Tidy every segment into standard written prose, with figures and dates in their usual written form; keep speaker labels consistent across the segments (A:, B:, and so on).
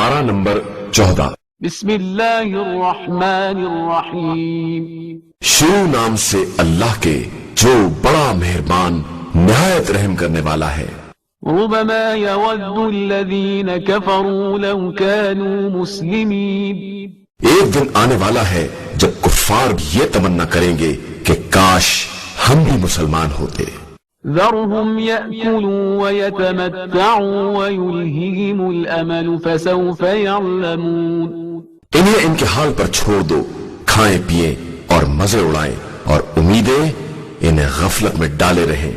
A: پارہ نمبر 14۔
B: بسم اللہ الرحمن الرحیم،
A: شروع نام سے اللہ کے جو بڑا مہربان نہایت رحم کرنے والا ہے۔
B: ربما يود الذین کفروا لو كانوا مسلمین،
A: ایک دن آنے والا ہے جب کفار یہ تمنا کریں گے کہ کاش ہم بھی مسلمان ہوتے۔
B: ذرهم يأكلوا ويتمتعوا ويلههم الأمل فسوف يعلمون،
A: انہیں ان کے حال پر چھوڑ دو، کھائیں پیئیں اور مزے اڑائیں، اور امیدیں انہیں غفلت میں ڈالے رہیں،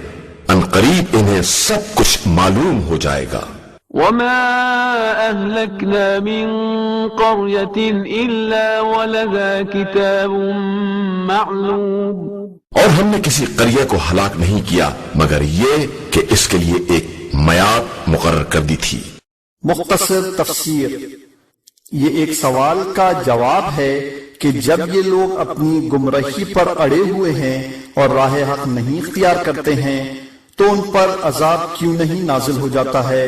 A: ان قریب انہیں سب کچھ معلوم ہو جائے گا۔
B: وما أهلكنا من قرية إلا ولها كتاب معلوم،
A: اور ہم نے کسی قریہ کو ہلاک نہیں کیا مگر یہ کہ اس کے لیے ایک میعاد مقرر کر دی تھی۔
C: مختصر تفسیر، یہ ایک سوال کا جواب ہے کہ جب یہ لوگ اپنی گمراہی پر اڑے ہوئے ہیں اور راہ حق نہیں اختیار کرتے ہیں تو ان پر عذاب کیوں نہیں نازل ہو جاتا ہے؟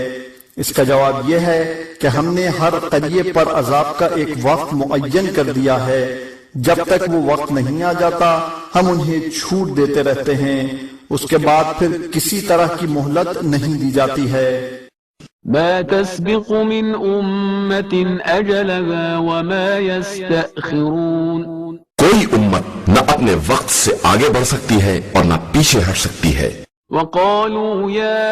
C: اس کا جواب یہ ہے کہ ہم نے ہر قریے پر عذاب کا ایک وقت معین کر دیا ہے، جب تک وہ وقت نہیں آ جاتا ہم انہیں چھوٹ دیتے رہتے ہیں، اس کے بعد پھر کسی طرح کی مہلت نہیں دی جاتی ہے۔
B: ما تسبق من أمة أجلها وما يستأخرون،
A: کوئی امت نہ اپنے وقت سے آگے بڑھ سکتی ہے اور نہ پیچھے ہٹ سکتی ہے۔
B: وقالوا يا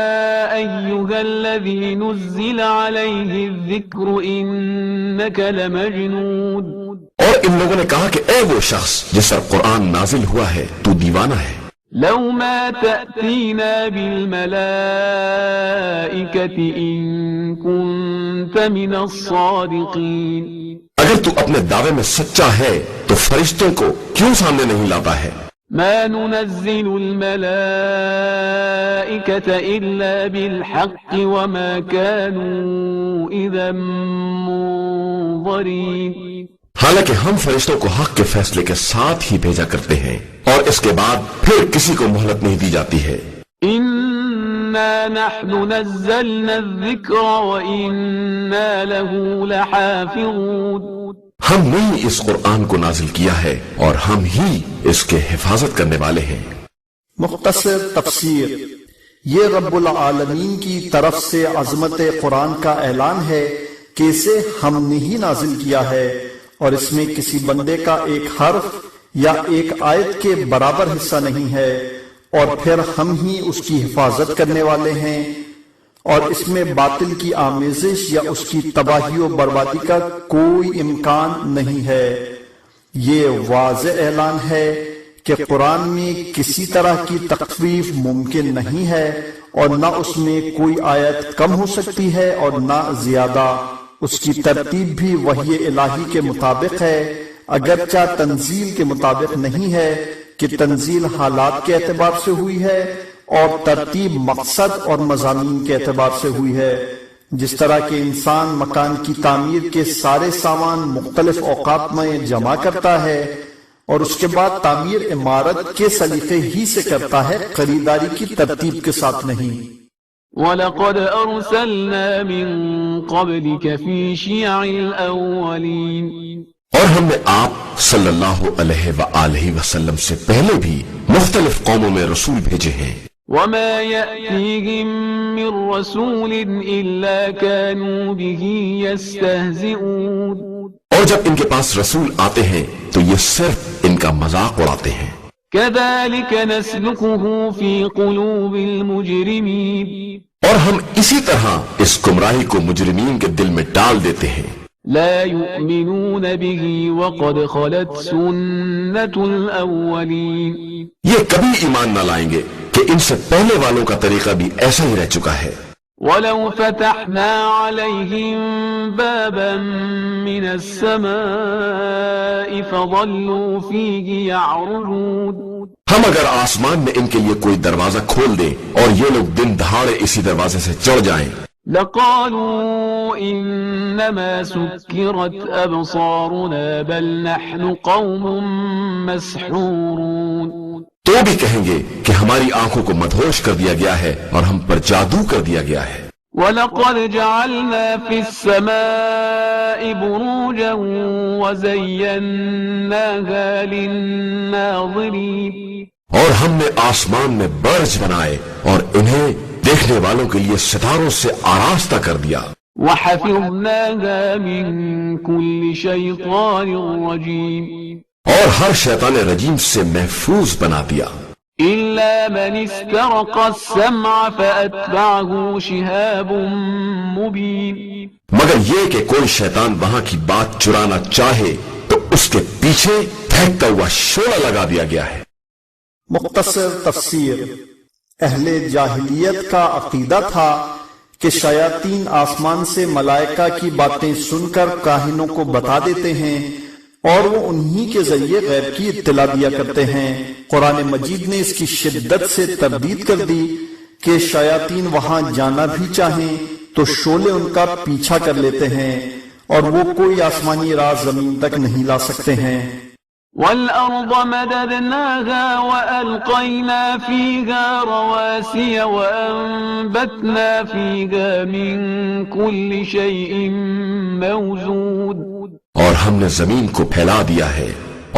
B: أيها الذي نزل عليه الذكر إنك لمجنون،
A: اور ان لوگوں نے کہا کہ اے وہ شخص جس پر قرآن نازل ہوا ہے تو دیوانہ ہے۔
B: لو ما تأتينا بالملائكة إن كنت من الصادقين،
A: اگر تو اپنے دعوے میں سچا ہے تو فرشتوں کو کیوں سامنے نہیں لاتا ہے؟
B: ما ننزل الملائكة إلا بالحق وما كانوا إذا منظرين،
A: حالانکہ ہم فرشتوں کو حق کے فیصلے کے ساتھ ہی بھیجا کرتے ہیں اور اس کے بعد پھر کسی کو مہلت نہیں دی جاتی ہے۔
B: إنا نحن نزلنا الذكر وإنا له لحافظون،
A: ہم نے ہی اس قرآن کو نازل کیا ہے اور ہم ہی اس کے حفاظت کرنے والے ہیں۔
C: مختصر تفسیر، یہ رب العالمین کی طرف سے عظمت قرآن کا اعلان ہے کہ اسے ہم نے ہی نازل کیا ہے اور اس میں کسی بندے کا ایک حرف یا ایک آیت کے برابر حصہ نہیں ہے، اور پھر ہم ہی اس کی حفاظت کرنے والے ہیں، اور اس میں باطل کی آمیزش یا اس کی تباہی و بربادی کا کوئی امکان نہیں ہے۔ یہ واضح اعلان ہے کہ قرآن میں کسی طرح کی تخفیف ممکن نہیں ہے، اور نہ اس میں کوئی آیت کم ہو سکتی ہے اور نہ زیادہ۔ اس کی ترتیب بھی وحی الہی کے مطابق ہے، اگرچہ تنزیل کے مطابق نہیں ہے کہ تنزیل حالات کے اعتبار سے ہوئی ہے اور ترتیب مقصد اور مضامین کے اعتبار سے ہوئی ہے۔ جس طرح کہ انسان مکان کی تعمیر کے سارے سامان مختلف اوقات میں جمع کرتا ہے اور اس کے بعد تعمیر عمارت کے سلیقے ہی سے کرتا ہے، خریداری کی ترتیب کے ساتھ نہیں۔
B: وَلَقَدْ أَرْسَلْنَا مِن قَبْلِكَ فِي شِيَعِ الْأَوَّلِينَ،
A: اور ہم نے آپ صلی اللہ علیہ وآلہ وسلم سے پہلے بھی مختلف قوموں میں رسول بھیجے ہیں۔
B: وَمَا يَأْتِيهِم مِّن رَّسُولٍ إِلَّا كَانُوا بِهِ يَسْتَهْزِئُونَ،
A: اور جب ان کے پاس رسول آتے ہیں تو یہ صرف ان کا مذاق اڑاتے ہیں۔
B: كَذَلِكَ نَسْلُكُهُ فِي قُلُوبِ الْمُجْرِمِينَ،
A: اور ہم اسی طرح اس گمراہی کو مجرمین کے دل میں ڈال دیتے ہیں۔
B: لا يؤمنون به وقد خلت سنة الأولين،
A: یہ کبھی ایمان نہ لائیں گے کہ ان سے پہلے والوں کا طریقہ بھی ایسا ہی رہ چکا ہے۔
B: ولو فتحنا عليهم بابا من السماء فظلوا فيه يعرجون،
A: ہم اگر آسمان میں ان کے لیے کوئی دروازہ کھول دیں اور یہ لوگ دن دہاڑے اسی دروازے سے چڑھ جائیں،
B: لقالوا إنما سكرت أبصارنا بل نحن قوم مسحورون،
A: تو بھی کہیں گے کہ ہماری آنکھوں کو مدہوش کر دیا گیا ہے اور ہم پر جادو کر دیا گیا ہے۔
B: وَلَقَدْ جَعَلْنَا فِي السَّمَاءِ بُرُوجًا وَزَيَّنَّاهَا لِلنَّاظِرِينَ،
A: اور ہم نے آسمان میں برج بنائے اور انہیں دیکھنے والوں کے لیے ستاروں سے آراستہ کر دیا.
B: وَحَفِظْنَاهَا مِن كُلِّ شَيْطَانٍ رَجِيمٍ،
A: اور ہر شیطان رجیم سے محفوظ بنا دیا.
B: إِلَّا مَنِ اسْتَرَقَ السَّمْعَ فَأَتْبَعَهُ شِهَابٌ مُبِينٌ،
A: مگر یہ کہ کوئی شیطان وہاں کی بات چرانا چاہے تو اس کے پیچھے پھینکتا ہوا شعلہ لگا دیا گیا ہے.
C: مختصر تفسیر. اہل جاہلیت کا عقیدہ تھا کہ شیاطین آسمان سے ملائکہ کی باتیں سن کر کاہنوں کو بتا دیتے ہیں اور وہ انہی کے ذریعے غیب کی اطلاع دیا کرتے ہیں. قرآن مجید نے اس کی شدت سے تردید کر دی کہ شیاطین وہاں جانا بھی چاہیں تو شعلے ان کا پیچھا کر لیتے ہیں اور وہ کوئی آسمانی راز زمین تک نہیں لا سکتے ہیں.
B: وَالْأَرْضَ مَدَدْنَاهَا وَأَلْقَيْنَا فِيهَا رَوَاسِيَ وَأَنبَتْنَا فِيهَا مِن كُلِّ شَيْءٍ مَّوْزُونٍ،
A: اور ہم نے زمین کو پھیلا دیا ہے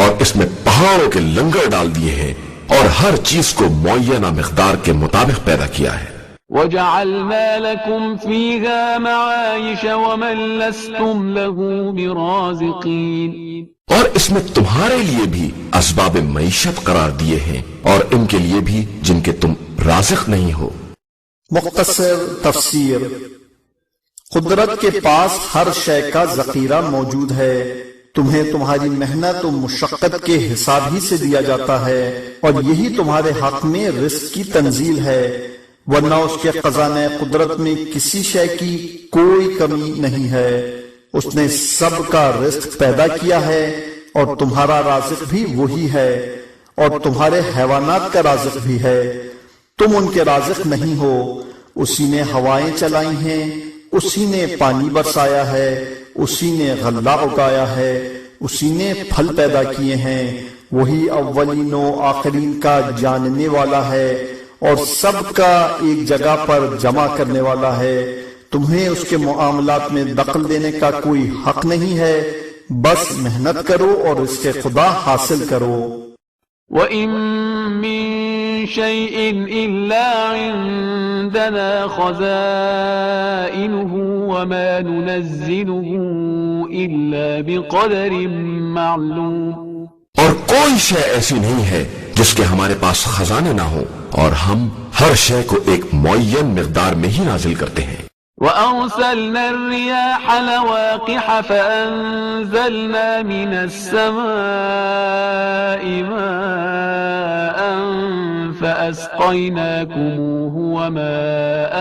A: اور اس میں پہاڑوں کے لنگر ڈال دیے ہیں اور ہر چیز کو معینہ مقدار کے مطابق پیدا کیا ہے.
B: وَجَعَلْنَا لَكُمْ فِيهَا مَعَايِشَ وَمَن لَّسْتُمْ لَهُ بِرَازِقِينَ،
A: اور اس میں تمہارے لیے بھی اسباب معیشت قرار دیے ہیں اور ان کے لیے بھی جن کے تم رازق نہیں ہو.
C: مختصر تفسیر. قدرت کے پاس ہر شے کا ذخیرہ موجود ہے. تمہیں تمہاری محنت و مشقت کے حساب ہی سے دیا جاتا ہے اور یہی تمہارے حق میں رزق کی تنزیل ہے، ورنہ اس کے خزانہ قدرت میں کسی شے کی کوئی کمی نہیں ہے. اس نے سب کا رزق پیدا کیا ہے اور تمہارا رازق بھی وہی ہے اور تمہارے حیوانات کا رازق بھی ہے. تم ان کے رازق نہیں ہو. اسی نے ہوائیں چلائی ہیں، اسی نے پانی برسایا ہے، اسی نے غلہ اگایا ہے، اسی نے پھل پیدا کیے ہیں. وہی اولین و آخرین کا جاننے والا ہے اور سب کا ایک جگہ پر جمع کرنے والا ہے. تمہیں اس کے معاملات میں دخل دینے کا کوئی حق نہیں ہے. بس محنت کرو اور اس کے خدا حاصل کرو.
B: وَإِن مِّن شَيْءٍ إِلَّا عِندَنَا خَزَائِنُهُ وَمَا نُنَزِّلُهُ إِلَّا بِقَدَرٍ مَّعْلُومٍ،
A: اور کوئی شے ایسی نہیں ہے جس کے ہمارے پاس خزانے نہ ہوں، اور ہم ہر شے کو ایک معین مقدار میں ہی نازل کرتے ہیں.
B: وَأَرْسَلْنَا الرِّيَاحَ لَوَاقِحَ فَأَنزَلْنَا مِنَ السَّمَاءِ مَاءً فَأَسْقَيْنَاكُمُوهُ وَمَا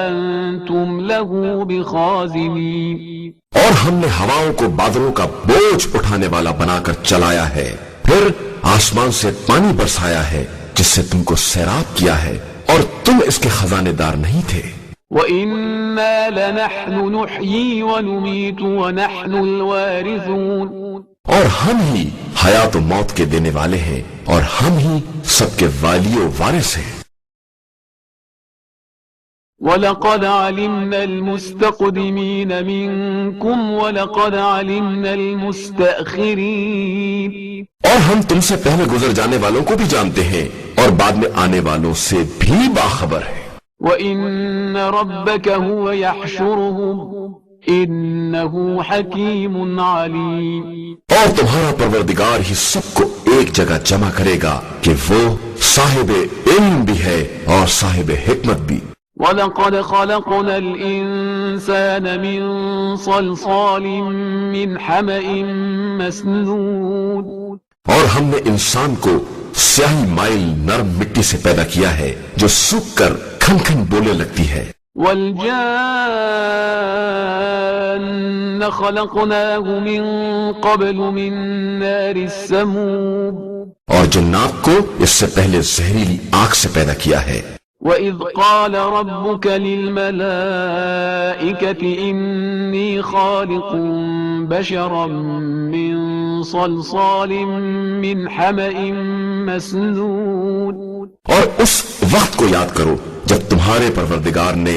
B: أَنْتُمْ لَهُ بِخَازِنِينَ،
A: اور ہم نے ہواؤں کو بادلوں کا بوجھ اٹھانے والا بنا کر چلایا ہے، پھر آسمان سے پانی برسایا ہے جس سے تم کو سیراب کیا ہے اور تم اس کے خزانے دار نہیں تھے.
B: وَإِنَّا لَنَحْنُ نُحْيِي وَنُمِيتُ وَنَحْنُ الْوَارِثُونَ،
A: اور ہم ہی حیات و موت کے دینے والے ہیں اور ہم ہی سب کے والی و وارث ہیں.
B: وَلَقَدْ عَلِمْنَا الْمُسْتَقْدِمِينَ مِنْكُمْ وَلَقَدْ عَلِمْنَا الْمُسْتَأْخِرِينَ،
A: اور ہم تم سے پہلے گزر جانے والوں کو بھی جانتے ہیں اور بعد میں آنے والوں سے بھی باخبر ہیں.
B: وَإِنَّ رَبَّكَ هُوَ يَحْشُرُهُمْ إِنَّهُ حَكِيمٌ عَلِيمٌ،
A: اور تمہارا پروردگار ہی سب کو ایک جگہ جمع کرے گا کہ وہ صاحب علم بھی ہے اور صاحب حکمت بھی.
B: وَلَقَدْ خَلَقْنَا الْإِنسَانَ مِنْ صَلْصَالٍ مِّنْ حَمَإٍ مَّسْنُونٍ،
A: اور ہم نے انسان کو سیاہی مائل نرم مٹی سے پیدا کیا ہے جو سوکھ کر کھن کھن بولنے لگتی ہے.
B: وَالْجَانَّ خَلَقْنَاهُ مِنْ قَبْلُ مِنْ نَارِ السَّمُومِ،
A: اور جنات کو اس سے پہلے زہریلی آگ سے پیدا کیا ہے.
B: وَإِذْ قَالَ رَبُّكَ لِلْمَلَائِكَةِ إِنِّي خَالِقٌ بَشَرًا مِّن صَلْصَالٍ مِّنْ حَمَإٍ مَّسْنُونٍ،
A: اور اس وقت کو یاد کرو جب تمہارے پروردگار نے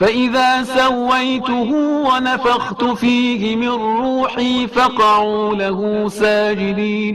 B: فإذا سويته ونفخت فيه من روحي فقعوا له ساجدين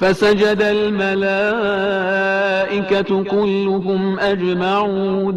B: فسجد الملائكة كلهم أجمعون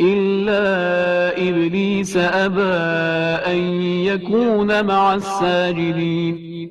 B: إلا إبليس أبى أن يكون مع الساجدين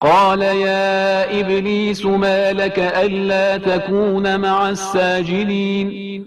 B: قال يا إبليس ما لك ألا تكون مع الساجدين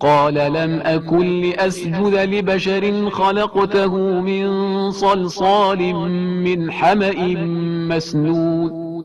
B: قال لم أكن لأسجد لبشر خلقته من صلصال من حمأ مسنون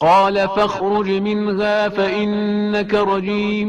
B: قال فاخرج منها فإنك رجيم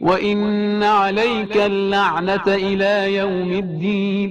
B: وإن عليك اللعنة إلى يوم الدين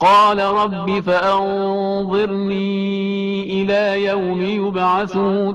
B: قال رب فأنظرني إلى يوم يبعثون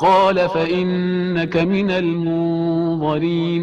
B: قال فإنك من المنظرين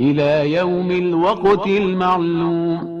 B: إلى يوم الوقت المعلوم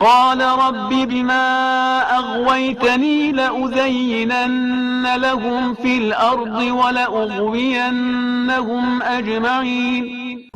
B: قال رب بما أغويتني لأزينن لهم في الأرض ولأغوينهم أجمعين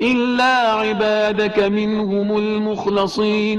B: إلا عبادك منهم المخلصين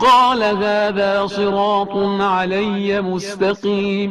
B: قال هذا صراط علي مستقيم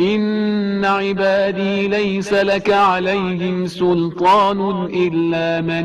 B: إن عبادي ليس لك عليهم سلطان إلا من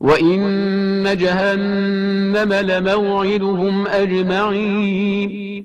B: وإن جهنم لموعدهم أجمعين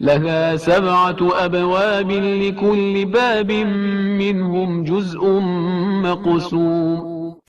B: لها 7 أبواب لكل باب منهم جزء مقسوم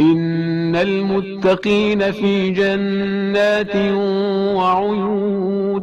B: إن المتقين في جنات وعيون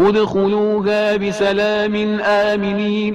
B: ادخلوها بسلام آمنين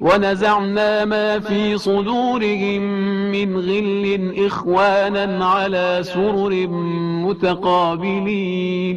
B: ونزعنا ما في صدورهم من غل إخوانا على سرر متقابلين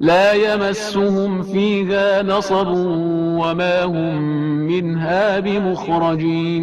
B: لا يمسهم فيها نصب وما هم منها بمخرجين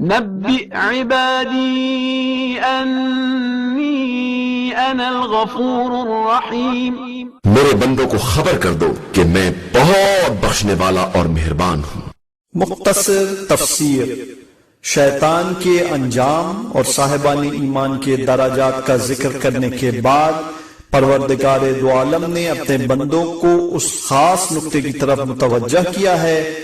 B: نبئ عبادی انی انا الغفور الرحیم،
A: میرے بندوں کو خبر کر دو کہ میں بہت بخشنے والا اور مہربان ہوں۔
C: مختصر تفسیر۔ شیطان کے انجام اور صاحبان ایمان کے درجات کا ذکر کرنے کے بعد پروردگار دو عالم نے اپنے بندوں کو اس خاص نقطے کی طرف متوجہ کیا ہے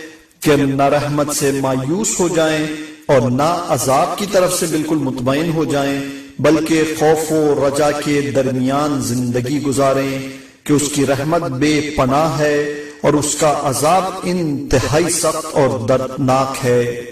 C: کہ نہ رحمت سے مایوس ہو جائیں اور نہ عذاب کی طرف سے بالکل مطمئن ہو جائیں، بلکہ خوف و رجا کے درمیان زندگی گزاریں کہ اس کی رحمت بے پناہ ہے اور اس کا عذاب انتہائی سخت اور دردناک ہے۔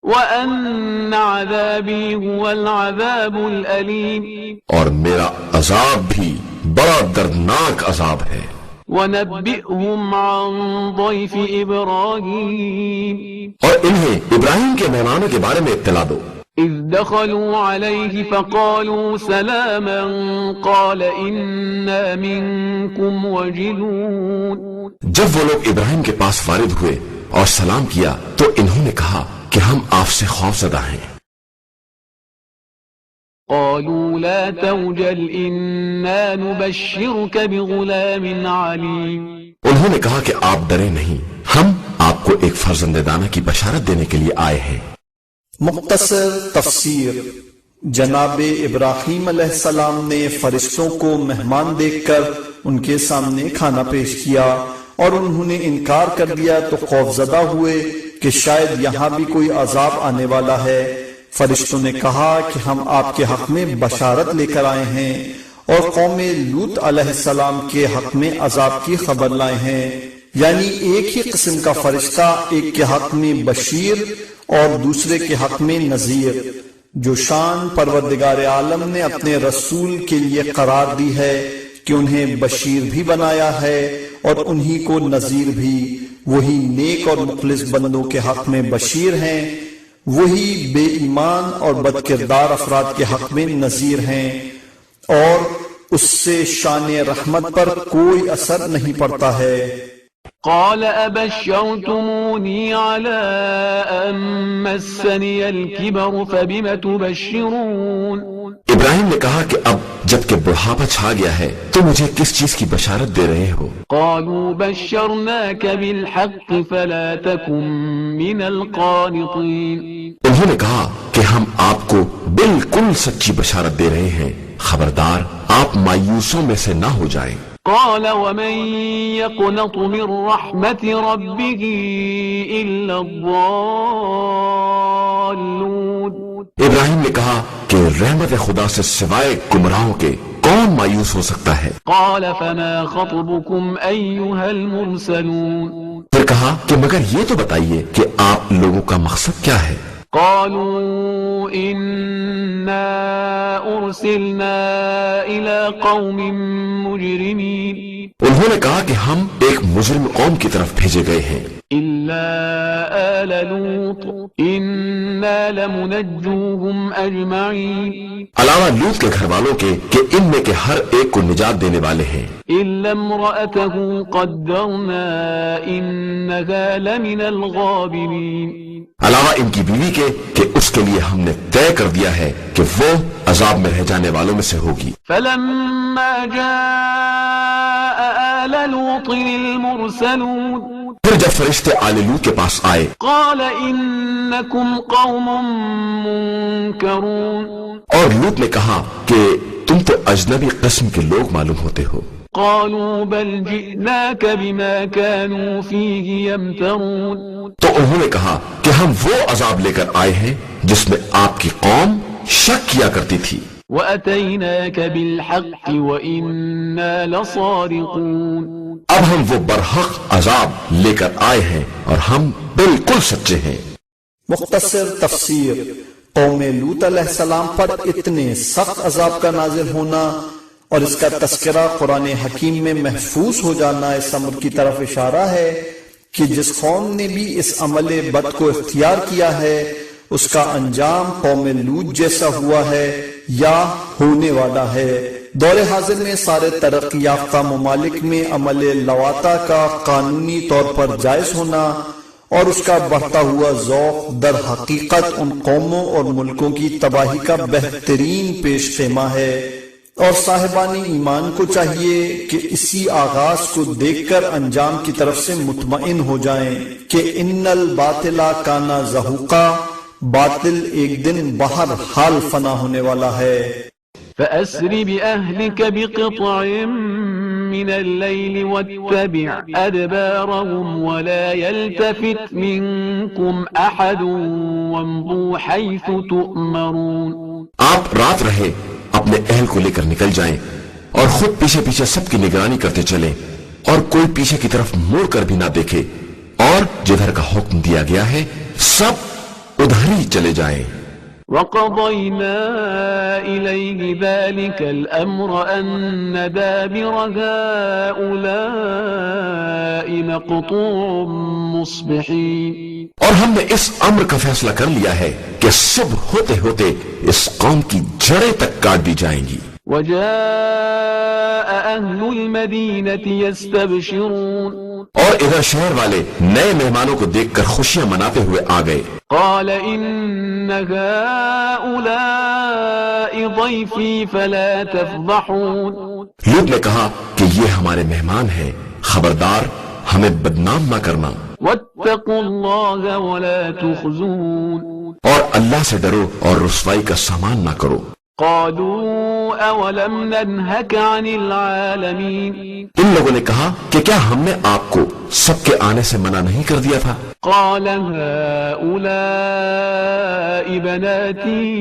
B: وَأَنَّ عَذَابِي هُوَ الْعَذَابُ الْأَلِيمُ،
A: اور میرا عذاب بھی بڑا دردناک عذاب ہے۔
B: وَنَبِّئْهُمْ عَنْ ضَيْفِ إِبْرَاهِيمَ،
A: اور انہیں ابراہیم کے مہمانوں کے بارے میں اطلاع دو۔
B: إِذْ دَخَلُوا عَلَيْهِ فَقَالُوا سَلَامًا قَالَ إِنَّا مِنْكُمْ وَجِلُونَ،
A: جب وہ لوگ ابراہیم کے پاس وارد ہوئے اور سلام کیا تو انہوں نے کہا کہ ہم آپ سے خوف زدہ ہیں۔
B: قالوا لا توجل إنا نبشرك بغلام عليم،
A: انہوں نے کہا کہ آپ ڈرے نہیں، ہم آپ کو ایک فرزند دانا کی بشارت دینے کے لیے آئے ہیں۔
C: مختصر تفسیر۔ جناب ابراہیم علیہ السلام نے فرشتوں کو مہمان دیکھ کر ان کے سامنے کھانا پیش کیا اور انہوں نے انکار کر دیا تو خوفزدہ ہوئے کہ شاید یہاں بھی کوئی عذاب آنے والا ہے۔ فرشتوں نے کہا کہ ہم آپ کے حق میں بشارت لے کر آئے ہیں اور قوم لوط علیہ السلام کے حق میں عذاب کی خبر لائے ہیں، یعنی ایک ہی قسم کا فرشتہ، ایک کے حق میں بشیر اور دوسرے کے حق میں نذیر، جو شان پروردگار عالم نے اپنے رسول کے لیے قرار دی ہے کہ انہیں بشیر بھی بنایا ہے اور انہی کو نذیر بھی۔ وہی نیک اور مخلص بندوں کے حق میں بشیر ہیں، وہی بے ایمان اور بد کردار افراد کے حق میں نذیر ہیں، اور اس سے شان رحمت پر کوئی اثر نہیں پڑتا ہے۔
B: قال أبشرتموني على أن مسني الكبر فبم تبشرون،
A: ابراہیم نے کہا کہ اب جب کہ بڑھاپا چھا گیا ہے تو مجھے کس چیز کی بشارت دے رہے ہو؟
B: قالوا بشرناك بالحق فلا تكن من القانطين،
A: انہوں نے کہا کہ ہم آپ کو بالکل سچی بشارت دے رہے ہیں، خبردار آپ مایوسوں میں سے نہ ہو جائیں۔
B: قال ومن يقنط من رحمة ربه إلا الضالون،
A: ابراہیم نے کہا کہ رحمت خدا سے سوائے گمراہوں کے کون مایوس ہو سکتا ہے؟
B: قال فما خطبكم أيها المرسلون،
A: پھر کہا کہ مگر یہ تو بتائیے کہ آپ لوگوں کا مقصد کیا ہے؟
B: قالوا إنا أرسلنا إلى قوم مجرمين،
A: انہوں نے کہا کہ ہم ایک مجرم قوم کی طرف بھیجے گئے ہیں،
B: إلا آل لوط إنا لمنجوهم أجمعين،
A: علاوہ لوط کے گھر والوں کے کہ ان میں کے ہر ایک کو نجات دینے والے ہیں،
B: إلا امرأته قدرنا إنها لمن الغابرين،
A: علاوہ ان کی بیوی کے کہ اس کے لیے ہم نے طے کر دیا ہے کہ وہ عذاب میں رہ جانے والوں میں سے ہوگی۔
B: فلما جاء آل لوط المرسلون،
A: پھر جب فرشتے آل لوط کے پاس آئے
B: قال إنكم قوم منكرون،
A: اور لوط نے کہا کہ تم تو اجنبی قسم کے لوگ معلوم ہوتے ہو۔
B: قالوا بل جئناك بما كانوا فيه يمترون،
A: تو انہوں نے کہا کہ ہم وہ عذاب لے کر آئے ہیں جس میں آپ کی قوم شک کیا کرتی تھی،
B: وأتيناك بالحق وإنا لصادقون،
A: اب ہم وہ برحق عذاب لے کر آئے ہیں اور ہم بالکل سچے ہیں۔
C: مختصر تفسیر۔ قوم لوط علیہ السلام پر اتنے سخت عذاب کا نازل ہونا اور اس کا تذکرہ قرآن حکیم میں محفوظ ہو جانا اس امر کی طرف اشارہ ہے کہ جس قوم نے بھی اس عمل بد کو اختیار کیا ہے اس کا انجام قوم لوط جیسا ہوا ہے یا ہونے والا ہے۔ دور حاضر میں سارے ترقی یافتہ ممالک میں عمل لواطا کا قانونی طور پر جائز ہونا اور اس کا بڑھتا ہوا ذوق در حقیقت ان قوموں اور ملکوں کی تباہی کا بہترین پیش خیمہ ہے، اور صاحبان ایمان کو چاہیے کہ اسی آغاز کو دیکھ کر انجام کی طرف سے مطمئن ہو جائیں کہ ان الباطل کان زہوقا، باطل ایک دن بہر حال فنا ہونے والا ہے۔
B: فأسر بأهلك بقطع من الليل واتبع أدبارهم ولا يلتفت منكم أحد وامضوا حيث تؤمرون۔
A: آپ رات رہے اپنے اہل کو لے کر نکل جائیں اور خود پیچھے پیچھے سب کی نگرانی کرتے چلیں، اور کوئی پیچھے کی طرف موڑ کر بھی نہ دیکھے، اور جدھر کا حکم دیا گیا ہے سب ادھر ہی چلے جائیں۔
B: وقضينا إليه ذلك الأمر أن دابر هؤلاء مقطوع مصبحين۔
A: اور ہم نے اس امر کا فیصلہ کر لیا ہے کہ صبح ہوتے ہوتے اس قوم کی جڑیں تک کاٹ دی جائیں گی۔
B: وجاء أهل المدينة يستبشرون۔
A: اور ادھر شہر والے نئے مہمانوں کو دیکھ کر خوشیاں مناتے ہوئے آ گئے۔
B: قال إن هؤلاء ضيفي فلا تفضحون۔
A: لوط نے کہا کہ یہ ہمارے مہمان ہیں، خبردار ہمیں بدنام نہ کرنا،
B: واتقوا الله ولا تخزون۔
A: اور اللہ سے ڈرو اور رسوائی کا سامان نہ کرو۔
B: قالوا اولم ننهك عن العالمين۔
A: ان لوگوں نے کہا کہ کیا ہم نے آپ کو سب کے آنے سے منع نہیں کر دیا تھا؟
B: قال هؤلاء بناتي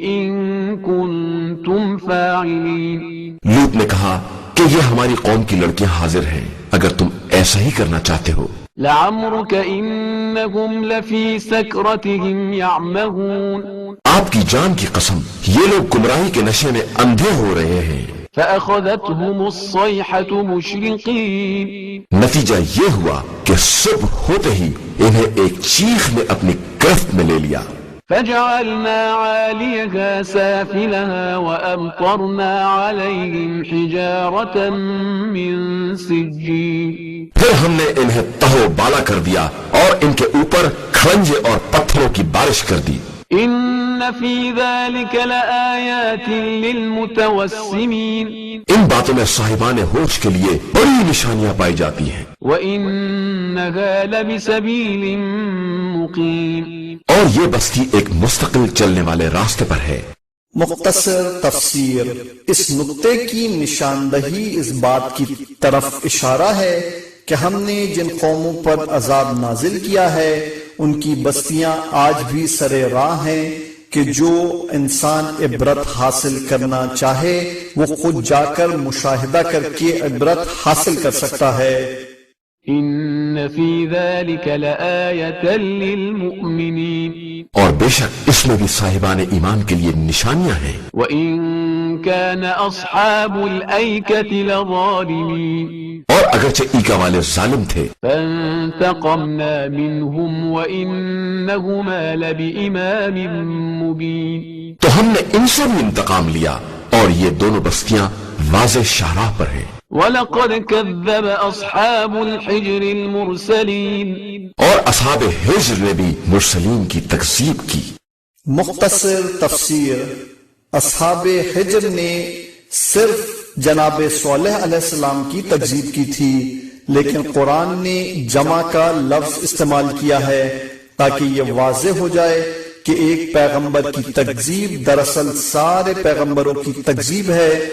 B: إن كنتم فاعلين۔
A: لوط نے کہا کہ یہ ہماری قوم کی لڑکیاں حاضر ہیں اگر تم ایسا ہی کرنا چاہتے ہو۔
B: لعمرك إنهم لفي سكرتهم يعمهون۔
A: آپ کی جان کی قسم یہ لوگ گمراہی کے نشے میں اندھے ہو رہے ہیں۔
B: فأخذتهم الصيحة مشرقين۔
A: نتیجہ یہ ہوا کہ صبح ہوتے ہی انہیں ایک چیخ نے اپنی گرفت میں لے لیا۔
B: فجعلنا عاليها سافلها وأمطرنا عليهم حجارة من سجيل۔
A: پھر ہم نے انہیں تہو بالا کر دیا اور ان کے اوپر کھڑنجے اور پتھروں کی بارش کر دی۔
B: إن في ذلك لآيات للمتوسمين۔
A: ان باتوں میں صاحبان ہوش کے لیے بڑی نشانیاں پائی جاتی ہیں،
B: وإنها لبسبيل مقيم۔
A: اور یہ بستی ایک مستقل چلنے والے راستے پر ہے۔
C: مختصر تفسیر۔ اس نقطے کی نشاندہی اس بات کی طرف اشارہ ہے کہ ہم نے جن قوموں پر عذاب نازل کیا ہے ان کی بستیاں آج بھی سر راہ ہیں کہ جو انسان عبرت حاصل کرنا چاہے وہ خود جا کر مشاہدہ کر کے عبرت حاصل کر سکتا ہے۔
B: إن في ذلك لآية للمؤمنين۔
A: اور بے شک اس میں بھی صاحبان ایمان کے لیے نشانیاں ہیں۔
B: وإن كان أصحاب الأيكة لظالمين۔
A: اور اگرچہ ایکا والے ظالم تھے،
B: فانتقمنا منهم وإنهما لبإمام مبين۔
A: تو ہم نے ان سے بھی انتقام لیا اور یہ دونوں بستیاں واضح شاہراہ پر ہیں۔
B: وَلَقَدْ كَذَّبَ أَصْحَابُ الْحِجْرِ الْمُرْسَلِينَ۔
A: اور اصحاب حجر نے بھی مرسلین کی تکذیب کی۔
C: مختصر تفسیر۔ اصحاب حجر نے صرف جناب صالح علیہ السلام کی تکذیب کی تھی، لیکن قرآن نے جمع کا لفظ استعمال کیا ہے تاکہ یہ واضح ہو جائے کہ ایک پیغمبر کی تکذیب دراصل سارے پیغمبروں کی تکذیب ہے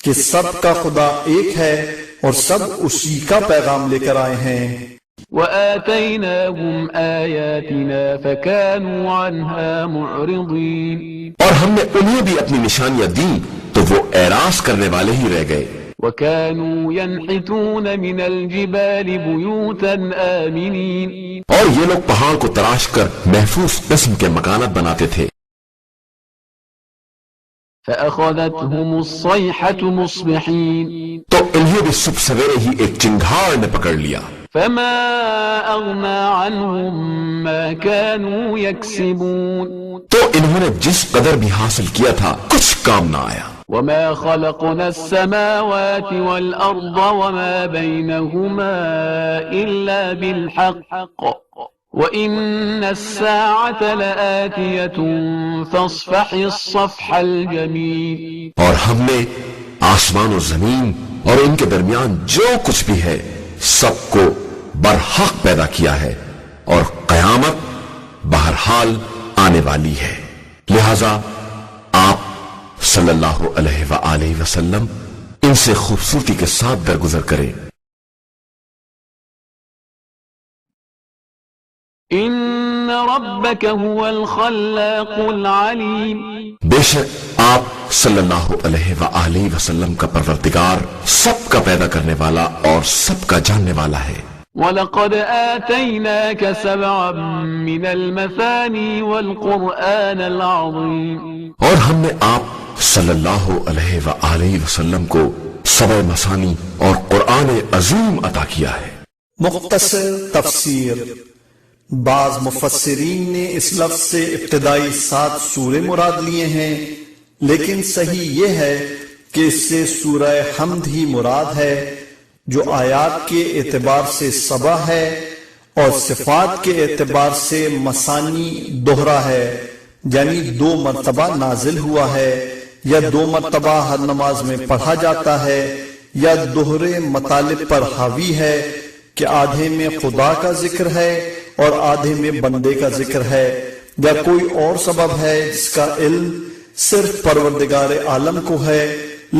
C: کہ سب کا خدا ایک ہے اور سب اسی کا پیغام لے کر آئے ہیں۔
B: وَآتَيْنَاهُمْ آيَاتِنَا فَكَانُوا عَنْهَا مُعْرِضِينَ۔
A: اور ہم نے انہیں بھی اپنی نشانیاں دیں تو وہ اعراض کرنے والے ہی رہ گئے۔
B: وَكَانُوا يَنْحِتُونَ مِنَ الْجِبَالِ بُيُوتًا آمِنِينَ۔
A: اور یہ لوگ پہاڑ کو تراش کر محفوظ قسم کے مکانات بناتے تھے۔
B: فأخذتهم الصيحة مصبحين۔
A: تو انہیں بھی صبح سویرے ہی ایک چنگھاڑ نے پکڑ لیا۔
B: فما أغنى عنهم ما كانوا يكسبون۔
A: تو انہوں نے جس قدر بھی حاصل کیا تھا کچھ کام نہ آیا۔
B: وما خلقنا السماوات والأرض وما بينهما إلا بالحق وَإِنَّ السَّاعَةَ لَآتِيَةٌ فَاصْفَحِ الصَّفْحَ الْجَمِيلَ،
A: اور ہم نے آسمان و زمین اور ان کے درمیان جو کچھ بھی ہے سب کو برحق پیدا کیا ہے، اور قیامت بہرحال آنے والی ہے، لہذا آپ صلی اللہ علیہ وآلہ وسلم ان سے خوبصورتی کے ساتھ درگزر کریں۔
B: إِنَّ رَبَّكَ هُوَ الْخَلَّاقُ الْعَلِيمُ،
A: بے شک آپ صلی اللہ علیہ وآلہ وسلم کا پروردگار سب کا پیدا کرنے والا اور سب کا جاننے والا ہے۔
B: وَلَقَدْ آتَيْنَاكَ سَبْعًا مِنَ الْمَثَانِي وَالْقُرْآنَ الْعَظِيمَ،
A: اور ہم نے آپ صلی اللہ علیہ وآلہ وسلم کو 7 مثانی اور قرآن عظیم عطا کیا ہے۔
C: مختصر تفسیر۔ بعض مفسرین نے اس لفظ سے ابتدائی 7 سورے مراد لیے ہیں، لیکن صحیح یہ ہے کہ اس سے سورہ حمد ہی مراد ہے، جو آیات کے اعتبار سے 7 ہے اور صفات کے اعتبار سے مثانی دوہرا ہے، یعنی 2 مرتبہ نازل ہوا ہے، یا 2 مرتبہ ہر نماز میں پڑھا جاتا ہے، یا دوہرے مطالب پر حاوی ہے کہ آدھے میں خدا کا ذکر ہے اور آدھے میں بندے کا ذکر ہے، یا کوئی اور سبب ہے جس کا علم صرف پروردگار عالم کو ہے،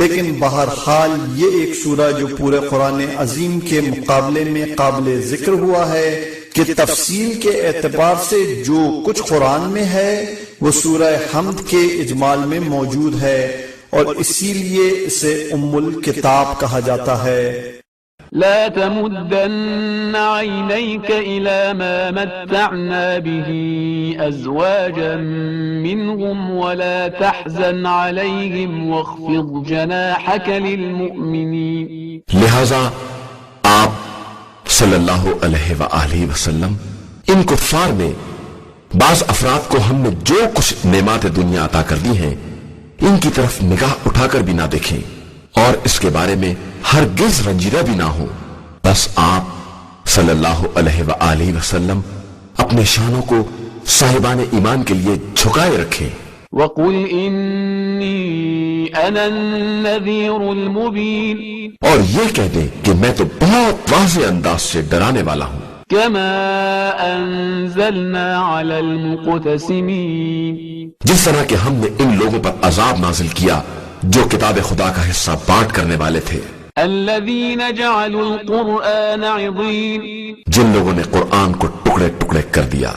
C: لیکن بہرحال یہ ایک سورہ جو پورے قرآن عظیم کے مقابلے میں قابل ذکر ہوا ہے کہ تفصیل کے اعتبار سے جو کچھ قرآن میں ہے وہ سورہ حمد کے اجمال میں موجود ہے، اور اسی لیے اسے ام الکتاب کہا جاتا ہے۔
B: لا تمدن عينيك إلى ما متعنا به أزواجا منهم ولا تحزن عليهم واخفض جناحك للمؤمنين،
A: لہذا آپ صلی اللہ علیہ وآلہ وسلم ان کفار میں بعض افراد کو ہم نے جو کچھ نعمات دنیا عطا کر دی ہیں ان کی طرف نگاہ اٹھا کر بھی نہ دیکھیں، اور اس کے بارے میں ہرگز رنجیدہ بھی نہ ہو، بس آپ صلی اللہ علیہ وآلہ وسلم اپنے شانوں کو صاحبان ایمان کے لیے جھکائے رکھیں۔
B: وَقُلْ إِنِّي أَنَا النَّذِيرُ الْمُبِينُ،
A: اور یہ کہہ دیں کہ میں تو بہت واضح انداز سے ڈرانے والا ہوں،
B: كَمَا أَنزَلْنَا عَلَى الْمُقْتَسِمِينَ،
A: جس طرح کہ ہم نے ان لوگوں پر عذاب نازل کیا جو کتاب خدا کا حصہ بانٹ کرنے والے تھے،
B: الَّذِينَ جَعَلُوا الْقُرْآنَ عِضِينَ،
A: جن لوگوں نے قرآن کو ٹکڑے ٹکڑے کر دیا۔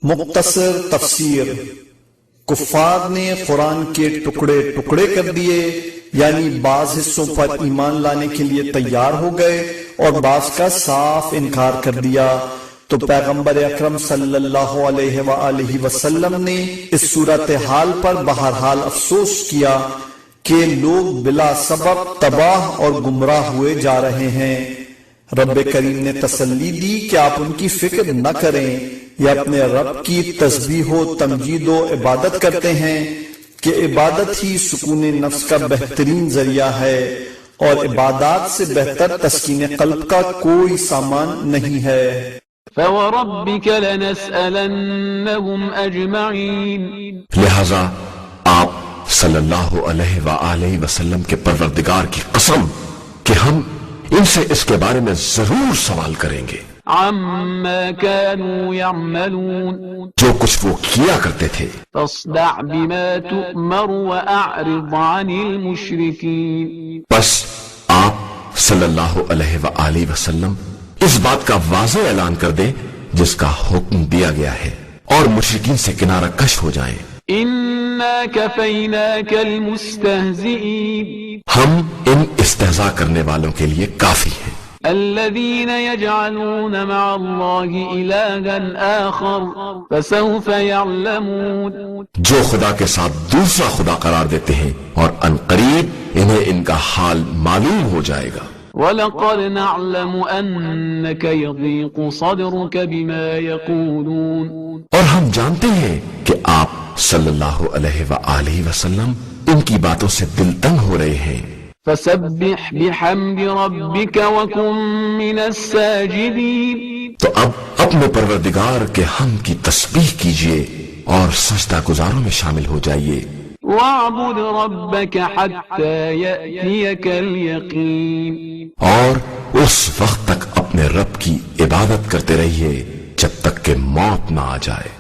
C: مختصر تفسیر۔ کفار نے قرآن کے ٹکڑے ٹکڑے کر دیے، یعنی بعض حصوں پر ایمان لانے کے لیے تیار ہو گئے اور بعض کا صاف انکار کر دیا، تو پیغمبر اکرم صلی اللہ علیہ وآلہ وسلم نے اس صورتحال پر بہرحال افسوس کیا کہ لوگ بلا سبب تباہ اور گمراہ ہوئے جا رہے ہیں۔ رب کریم نے تسلی دی کہ آپ ان کی فکر نہ کریں، یا اپنے رب کی تسبیح و تمجید و عبادت کرتے ہیں کہ عبادت ہی سکون نفس کا بہترین ذریعہ ہے، اور عبادات سے بہتر تسکین قلب کا کوئی سامان نہیں ہے۔
B: فَوَرَبِّكَ لَنَسْأَلَنَّهُمْ أَجْمَعِينَ،
A: لہذا آپ صلی اللہ علیہ وآلہ وسلم کے پروردگار کی قسم کہ ہم ان سے اس کے بارے میں ضرور سوال کریں گے،
B: عَمَّا كَانُوا يَعْمَلُونَ،
A: جو کچھ وہ کیا کرتے تھے۔
B: فَاصْدَعْ بِمَا تُؤْمَرُ وَأَعْرِضْ عَنِ الْمُشْرِكِينَ،
A: بس آپ صلی اللہ علیہ وآلہ وسلم اس بات کا واضح اعلان کر دیں جس کا حکم دیا گیا ہے، اور مشرکین سے کنارہ کش ہو جائیں۔
B: إِنَّا كَفَيْنَاكَ الْمُسْتَهْزِئِينَ،
A: ہم ان استہزاء کرنے والوں کے لیے کافی ہیں،
B: الَّذِينَ يَجْعَلُونَ مَعَ اللَّهِ إِلَٰهًا آخَرَ فَسَوْفَ يَعْلَمُونَ،
A: جو خدا کے ساتھ دوسرا خدا قرار دیتے ہیں، اور عنقریب انہیں ان کا حال معلوم ہو جائے گا۔
B: وَلَقَدْ نَعْلَمُ أَنَّكَ يَضِيقُ صَدْرُكَ بِمَا يَقُولُونَ،
A: اور ہم جانتے ہیں کہ آپ صلی اللہ علیہ وآلہ وسلم ان کی باتوں سے دل تنگ ہو رہے ہیں۔
B: فَسَبِّحْ بِحَمْدِ رَبِّكَ وَكُن مِّنَ السَّاجِدِينَ،
A: تو اب اپنے پروردگار کے حمد کی تسبیح کیجئے اور سجدہ گزاروں میں شامل ہو جائیے۔
B: وَاعْبُدْ رَبَّكَ حَتَّى يَأْتِيَكَ الْيَقِينُ،
A: اور اس وقت تک اپنے رب کی عبادت کرتے رہیے جب تک کہ موت نہ آ جائے۔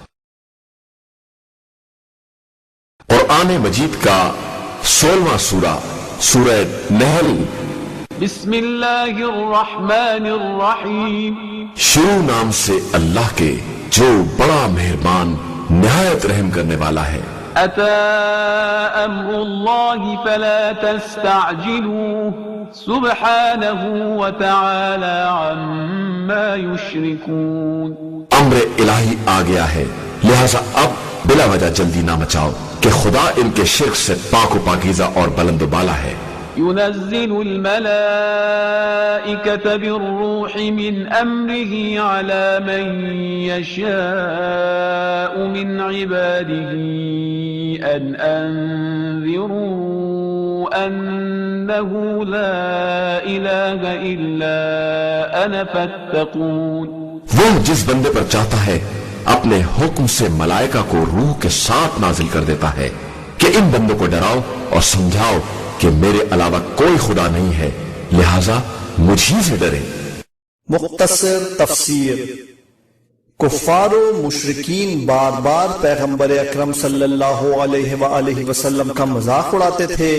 A: قرآن مجید کا 16واں سورہ سورہ نحل۔
B: بسم اللہ الرحمن الرحیم،
A: شروع نام سے اللہ کے جو بڑا مہربان نہایت رحم کرنے والا ہے۔
B: اتی امر اللہ فلا تستعجلوه سبحانہ وتعالی عما یشرکون،
A: امر الہی آ گیا ہے، لہذا اب بلا وجہ جلدی نہ مچاؤ کہ خدا ان کے شرک سے پاک و پاکیزہ اور بلند و بالا ہے۔
B: ينزل الملائكة بالروح من أمره على من يشاء من عباده أن أنذروا أنه لا إله إلا أنا فاتقون۔
A: وہ جس بندے پر چاہتا ہے اپنے حکم سے ملائکہ کو روح کے ساتھ نازل کر دیتا ہے کہ ان بندوں کو ڈراؤ اور سمجھاؤ کہ میرے علاوہ کوئی خدا نہیں ہے، لہذا مجھے سے ڈرے۔
C: مختصر تفسیر۔ کفار و مشرکین بار بار پیغمبر اکرم صلی اللہ علیہ وآلہ وسلم کا مذاق اڑاتے تھے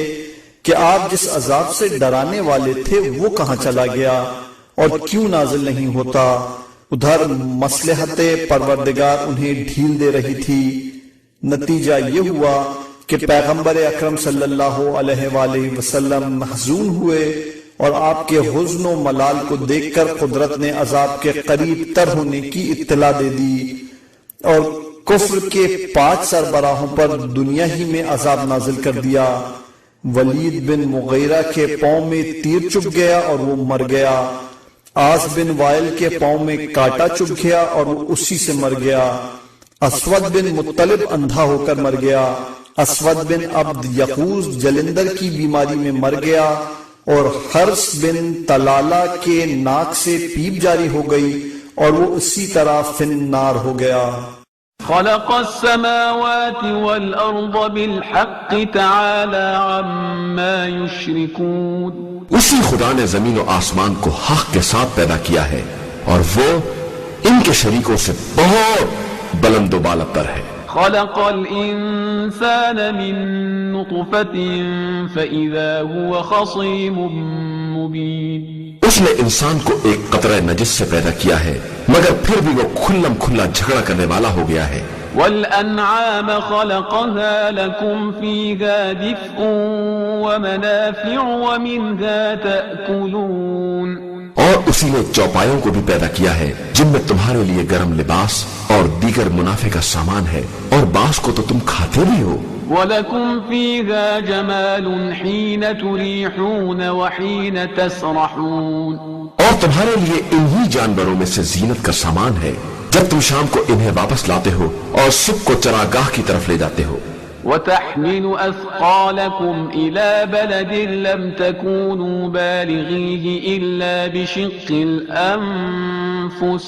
C: کہ آپ جس عذاب سے ڈرانے والے تھے وہ کہاں چلا گیا اور کیوں نازل نہیں ہوتا۔ ادھر مصلحت پروردگار انہیں ڈھیل دے رہی تھی۔ نتیجہ یہ ہوا کہ پیغمبر اکرم صلی اللہ علیہ وآلہ وسلم محزون ہوئے اور آپ کے حزن و ملال کو دیکھ کر قدرت نے عذاب کے قریب تر ہونے کی اطلاع دے دی اور کفر کے 5 سربراہوں پر دنیا ہی میں عذاب نازل کر دیا۔ ولید بن مغیرہ کے پاؤں میں تیر چبھ گیا اور وہ مر گیا۔ عاص بن وائل کے پاؤں میں کانٹا چبھ گیا اور وہ اسی سے مر گیا۔ اسود بن مطلب اندھا ہو کر مر گیا۔ اسود بن عبد یقوز جلندر کی بیماری میں مر گیا اور حرس بن طلالہ کے ناک سے پیپ جاری ہو گئی اور وہ اسی طرح فن نار ہو گیا۔
B: خلق السماوات والأرض بالحق تعالى عما يشركون،
A: اسی خدا نے زمین و آسمان کو حق کے ساتھ پیدا کیا ہے اور وہ ان کے شریکوں سے بہت بلند و بالا تر ہے۔
B: خلق الإنسان من نطفة فإذا هو خصيم مبين،
A: اس نے انسان کو ایک قطرہ نجس سے پیدا کیا ہے مگر پھر بھی وہ کھلم کھلا جھگڑا کرنے والا ہو گیا ہے۔
B: والأنعام خلقها لكم فيها دفء ومنافع ومنها تأكلون،
A: اور اسی نے چوپایوں کو بھی پیدا کیا ہے جن میں تمہارے لیے گرم لباس اور دیگر منافع کا سامان ہے اور بعض کو تو تم کھاتے بھی ہو۔
B: وَلَكُمْ فِيهَا جَمَالٌ حِينَ تُرِيحُونَ وَحِينَ تَسْرَحُونَ،
A: اور تمہارے لیے انہی جانوروں میں سے زینت کا سامان ہے جب تم شام کو انہیں واپس لاتے ہو اور صبح کو چراگاہ کی طرف لے جاتے ہو۔
B: وَتَحْمِلُ أَثْقَالَكُمْ إِلَى بَلَدٍ لَمْ تَكُونُوا بَالِغِيهِ إِلَّا بِشِقِّ الْأَنفُسِ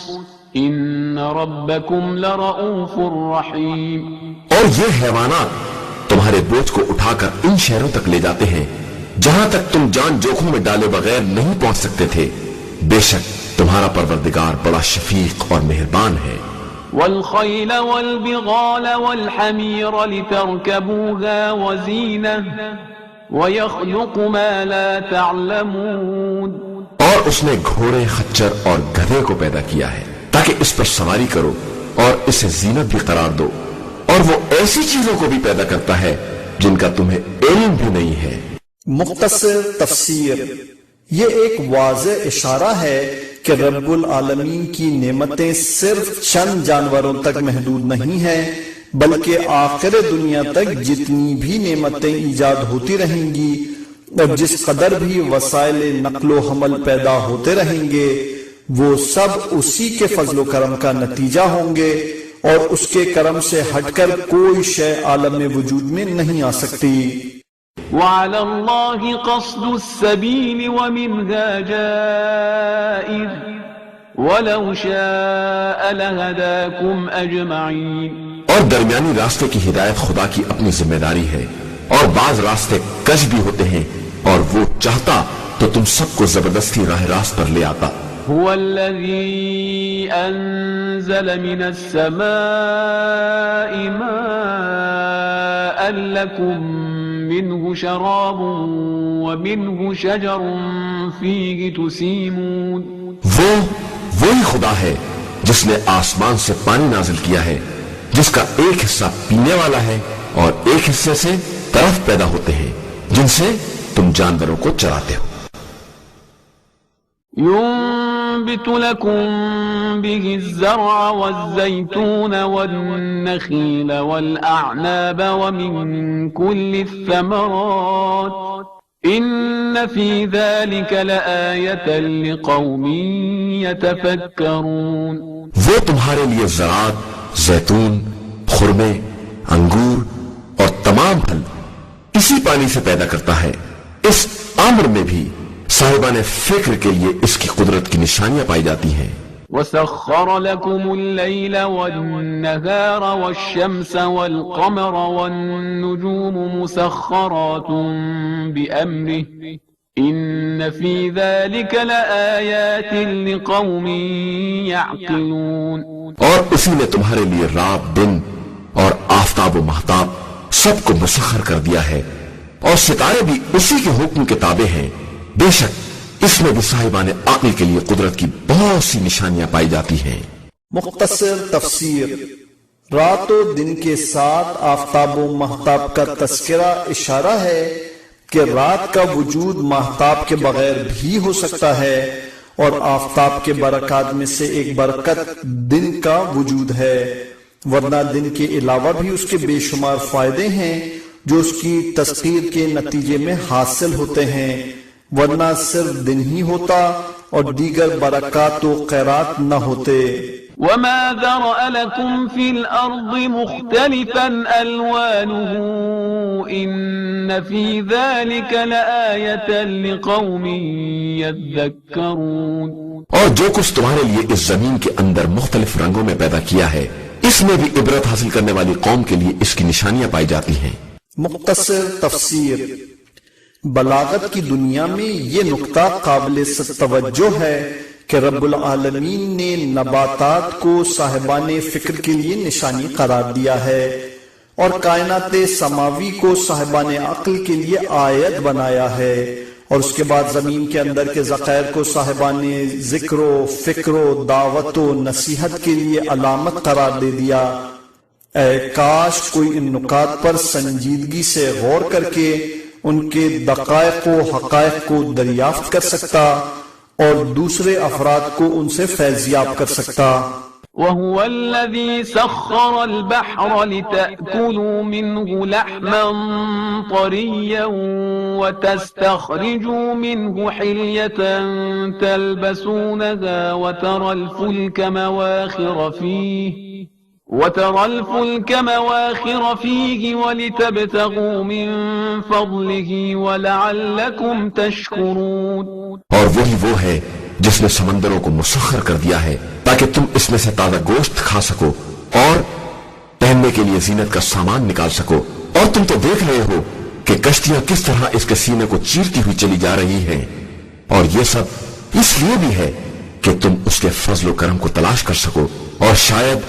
B: إِنَّ رَبَّكُمْ لَرَؤُوفٌ رَحِيمٌ،
A: اور یہ حیوانات تمہارے بوجھ کو اٹھا کر ان شہروں تک لے جاتے ہیں جہاں تک تم جان جوخم میں ڈالے بغیر نہیں پہنچ سکتے تھے، بے شک تمہارا پروردگار بڑا شفیق اور مہربان ہے۔
B: والخيل والبغال والحمير لتركبوها وزينة ويخلق ما لا تعلمون،
A: اور اس نے گھوڑے، خچر اور گدھے کو پیدا کیا ہے تاکہ اس پر سواری کرو اور اسے زینت بھی قرار دو، اور وہ ایسی چیزوں کو بھی پیدا کرتا ہے جن کا تمہیں علم بھی نہیں ہے۔
C: مختصر تفسیر۔ یہ ایک واضح اشارہ ہے کہ رب العالمین کی نعمتیں صرف چند جانوروں تک محدود نہیں ہیں بلکہ آخر دنیا تک جتنی بھی نعمتیں ایجاد ہوتی رہیں گی اور جس قدر بھی وسائل نقل و حمل پیدا ہوتے رہیں گے وہ سب اسی کے فضل و کرم کا نتیجہ ہوں گے اور اس کے کرم سے ہٹ کر کوئی شے عالم وجود میں نہیں آ سکتی۔
B: وعلى الله قصد السبيل ومنها جائر ولو شاء لهداكم أجمعين.
A: اور درمیانی راستے کی ہدایت خدا کی اپنی ذمہ داری ہے، اور بعض راستے کج بھی ہوتے ہیں، اور وہ چاہتا تو تم سب کو زبردستی راہ راست پر لے آتا.
B: هو الذي أنزل من السماء ماء لكم منه شراب ومنه شجر فيه تسيمون.
A: وہی خدا ہے جس نے آسمان سے پانی نازل کیا ہے، جس کا ایک حصہ پینے والا ہے اور ایک حصے سے طرف پیدا ہوتے ہیں جن سے تم جانوروں کو چراتے ہو.
B: ينبت لكم به الزرع والزيتون والنخيل والأعناب ومن كل الثمرات إن في ذلك لآية لقوم يتفكرون.
A: وہ تمہارے لیے زراعت، زیتون، خرمے، انگور اور تمام پھل اسی پانی سے پیدا کرتا ہے. اس امر میں بھی صاحبان فکر کے لیے اس کی قدرت کی نشانیاں پائی جاتی ہیں.
B: وسخر لكم الليل والنهار والشمس والقمر والنجوم مسخرات بأمره إن في ذلك لآيات لقوم يعقلون.
A: اور اسی نے تمہارے لیے رات دن اور آفتاب و مہتاب سب کو مسخر کر دیا ہے، اور ستارے بھی اسی کے حکم کے تابع ہیں. بے شک اس میں بھی صاحبان عقل کے لیے قدرت کی بہت سی نشانیاں پائی جاتی ہیں.
C: مختصر تفسیر. رات و دن کے ساتھ آفتاب و مہتاب کا تذکرہ اشارہ ہے کہ رات کا وجود مہتاب کے بغیر بھی ہو سکتا ہے، اور آفتاب کے برکات میں سے ایک برکت دن کا وجود ہے، ورنہ دن کے علاوہ بھی اس کے بے شمار فائدے ہیں جو اس کی تسخیر کے نتیجے میں حاصل ہوتے ہیں، ورنہ صرف دن ہی ہوتا اور دیگر برکات و خیرات نہ ہوتے.
B: وما ذرأ لكم في الأرض مختلفا ألوانه إن في ذلك لآية لقوم يذكرون.
A: اور جو کچھ تمہارے لیے اس زمین کے اندر مختلف رنگوں میں پیدا کیا ہے، اس میں بھی عبرت حاصل کرنے والی قوم کے لیے اس کی نشانیاں پائی جاتی ہیں.
C: مختصر تفسیر. بلاغت کی دنیا میں یہ نقطہ قابل توجہ ہے کہ رب العالمین نے نباتات کو صاحبان فکر کے لیے نشانی قرار دیا ہے، اور کائنات سماوی کو صاحبان عقل کے لیے آیت بنایا ہے، اور اس کے بعد زمین کے اندر کے ذخائر کو صاحبان ذکر و فکر و دعوت و نصیحت کے لیے علامت قرار دے دیا. اے کاش کوئی ان نکات پر سنجیدگی سے غور کر کے ان کے دقائق و حقائق کو دریافت کر سکتا اور دوسرے افراد کو ان سے فیضیاب کر سکتا.
B: وهو الذي سخر البحر لتأكلوا منه لحما طريا وتستخرجوا منه حلية تلبسونها وترى الفلك مواخر فيه ولتبتغوا من فضله ولعلكم تشكرون.
A: اور وہی وہ ہے جس نے سمندروں کو مسخر کر دیا ہے تاکہ تم اس میں سے تازہ گوشت کھا سکو اور پہننے کے لیے زینت کا سامان نکال سکو. اور تم تو دیکھ رہے ہو کہ کشتیاں کس طرح اس کے سینے کو چیرتی ہوئی چلی جا رہی ہیں، اور یہ سب اس لیے بھی ہے کہ تم اس کے فضل و کرم کو تلاش کر سکو اور شاید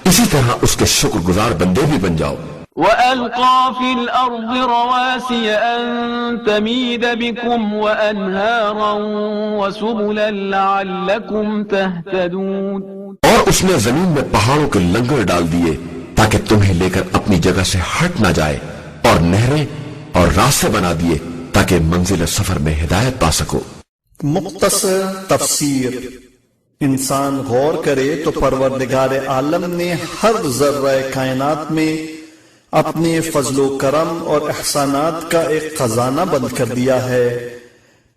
A: اسی طرح اس کے شکر گزار بندے بھی بن جاؤ.
B: وَأَلْقَى فِي الْأَرْضِ رَوَاسِيَ أَن تَمِيدَ بِكُمْ وَأَنْهَارًا وَسُبُلًا لَعَلَّكُمْ تَهْتَدُونَ.
A: اور اس نے زمین میں پہاڑوں کے لنگر ڈال دیے تاکہ تمہیں لے کر اپنی جگہ سے ہٹ نہ جائے، اور نہریں اور راستے بنا دیے تاکہ منزل سفر میں ہدایت پا سکو.
C: مختصر تفسیر. انسان غور کرے تو پروردگار عالم نے ہر ذرہ کائنات میں اپنے فضل و کرم اور احسانات کا ایک خزانہ بند کر دیا ہے.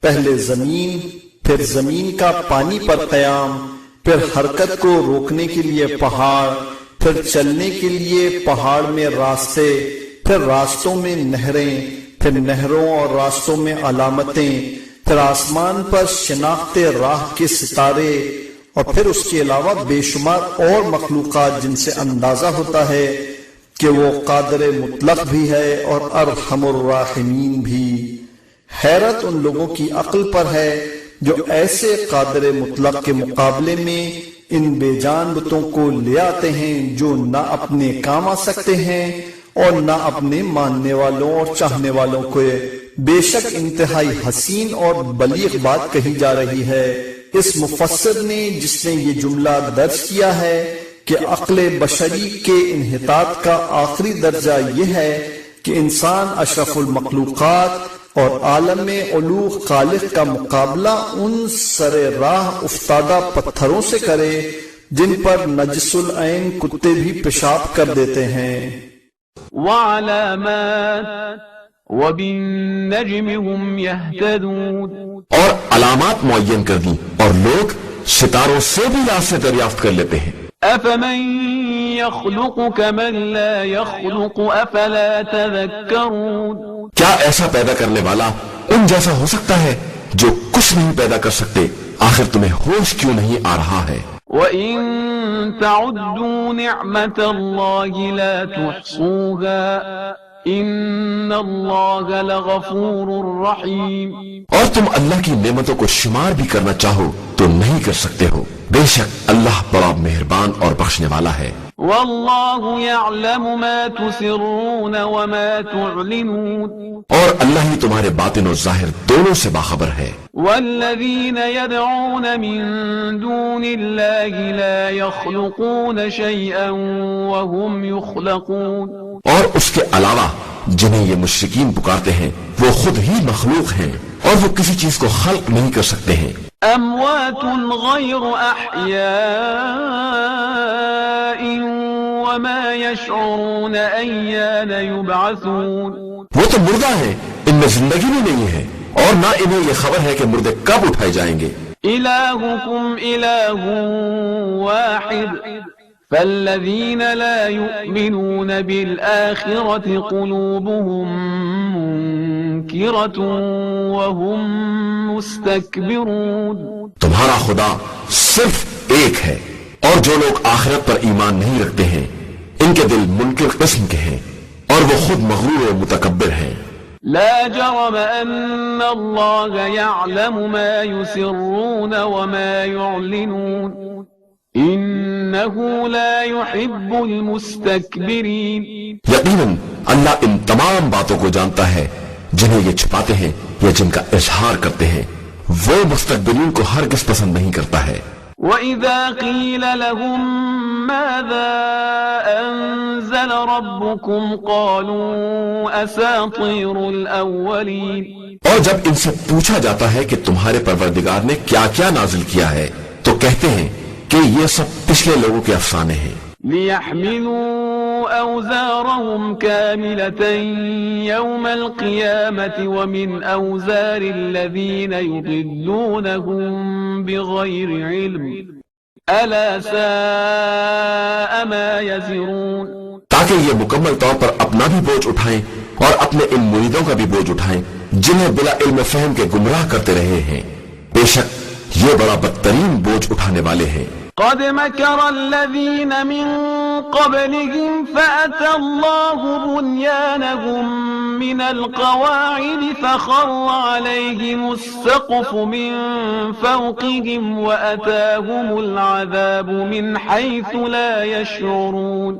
C: پہلے زمین، پھر زمین کا پانی پر قیام، پھر حرکت کو روکنے کے لیے پہاڑ، پھر چلنے کے لیے پہاڑ میں راستے، پھر راستوں میں نہریں، پھر نہروں اور راستوں میں علامتیں، پھر آسمان پر شناخت راہ کے ستارے، اور پھر اس کے علاوہ بے شمار اور مخلوقات جن سے اندازہ ہوتا ہے کہ وہ قادر مطلق بھی ہے اور ارحم الراحمین بھی۔ حیرت ان لوگوں کی عقل پر ہے جو ایسے قادر مطلق کے مقابلے میں ان بے جان بتوں کو لے آتے ہیں جو نہ اپنے کام آ سکتے ہیں اور نہ اپنے ماننے والوں اور چاہنے والوں کو۔ بے شک انتہائی حسین اور بلیغ بات کہی جا رہی ہے۔ اس مفسر نے جس نے یہ جملہ درج کیا ہے کہ عقل بشری کے انحطاط کا آخری درجہ یہ ہے کہ انسان اشرف المخلوقات اور عالم علو خالق کا مقابلہ ان سر راہ افتادہ پتھروں سے کرے جن پر نجس العین کتے بھی پیشاب کر دیتے ہیں۔
B: وعلامات وبالنجم هم يهتدون،
A: اور علامات معین کر دی اور لوگ ستاروں سے بھی راستے دریافت کر لیتے ہیں۔
B: أفمن يخلق كمن لا يخلق أفلا تذكرون،
A: کیا ایسا پیدا کرنے والا ان جیسا ہو سکتا ہے جو کچھ نہیں پیدا کر سکتے؟ آخر تمہیں ہوش کیوں نہیں آ رہا ہے؟
B: وَإِن تَعُدُّوا نِعْمَةَ اللَّهِ لَا تُحْصُوهَا إِنَّ اللَّهَ لَغَفُورٌ رَحِيمٌ،
A: اور تم اللہ کی نعمتوں کو شمار بھی کرنا چاہو تو نہیں کر سکتے ہو، بے شک اللہ بڑا مہربان اور بخشنے والا ہے۔
B: وَاللَّهُ يَعْلَمُ مَا تُسِرُّونَ وَمَا تُعْلِنُونَ،
A: اور اللہ ہی تمہارے باطن و ظاہر دونوں سے باخبر ہے۔
B: وَالَّذِينَ يَدْعُونَ مِن دُونِ اللَّهِ لَا يَخْلُقُونَ شَيْئًا وَهُمْ يُخْلَقُونَ،
A: اور اس کے علاوہ جنہیں یہ مشرکین پکارتے ہیں وہ خود ہی مخلوق ہیں اور وہ کسی چیز کو خلق نہیں کر سکتے ہیں۔
B: أَمْوَاتٌ غَيْرُ أَحْيَاءٍ وَمَا يَشْعُرُونَ أَيَّانَ يُبْعَثُونَ،
A: وہ تو مردہ ہیں، ان میں زندگی بھی نہیں ہے اور نہ انہیں یہ خبر ہے کہ مردے کب اٹھائے جائیں گے۔
B: إِلَٰهُكُمْ إِلَٰهٌ وَاحِدٌ فَالَّذِينَ لَا يُؤْمِنُونَ بِالْآخِرَةِ قُلُوبُهُم مُنكِرَةٌ وَهُم مُسْتَكْبِرُونَ،
A: تمہارا خدا صرف ایک ہے اور جو لوگ آخرت پر ایمان نہیں رکھتے ہیں ان کے دل منکر قسم کے ہیں اور وہ خود مغرور و متکبر ہیں۔
B: لا جرم أن الله يعلم ما يسرون وما يعلنون إنه لا يحب المستكبرين،
A: یقیناً اللہ ان تمام باتوں کو جانتا ہے جنہیں یہ چھپاتے ہیں یا جن کا اظہار کرتے ہیں، وہ مستکبرین کو ہرگز پسند نہیں کرتا ہے۔
B: وَإِذَا قِيلَ لَهُم مَاذَا أَنزَلَ رَبُّكُمْ قَالُوا أَسَاطِيرُ الْأَوَّلِينَ،
A: اور جب ان سے پوچھا جاتا ہے کہ تمہارے پروردگار نے کیا کیا نازل کیا ہے تو کہتے ہیں کہ یہ سب پچھلے لوگوں کے افسانے ہیں۔
B: لِيَحْمِلُوا أَوْزَارَهُمْ كَامِلَةً يَوْمَ الْقِيَامَةِ وَمِنْ أَوْزَارِ الَّذِينَ يُضِلُّونَهُمْ بِغَيْرِ عِلْمٍ أَلَا سَاءَ مَا يَزِرُونَ،
A: تاکہ یہ مکمل طور پر اپنا بھی بوجھ اٹھائیں اور اپنے ان مریدوں کا بھی بوجھ اٹھائیں جنہیں بلا علم فہم کے گمراہ کرتے رہے ہیں، بے شک یہ بڑا بدترین بوجھ اٹھانے والے ہیں۔
B: قد مكر الذين من قبلهم فأتى الله بنيانهم من القواعد فخر عليهم السقف من فوقهم وأتاهم العذاب من حيث لا يشعرون،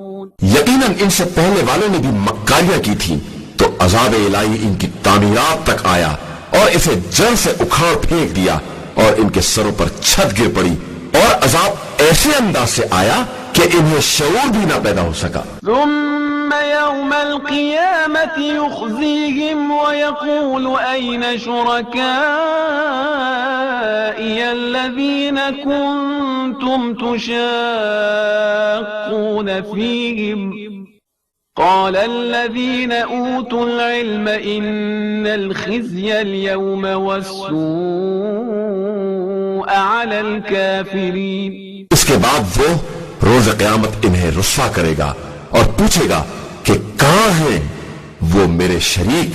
A: یقیناً ان سے پہلے والوں نے بھی مکاریاں کی تھیں تو عذاب الہی ان کی تعمیرات تک آیا اور اسے جڑ سے اکھاڑ پھینک دیا اور ان کے سروں پر چھت گر پڑی اور عذاب ایسے انداز سے آیا کہ انہیں شعور بھی نہ پیدا ہو سکا۔
B: ثم يوم القيامة يخزيهم ويقول أين شركائي الذين كنتم تشاقون فيهم قال الذين أوتوا العلم إن الخزي اليوم والسوء على الكافرين،
A: اس کے بعد وہ روز قیامت انہیں رسوا کرے گا اور پوچھے گا کہ کہاں ہیں وہ میرے شریک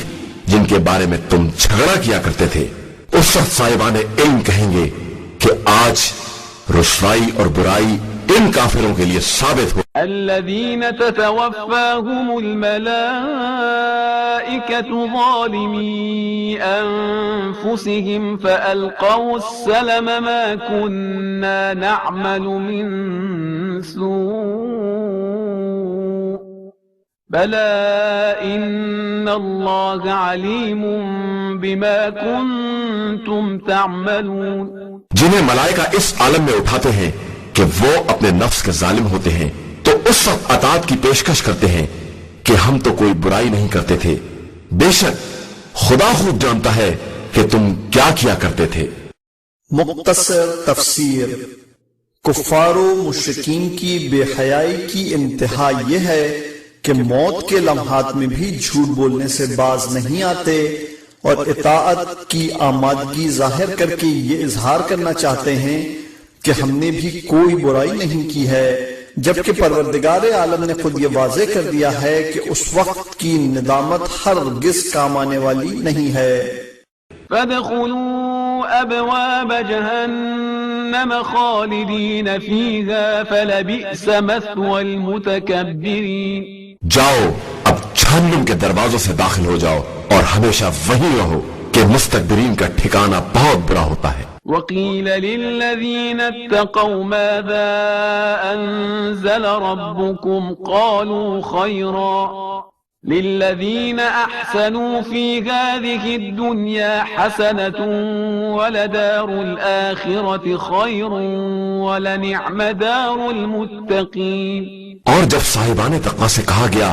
A: جن کے بارے میں تم جھگڑا کیا کرتے تھے۔ اس وقت صاحبان علم کہیں گے کہ آج رسوائی اور برائی ان کافروں کے لیے ثابت ہو۔
B: الذين تتوفاهم الملائكة ظالمي أنفسهم فألقوا السلم ما كنا نعمل من سوء بلى إن الله عليم بما كنتم تعملون۔
A: جنہیں ملائکہ اس عالم میں اٹھاتے ہیں کہ وہ اپنے نفس کے ظالم ہوتے ہیں تو اس وقت اطاعت کی پیشکش کرتے ہیں کہ ہم تو کوئی برائی نہیں کرتے تھے، بے شک خدا خوب جانتا ہے کہ تم کیا کیا کرتے تھے۔
C: مختصر تفسیر۔ کفار و مشرکین کی بے حیائی کی انتہا یہ ہے کہ موت کے لمحات میں بھی جھوٹ بولنے سے باز نہیں آتے اور اطاعت کی آمادگی ظاہر کر کے یہ اظہار کرنا چاہتے ہیں کہ ہم نے بھی کوئی برائی نہیں کی ہے، جبکہ پروردگار عالم نے خود یہ واضح کر دیا ہے کہ اس وقت کی ندامت ہرگز کام آنے والی نہیں ہے۔
B: فادخلوا أبواب جهنم خالدين فيها فلبئس مثوى المتكبرين۔
A: جاؤ اب جہنم کے دروازوں سے داخل ہو جاؤ اور ہمیشہ وہیں رہو کہ مستكبرین کا ٹھکانہ بہت برا ہوتا ہے۔
B: وقيل للذين اتقوا ماذا أنزل ربكم قالوا خيرا للذين أحسنوا في هذه الدنيا حسنة ولدار الآخرة خير ولنعم دار المتقين۔
A: اور جب صاحبان تقویٰ سے کہا گیا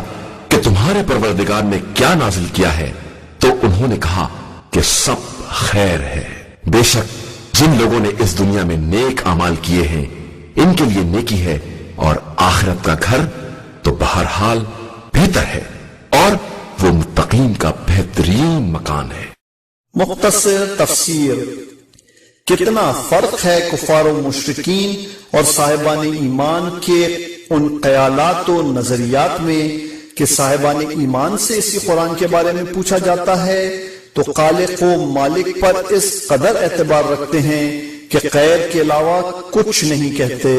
A: کہ تمہارے پروردگار نے کیا نازل کیا ہے تو انہوں نے کہا کہ سب خیر ہے، بے شک جن لوگوں نے اس دنیا میں نیک اعمال کیے ہیں ان کے لیے نیکی ہے اور آخرت کا گھر تو بہرحال بہتر ہے اور وہ متقین کا بہترین مکان ہے۔
C: مختصر تفسیر۔ کتنا فرق ہے کفار و مشرکین اور صاحبان ایمان کے ان خیالات و نظریات میں کہ صاحبان ایمان سے اسی قرآن کے بارے میں پوچھا جاتا ہے تو خالق و مالک پر اس قدر اعتبار رکھتے ہیں کہ غیر کے علاوہ کچھ نہیں کہتے،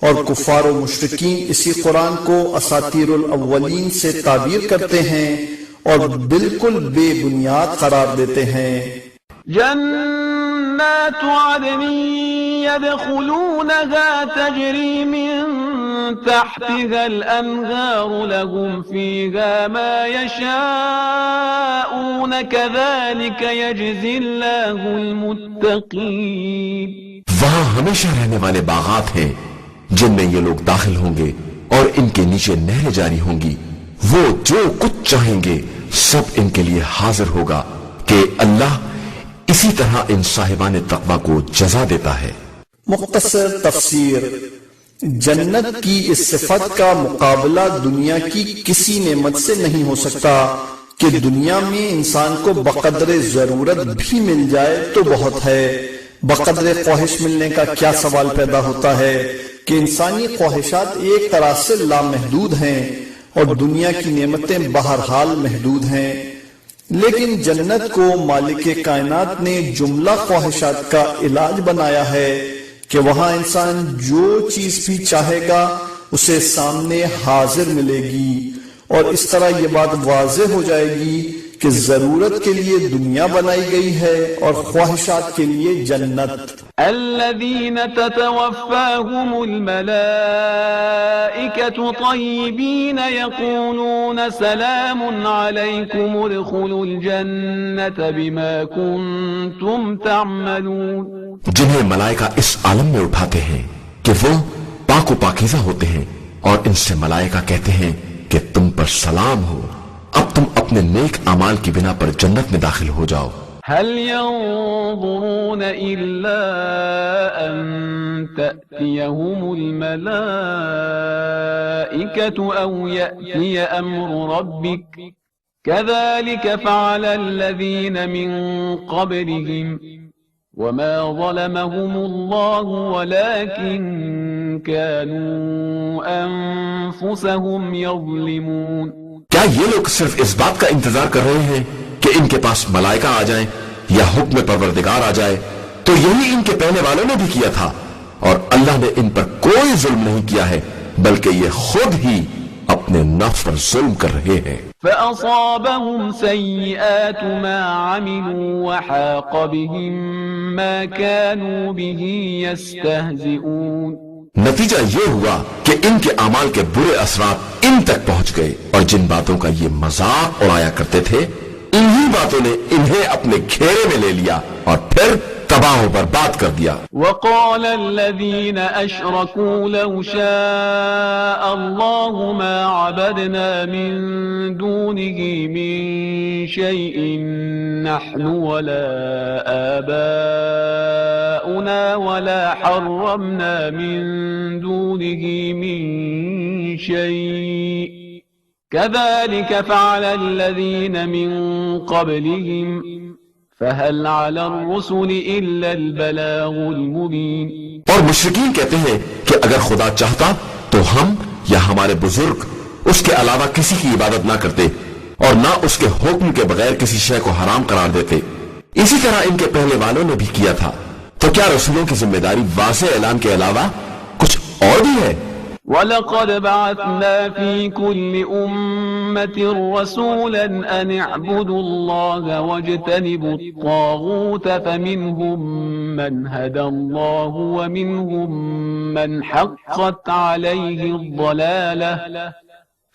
C: اور کفار و مشرکین اسی قرآن کو اساطیر الاولین سے تعبیر کرتے ہیں اور بالکل بے بنیاد قرار دیتے ہیں۔
B: جنات عدن يدخلونها تجري من تحتها الأنهار لهم فيها ما يشاءون كذلك يجزي الله المتقين۔
A: وہاں ہمیشہ رہنے والے باغات ہیں جن میں یہ لوگ داخل ہوں گے اور ان کے نیچے نہریں جاری ہوں گی، وہ جو کچھ چاہیں گے سب ان کے لیے حاضر ہوگا کہ اللہ اسی طرح ان صاحبان تقویٰ کو جزا دیتا ہے۔
C: مختصر تفسیر۔ جنت کی اس صفت کا مقابلہ دنیا کی کسی نعمت سے نہیں ہو سکتا کہ دنیا میں انسان کو بقدر ضرورت بھی مل جائے تو بہت ہے، بقدر خواہش ملنے کا کیا سوال پیدا ہوتا ہے کہ انسانی خواہشات ایک طرح سے لامحدود ہیں اور دنیا کی نعمتیں بہرحال محدود ہیں، لیکن جنت کو مالک کائنات نے جملہ خواہشات کا علاج بنایا ہے کہ وہاں انسان جو چیز بھی چاہے گا اسے سامنے حاضر ملے گی، اور اس طرح یہ بات واضح ہو جائے گی کہ ضرورت کے لیے دنیا بنائی گئی ہے اور خواہشات کے لیے جنت۔
B: الذين تتوفاهم الملائكة طيبين يقولون سلام عليكم ادخلوا الجنة بما كنتم تعملون۔
A: جنہیں ملائکہ اس عالم میں اٹھاتے ہیں کہ وہ پاک و پاکیزہ ہوتے ہیں اور ان سے ملائکہ کہتے ہیں کہ تم پر سلام ہو، اب تم اپنے نیک اعمال کی بنا پر جنت میں داخل ہو جاؤ۔
B: هل ينظرون إلا أن تأتيهم الملائكة أو يأتي أمر ربك كذلك فعل الذين من قبلهم وما ظلمهم الله ولكن كانوا أنفسهم يظلمون۔
A: کیا یہ لوگ صرف اس بات کا انتظار کر رہے ہیں کہ ان کے پاس ملائکہ آ جائیں یا حکم پروردگار آ جائے؟ تو یہی ان کے پہلے والوں نے بھی کیا تھا اور اللہ نے ان پر کوئی ظلم نہیں کیا ہے بلکہ یہ خود ہی اپنے نفس پر ظلم کر رہے ہیں۔
B: فأصابهم سيئات ما عملوا وحاق بهم ما كانوا به يستهزئون۔
A: نتیجہ یہ ہوا کہ ان کے اعمال کے برے اثرات ان تک پہنچ گئے، اور جن باتوں کا یہ مذاق اڑایا کرتے تھے انہی باتوں نے انہیں اپنے گھیرے میں لے لیا اور پھر تباہ و برباد کر دیا۔
B: وقال الذين أشركوا لو شاء الله ما عبدنا من دونه من شيء نحن ولا آباؤنا ولا حرمنا من دونه من شيء كذلك فعل الذين من قبلهم فهل على الرسل إلا البلاغ المبين۔
A: اور مشرکین کہتے ہیں کہ اگر خدا چاہتا تو ہم یا ہمارے بزرگ اس کے علاوہ کسی کی عبادت نہ کرتے اور نہ اس کے حکم کے بغیر کسی شے کو حرام قرار دیتے، اسی طرح ان کے پہلے والوں نے بھی کیا تھا۔ تو کیا رسولوں کی ذمہ داری واضح اعلان کے علاوہ کچھ اور بھی ہے؟
B: وَلَقَدْ بَعَثْنَا فِي كُلِّ أُمَّةٍ رَسُولًا أَنِ اعْبُدُوا اللَّهَ وَاجْتَنِبُوا الطَّاغُوتَ فَمِنْهُمْ مَنْ هَدَى اللَّهُ وَمِنْهُمْ مَنْ حَقَّتْ عَلَيْهِ الضَّلَالَةُ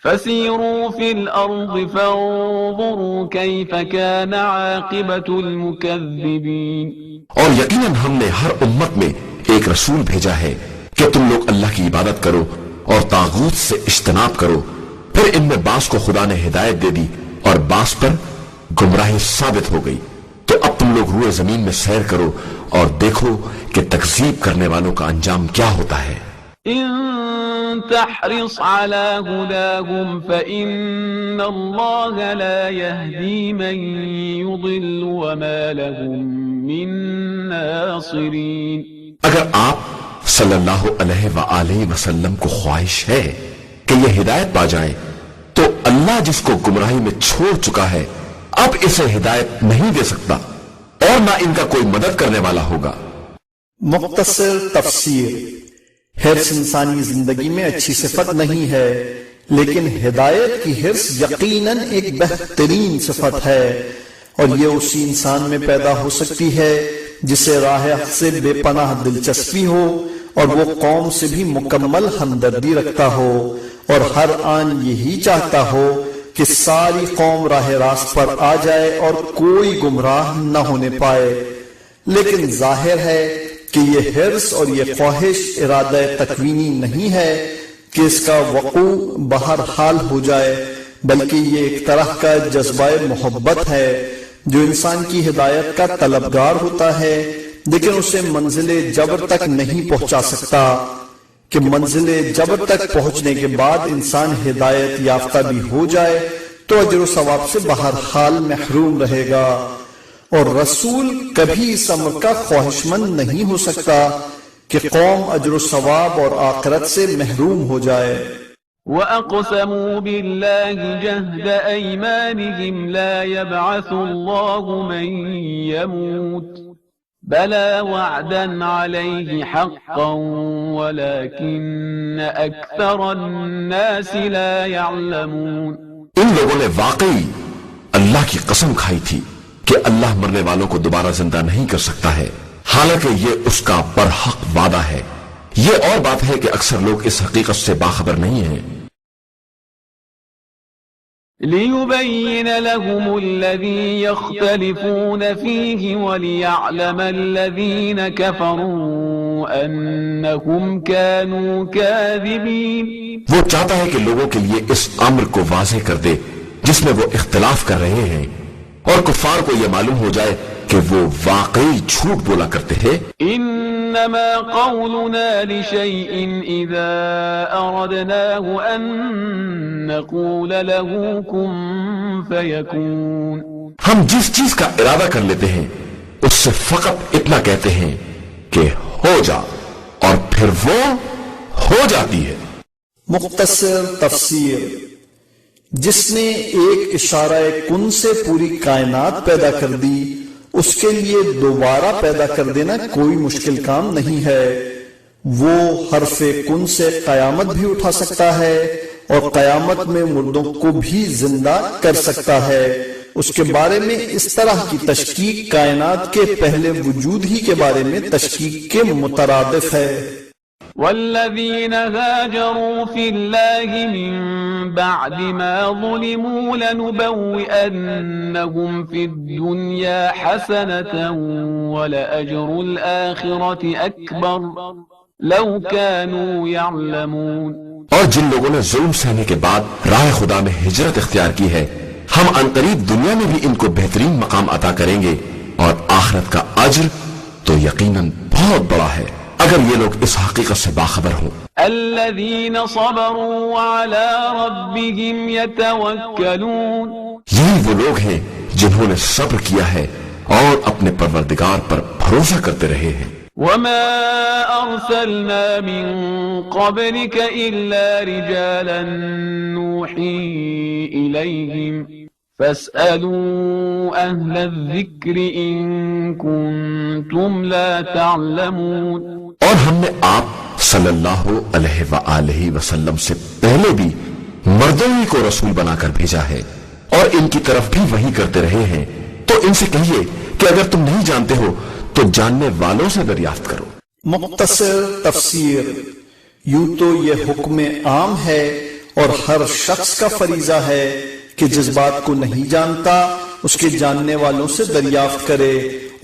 B: فَسِيرُوا فِي الْأَرْضِ فَانظُرُوا كَيْفَ كَانَ عَاقِبَةُ الْمُكَذِّبِينَ۔
A: اور یقیناً ہم نے ہر امت میں ایک رسول بھیجا ہے کہ تم لوگ اللہ کی عبادت کرو اور طاغوت سے اجتناب کرو، پھر ان میں بعض کو خدا نے ہدایت دے دی اور بعض پر گمراہی ثابت ہو گئی۔ تو اب تم لوگ روئے زمین میں سیر کرو اور دیکھو کہ تکذیب کرنے والوں کا انجام کیا ہوتا ہے۔
B: إن تحرص على هداهم فإن الله لا يهدي من يضل وما لهم من ناصرين۔
A: اگر آپ صلی اللہ علیہ وآلہ وسلم کو خواہش ہے کہ یہ ہدایت پا جائیں تو اللہ جس کو گمراہی میں چھوڑ چکا ہے اب اسے ہدایت نہیں دے سکتا اور نہ ان کا کوئی مدد کرنے والا ہوگا۔
C: مختصر تفسیر: حرص انسانی زندگی میں اچھی صفت نہیں ہے، لیکن ہدایت کی حرص یقیناً ایک بہترین صفت ہے، اور یہ اسی انسان میں پیدا ہو سکتی ہے جسے راہ حق سے بے پناہ دلچسپی ہو اور وہ قوم سے بھی مکمل ہمدردی رکھتا ہو، اور ہر آن یہی چاہتا ہو کہ ساری قوم راہ راست پر آ جائے اور کوئی گمراہ نہ ہونے پائے۔ لیکن ظاہر ہے کہ یہ حرص اور یہ خواہش ارادہ تکوینی نہیں ہے کہ اس کا وقوع بہرحال ہو جائے، بلکہ یہ ایک طرح کا جذبہ محبت ہے جو انسان کی ہدایت کا طلبگار ہوتا ہے، لیکن اسے منزل جبر تک نہیں پہنچا سکتا کہ منزل جبر تک پہنچنے کے بعد انسان ہدایت یافتہ بھی ہو جائے تو اجر و ثواب سے بہرحال محروم رہے گا، اور رسول کبھی اس امر کا خواہش مند نہیں ہو سکتا کہ قوم اجر و ثواب اور آخرت سے محروم ہو جائے۔
B: وَأَقْسَمُوا بِاللَّهِ جَهْدَ أَيْمَانِهِمْ لَا يَبْعَثُ اللَّهُ مَن يَمُوتُ بَلَى وَعْدًا عَلَيْهِ حَقًّا وَلَكِنَّ أَكْثَرَ النَّاسِ لَا يَعْلَمُونَ۔
A: ان لوگوں نے واقعی اللہ کی قسم کھائی تھی کہ اللہ مرنے والوں کو دوبارہ زندہ نہیں کر سکتا ہے، حالانکہ یہ اس کا برحق وعدہ ہے۔ یہ اور بات ہے کہ اکثر لوگ اس حقیقت سے باخبر نہیں ہیں۔
B: لِيُبَيِّنَ لَهُمُ الَّذِي يَخْتَلِفُونَ فِيهِ وَلِيَعْلَمَ الَّذِينَ كَفَرُوا أَنَّهُمْ كَانُوا كَاذِبِينَ۔
A: وہ چاہتا ہے کہ لوگوں کے لیے اس امر کو واضح کر دے جس میں وہ اختلاف کر رہے ہیں، اور کفار کو یہ معلوم ہو جائے کہ وہ واقعی جھوٹ بولا کرتے ہیں۔
B: انما قولنا لشيء اذا اردناه ان نقول له كن فيكون۔
A: ہم جس چیز کا ارادہ کر لیتے ہیں اس سے فقط اتنا کہتے ہیں کہ ہو جا، اور پھر وہ ہو جاتی ہے۔
C: مختصر تفسیر: جس نے ایک اشارہ کن سے پوری کائنات پیدا کر دی اس کے لیے دوبارہ پیدا کر دینا کوئی مشکل کام نہیں ہے۔ وہ حرف کن سے قیامت بھی اٹھا سکتا ہے اور قیامت میں مردوں کو بھی زندہ کر سکتا ہے۔ اس کے بارے میں اس طرح کی تشکیک کائنات کے پہلے وجود ہی کے بارے میں تشکیک کے مترادف ہے۔
B: والذين هاجروا في الله من بعد ما ظلموا لنبوئنهم في الدنيا حسنة ولأجر الآخرة أكبر لو كانوا يعلمون۔
A: اور جن لوگوں نے ظلم سہنے کے بعد راہ خدا میں ہجرت اختیار کی ہے، ہم عنقریب دنیا میں بھی ان کو بہترین مقام عطا کریں گے، اور آخرت کا اجر تو یقیناً بہت بڑا ہے اگر یہ لوگ اس حقیقت سے باخبر ہوں۔
B: الذين صبروا وعلى ربهم يتوكلون،
A: یہی وہ لوگ ہیں جنہوں نے صبر کیا ہے اور اپنے پروردگار پر بھروسہ کرتے رہے ہیں۔
B: وما أرسلنا من قبلك إلا رجالا نوحي إليهم فاسألوا أهل الذكر إن كنتم لا تعلمون۔
A: اور ہم نے آپ صلی اللہ علیہ وآلہ وسلم سے پہلے بھی مردوں ہی کو رسول بنا کر بھیجا ہے، اور ان کی طرف بھی وحی کرتے رہے ہیں، تو ان سے کہیے کہ اگر تم نہیں جانتے ہو تو جاننے والوں سے دریافت کرو۔
C: مختصر تفسیر، یوں تو یہ حکم عام ہے اور ہر شخص کا فریضہ ہے کہ جس بات کو نہیں جانتا اس کے جاننے والوں سے دریافت کرے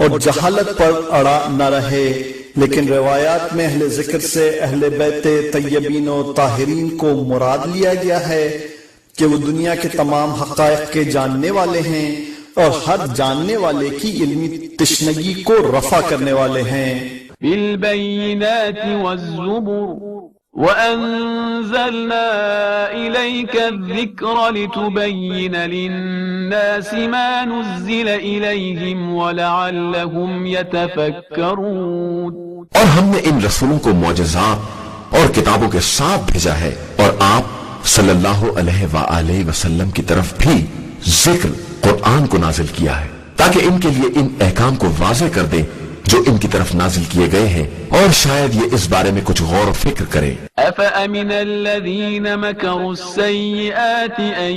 C: اور جہالت پر اڑا نہ رہے، لیکن روایات میں اہل ذکر سے اہل بیت طیبین و طاہرین کو مراد لیا گیا ہے کہ وہ دنیا کے تمام حقائق کے جاننے والے ہیں اور ہر جاننے والے کی علمی تشنگی کو رفع کرنے والے ہیں۔
B: بالبينات والزبر وأنزلنا إليك الذكر لتبين للناس ما نزل إليهم ولعلهم يتفكرون۔
A: اور ہم نے ان رسولوں کو معجزات اور کتابوں کے ساتھ بھیجا ہے، اور آپ صلی اللہ علیہ وآلہ وسلم کی طرف بھی ذکر قرآن کو نازل کیا ہے تاکہ ان کے لیے ان احکام کو واضح کر دیں جو ان کی طرف نازل کیے گئے ہیں، اور شاید یہ اس بارے میں کچھ غور و فکر کریں۔
B: أَفَأَمِنَ الَّذِينَ مَكَرُوا السَّيِّئَاتِ أَن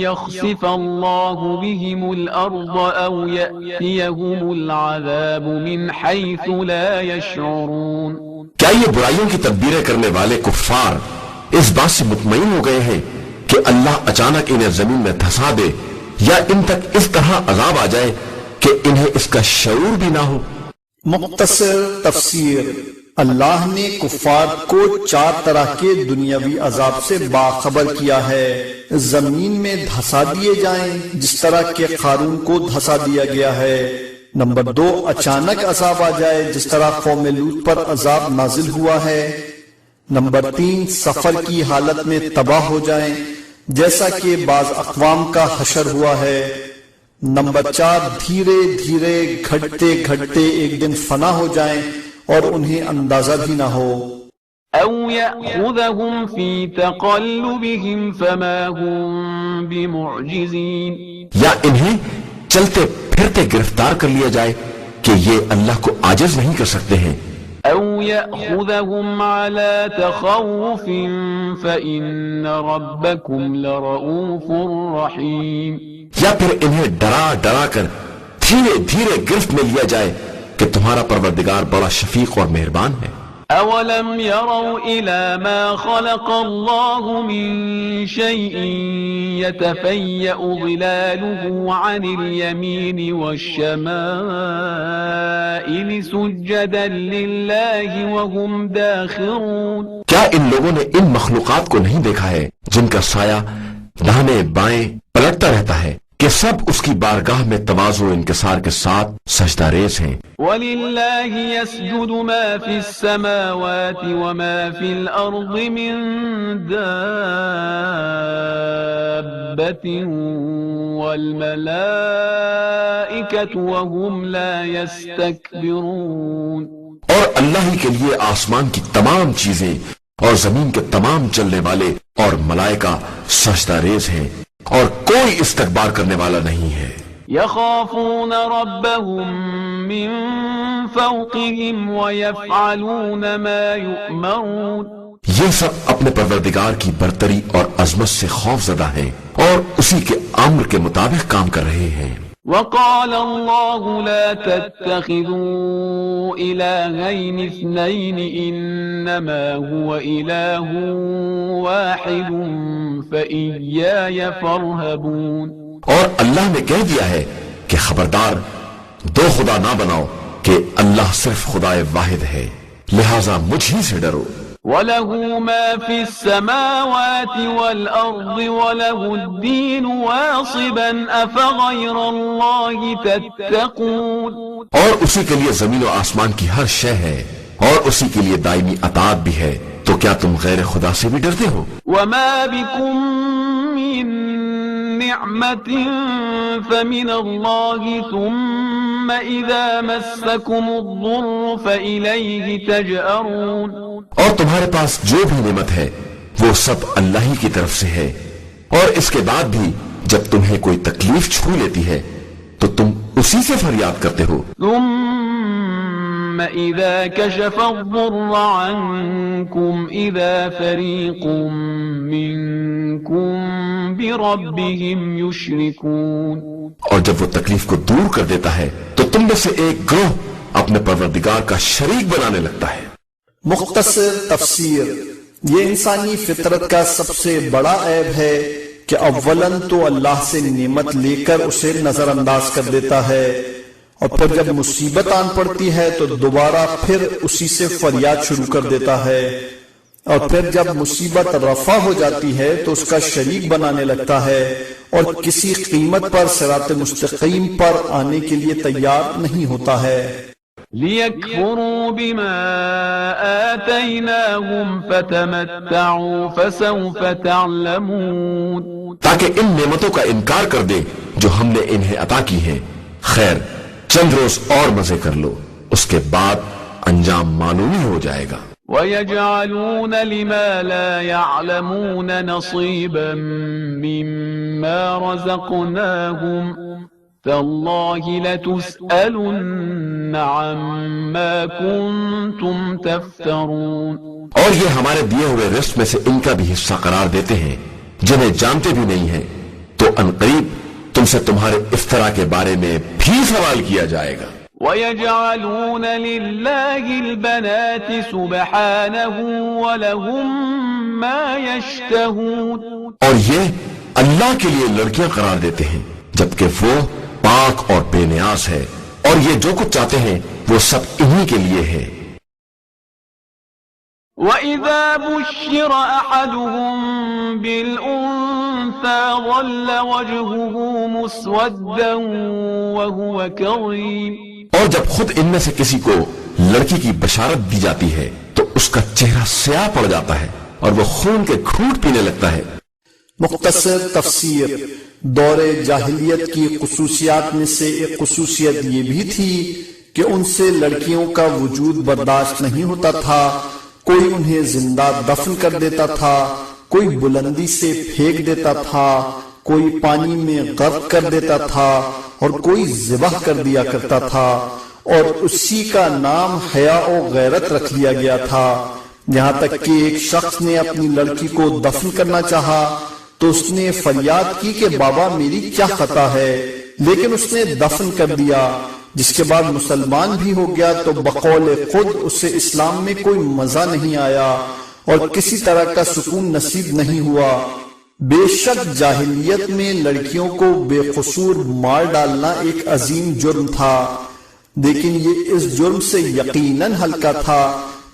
B: يَخْسِفَ اللَّهُ بِهِمُ الْأَرْضَ أَوْ يَأْتِيَهُمُ الْعَذَابُ مِنْ حَيْثُ لَا يَشْعُرُونَ۔
A: کیا یہ برائیوں کی تدبیریں کرنے والے کفار اس بات سے مطمئن ہو گئے ہیں کہ اللہ اچانک انہیں زمین میں دھسا دے یا ان تک اس طرح عذاب آ جائے کہ انہیں اس کا شعور بھی نہ ہو؟
C: مختصر تفسیر، اللہ نے کفار کو 4 طرح کے دنیاوی عذاب سے باخبر کیا ہے۔ زمین میں دھسا دیے جائیں جس طرح کہ قارون کو دھسا دیا گیا ہے۔ نمبر 2، اچانک عذاب آ جائے جس طرح قوم لوط پر عذاب نازل ہوا ہے۔ نمبر 3، سفر کی حالت میں تباہ ہو جائیں جیسا کہ بعض اقوام کا حشر ہوا ہے۔ نمبر 4، دھیرے دھیرے گھٹتے گھٹتے ایک دن فنا ہو جائیں اور انہیں اندازہ بھی نہ ہو۔
B: أو يأخذهم في تقلبهم فما هم بمعجزين،
A: یا انہیں چلتے پھرتے گرفتار کر لیا جائے کہ یہ اللہ کو عاجز نہیں کر سکتے ہیں۔
B: أو يأخذهم على تخوف فإن ربكم لرؤوف رحيم،
A: یا پھر انہیں ڈرا ڈرا کر دھیرے دھیرے گرفت میں لیا جائے کہ تمہارا پروردگار بڑا شفیق اور مہربان ہے۔
B: أولم يروا إلى ما خلق الله من شيء يتفيأ ظلاله عن اليمين والشمائل سجدا لله وهم داخرون۔
A: کیا ان لوگوں نے ان مخلوقات کو نہیں دیکھا ہے جن کا سایہ داہنے بائیں پلٹتا رہتا ہے کہ سب اس کی بارگاہ میں تواضع و انکسار کے ساتھ سجدہ ریز ہیں؟
B: وَلِلَّهِ يَسْجُدُ مَا فِي السَّمَاوَاتِ وَمَا فِي الْأَرْضِ مِن دَابَّةٍ وَالْمَلَائِكَةُ وَهُمْ لَا يَسْتَكْبِرُونَ۔
A: اور اللہ ہی کے لیے آسمان کی تمام چیزیں اور زمین کے تمام چلنے والے اور ملائکہ سجدہ ریز ہیں، اور کوئی استکبار کرنے والا نہیں ہے۔
B: يخافون ربهم من فوقهم ويفعلون ما يؤمرون.
A: یہ سب اپنے پروردگار کی برتری اور عظمت سے خوف زدہ ہیں اور اسی کے امر کے مطابق کام کر رہے ہیں.
B: وقال الله لا تتخذوا إلهين اثنين إنما هو إله واحد فإياي فارهبون.
A: اور اللہ نے کہہ دیا ہے کہ خبردار دو خدا نہ بناؤ کہ اللہ صرف خدا واحد ہے، لہذا مجھ ہی سے ڈرو.
B: وَلَهُ مَا فِي السَّمَاوَاتِ وَالْأَرْضِ وَلَهُ الدِّينُ وَاصِبًا أَفَغَيْرَ اللَّهِ تَتَّقُونَ.
A: اور اسی کے لیے زمین و آسمان کی ہر شے ہے اور اسی کے لیے دائمی اطاعت بھی ہے، تو کیا تم غیر خدا سے بھی ڈرتے ہو؟
B: وَمَا بِكُم مِّن نِّعْمَةٍ فَمِنَ اللَّهِ ثُمَّ إِذَا مَسَّكُمُ الضُّرُّ فَإِلَيْهِ تَجْأَرُونَ.
A: اور تمہارے پاس جو بھی نعمت ہے وہ سب اللہ ہی کی طرف سے ہے، اور اس کے بعد بھی جب تمہیں کوئی تکلیف چھو لیتی ہے تو تم اسی سے فریاد کرتے ہو.
B: ثم إذا كشف الضر عنكم إذا فريق منكم بربهم يشركون.
A: اور جب وہ تکلیف کو دور کر دیتا ہے تو تم میں سے ایک گروہ اپنے پروردگار کا شریک بنانے لگتا ہے.
C: مختصر تفسیر. یہ انسانی فطرت کا سب سے بڑا عیب ہے کہ اولاً تو اللہ سے نعمت لے کر اسے نظر انداز کر دیتا ہے، اور پھر جب مصیبت آن پڑتی ہے تو دوبارہ پھر اسی سے فریاد شروع کر دیتا ہے، اور پھر جب مصیبت رفع ہو جاتی ہے تو اس کا شریک بنانے لگتا ہے اور کسی قیمت پر صراط مستقیم پر آنے کے لیے تیار نہیں ہوتا ہے.
B: لِيَكْفُرُوا بِمَا آتَيْنَاهُمْ فَتَمَتَّعُوا فَسَوْفَ تَعْلَمُونَ.
A: تاکہ ان نعمتوں کا انکار کر دیں جو ہم نے انہیں عطا کی ہیں. خیر چند روز اور مزے کر لو، اس کے بعد انجام معلوم ہی ہو جائے گا.
B: وَيَجْعَلُونَ لِمَا لَا يَعْلَمُونَ نَصِيبًا مِّمَّا رَزَقْنَاهُمْ تَاللَّهِ لَتُسْأَلُنَّ عَمَّا كُنتُمْ تَفْتَرُونَ.
A: اور یہ ہمارے دیے ہوئے رزق میں سے ان کا بھی حصہ قرار دیتے ہیں جنہیں جانتے بھی نہیں ہیں، تو عنقریب تم سے تمہارے افطرا کے بارے میں بھی سوال کیا جائے گا.
B: وَيَجْعَلُونَ لِلَّهِ الْبَنَاتِ سُبْحَانَهُ وَلَهُم مَّا يَشْتَهُونَ.
A: اور یہ اللہ کے لیے لڑکیاں قرار دیتے ہیں جبکہ وہ پاک اور بے نیاز ہے، اور یہ جو کچھ چاہتے ہیں وہ سب انہی کے لیے ہے.
B: وَإِذَا بُشِّرَ أَحَدُهُم بِالْأُنثَىٰ ظَلَّ وَجْهُهُ مُسْوَدًّا وَهُوَ كَظِيمٌ.
A: اور جب خود ان میں سے کسی کو لڑکی کی بشارت دی جاتی ہے تو اس کا چہرہ سیاہ پڑ جاتا ہے اور وہ خون کے گھونٹ پینے لگتا ہے.
C: مختصر تفسیر. دور جاہلیت کی خصوصیات میں سے ایک خصوصیت یہ بھی تھی کہ ان سے لڑکیوں کا وجود برداشت نہیں ہوتا تھا. کوئی انہیں زندہ دفن کر دیتا تھا، کوئی بلندی سے پھینک دیتا تھا، کوئی پانی میں غرق کر دیتا تھا، اور کوئی ذبح کر دیا کرتا تھا، اور اسی کا نام حیا و غیرت رکھ لیا گیا تھا. یہاں تک کہ ایک شخص نے اپنی لڑکی کو دفن کرنا چاہا تو اس نے فریاد کی کہ بابا میری کیا خطا ہے، لیکن اس نے دفن کر دیا. جس کے بعد مسلمان بھی ہو گیا تو بقول خود اسے اسلام میں کوئی مزہ نہیں آیا اور کسی طرح کا سکون نصیب نہیں ہوا. بے شک جاہلیت میں لڑکیوں کو بے قصور مار ڈالنا ایک عظیم جرم تھا، لیکن یہ اس جرم سے یقیناً ہلکا تھا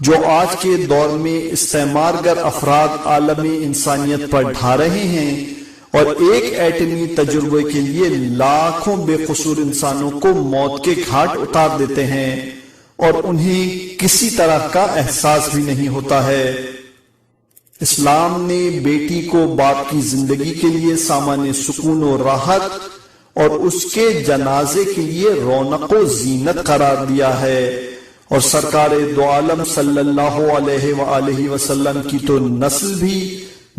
C: جو آج کے دور میں استعمار گر افراد عالم انسانیت پر ڈھا رہے ہیں، اور ایک ایٹمی تجربے کے لیے لاکھوں بے قصور انسانوں کو موت کے گھاٹ اتار دیتے ہیں اور انہیں کسی طرح کا احساس بھی نہیں ہوتا ہے. اسلام نے بیٹی کو باپ کی زندگی کے لیے سامان سکون و راحت اور اس کے جنازے کے لیے رونق و زینت قرار دیا ہے، اور سرکار دو عالم صلی اللہ علیہ وآلہ وسلم کی تو نسل بھی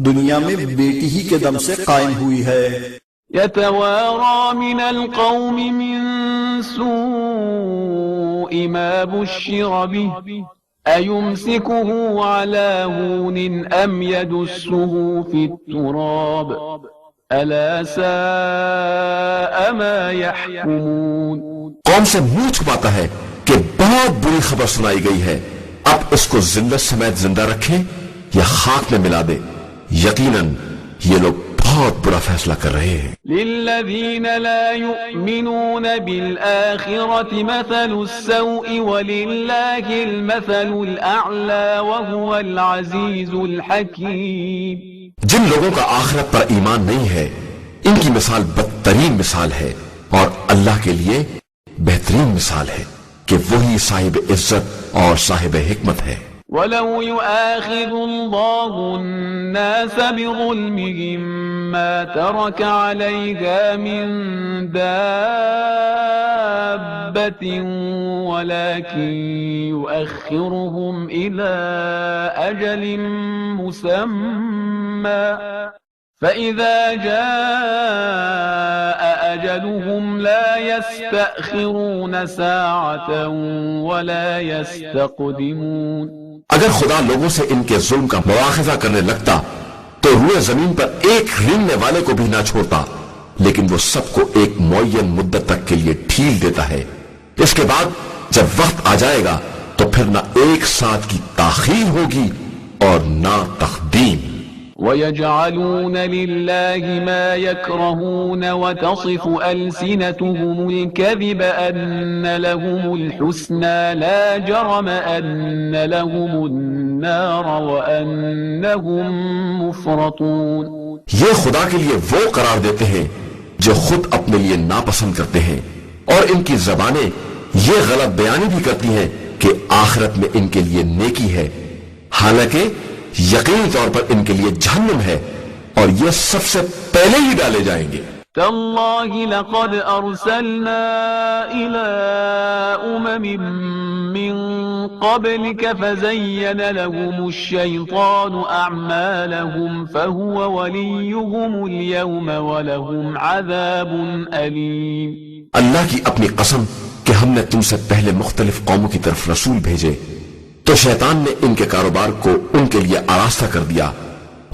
C: دنیا میں بیٹی ہی کے دم سے قائم ہوئی ہے.
B: يتوارى من القوم من سوء ما بشر به أيمسكه على هون أم يدسه في التراب ألا ساء ما يحكمون.
A: قوم سے منہ چھپاتا ہے کہ بہت بری خبر سنائی گئی ہے، اب اس کو ذلت سمیت زندہ رکھے یا خاک میں ملا دے، یقیناً یہ لوگ بہت برا فیصلہ کر رہے ہیں.
B: للذین لا یؤمنون بالآخرة مثل السوء وللہ المثل الأعلى وهو العزیز الحکیم.
A: جن لوگوں کا آخرت پر ایمان نہیں ہے ان کی مثال بدترین مثال ہے، اور اللہ کے لیے بہترین مثال ہے کہ وہی صاحب عزت اور صاحب حکمت ہے.
B: وَلَوْ يُؤَاخِذُ اللَّهُ النَّاسَ بِظُلْمِهِمْ مَا تَرَكَ عَلَيْهَا مِن دَابَّةٍ وَلَكِن يُؤَخِّرُهُمْ إِلَى أَجَلٍ مُّسَمًّى فَإِذَا جَاءَ أَجَلُهُمْ لَا يَسْتَأْخِرُونَ سَاعَةً وَلَا يَسْتَقْدِمُونَ.
A: اگر خدا لوگوں سے ان کے ظلم کا مواخذہ کرنے لگتا تو روئے زمین پر ایک رینگنے والے کو بھی نہ چھوڑتا، لیکن وہ سب کو ایک معین مدت تک کے لیے ڈھیل دیتا ہے. اس کے بعد جب وقت آ جائے گا تو پھر نہ ایک ساتھ کی تاخیر ہوگی اور نہ تقدیم.
B: وَيَجْعَلُونَ لِلَّهِ مَا يَكْرَهُونَ وَتَصِفُ أَلْسِنَتُهُمُ الْكَذِبَ أَنَّ لَهُمُ الْحُسْنَى لَا جَرَمَ أَنَّ لَهُمُ النَّارَ وَأَنَّهُمْ مُفْرَطُونَ.
A: یہ خدا کے لیے وہ قرار دیتے ہیں جو خود اپنے لیے ناپسند کرتے ہیں، اور ان کی زبانیں یہ غلط بیانی بھی کرتی ہیں کہ آخرت میں ان کے لیے نیکی ہے، حالانکہ یقینی طور پر ان کے لیے جہنم ہے اور یہ سب سے پہلے ہی ڈالے جائیں گے.
B: تاللہ لقد ارسلنا الى من قبلك فزين لهم الشيطان اعمالهم فهو وليهم اليوم ولهم عذاب اليم.
A: اللہ کی اپنی قسم کہ ہم نے تم سے پہلے مختلف قوموں کی طرف رسول بھیجے تو شیطان نے ان کے کاروبار کو ان کے لیے آراستہ کر دیا،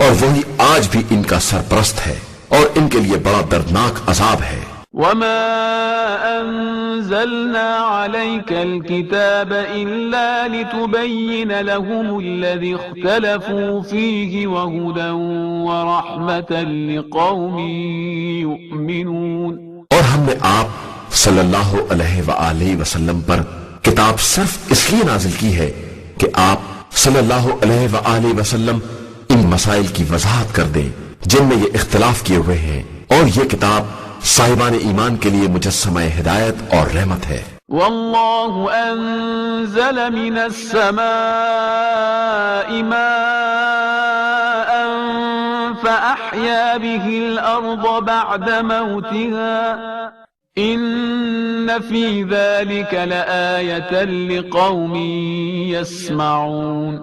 A: اور وہی آج بھی ان کا سرپرست ہے اور ان کے لیے بڑا دردناک عذاب ہے.
B: وما انزلنا عليك الكتاب الا لتبين لهم الذي اختلفوا فيه وهدى ورحمة لقوم يؤمنون.
A: اور ہم نے آپ صلی اللہ علیہ وآلہ وسلم پر کتاب صرف اس لیے نازل کی ہے کہ آپ صلی اللہ علیہ وآلہ وسلم ان مسائل کی وضاحت کر دیں جن میں یہ اختلاف کیے ہوئے ہیں، اور یہ کتاب صاحبان ایمان کے لیے مجسمہ ہدایت اور رحمت ہے.
B: واللہ انزل من السماء ماء فأحیا به الارض بعد موتها ان فی ذلک لآیۃ لقوم یسمعون.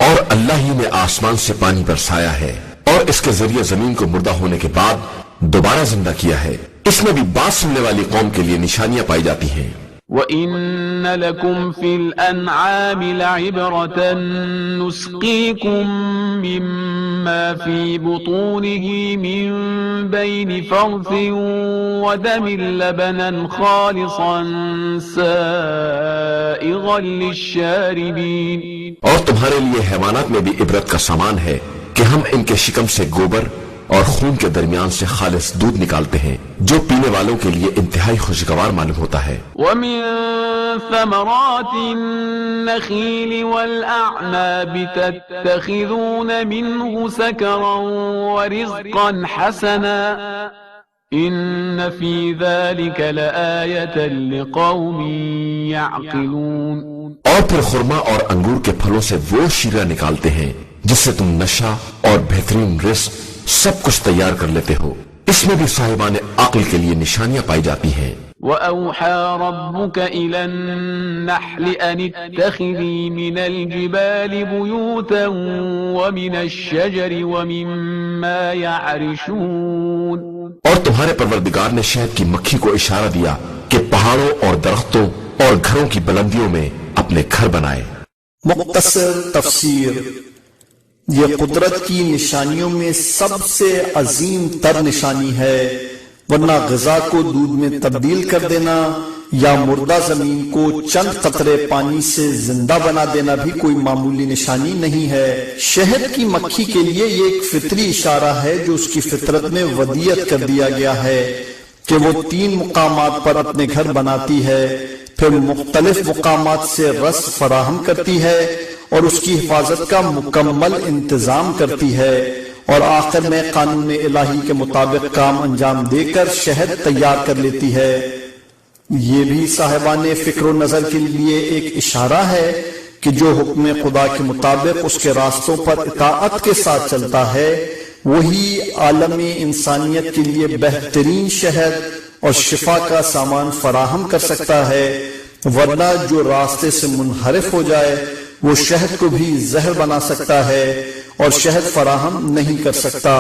A: اور اللہ ہی نے آسمان سے پانی برسایا ہے اور اس کے ذریعے زمین کو مردہ ہونے کے بعد دوبارہ زندہ کیا ہے، اس میں بھی بات سننے والی قوم کے لیے نشانیاں پائی جاتی ہیں.
B: وَإِنَّ لَكُمْ فِي الْأَنْعَامِ لَعِبْرَةً نُسْقِيكُم مِّمَّا فِي بُطُونِهِ مِن بَيْنِ فَرْثٍ وَدَمٍ لَبَنًا خَالِصًا سَائِغًا لِلشَّارِبِينَ.
A: اور تمہارے لیے حیوانات میں بھی عبرت کا سامان ہے کہ ہم ان کے شکم سے گوبر اور خون کے درمیان سے خالص دودھ نکالتے ہیں جو پینے والوں کے لیے انتہائی خوشگوار معلوم ہوتا ہے.
B: وَمِن ثَمَرَاتِ النَّخِيلِ وَالْأَعْنَابِ تَتَّخِذُونَ مِنْهُ سَكَرًا وَرِزْقًا حَسَنًا إِنَّ فِي ذَلِكَ لَآيَةً لِقَوْمٍ يَعْقِلُونَ.
A: اور پھر خرما اور انگور کے پھلوں سے وہ شیرہ نکالتے ہیں جس سے تم نشہ اور بہترین رزق سب کچھ تیار کر لیتے ہو، اس میں بھی صاحبان عقل کے لیے نشانیاں پائی جاتی ہیں.
B: وَأَوْحَى رَبُّكَ إِلَى النَّحْلِ أَنِ اتَّخِذِي مِنَ الْجِبَالِ بُيُوتًا وَمِنَ الشَّجَرِ وَمِمَّا يَعْرِشُونَ.
A: اور تمہارے پروردگار نے شہد کی مکھی کو اشارہ دیا کہ پہاڑوں اور درختوں اور گھروں کی بلندیوں میں اپنے گھر بنائے۔
C: مختصر تفسیر، یہ قدرت کی نشانیوں میں سب سے عظیم تر نشانی ہے، ورنہ غذا کو دودھ میں تبدیل کر دینا یا مردہ زمین کو چند قطرے پانی سے زندہ بنا دینا بھی کوئی معمولی نشانی نہیں ہے۔ شہد کی مکھی کے لیے یہ ایک فطری اشارہ ہے جو اس کی فطرت میں ودیعت کر دیا گیا ہے کہ وہ 3 مقامات پر اپنے گھر بناتی ہے، پھر مختلف مقامات سے رس فراہم کرتی ہے اور اس کی حفاظت کا مکمل انتظام کرتی ہے، اور آخر میں قانون الہی کے مطابق کام انجام دے کر شہد تیار کر لیتی ہے۔ یہ بھی صاحبان فکر و نظر کے لیے ایک اشارہ ہے کہ جو حکم خدا کے مطابق اس کے راستوں پر اطاعت کے ساتھ چلتا ہے وہی عالم انسانیت کے لیے بہترین شہد اور شفا کا سامان فراہم کر سکتا ہے، ورنہ جو راستے سے منحرف ہو جائے وہ شہد کو بھی زہر بنا سکتا ہے اور شہد فراہم نہیں کر سکتا۔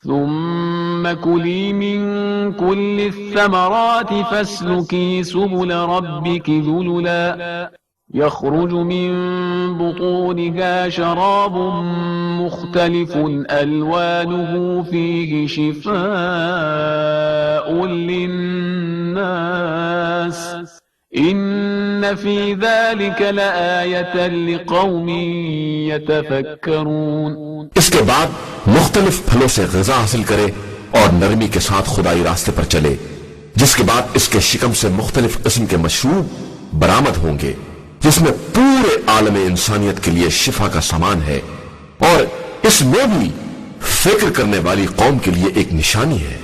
B: ثم كلي من كل الثمرات فاسلكي سبل ربك ذللا يخرج من بطونها شراب مختلف ألوانه فيه شفاء للناس إن في ذلك لآية لقوم يتفكرون۔
A: اس کے بعد مختلف پھلوں سے غذا حاصل کرے اور نرمی کے ساتھ خدائی راستے پر چلے، جس کے بعد اس کے شکم سے مختلف قسم کے مشروب برآمد ہوں گے جس میں پورے عالم انسانیت کے لیے شفا کا سامان ہے، اور اس میں بھی فکر کرنے والی قوم کے لیے ایک نشانی ہے۔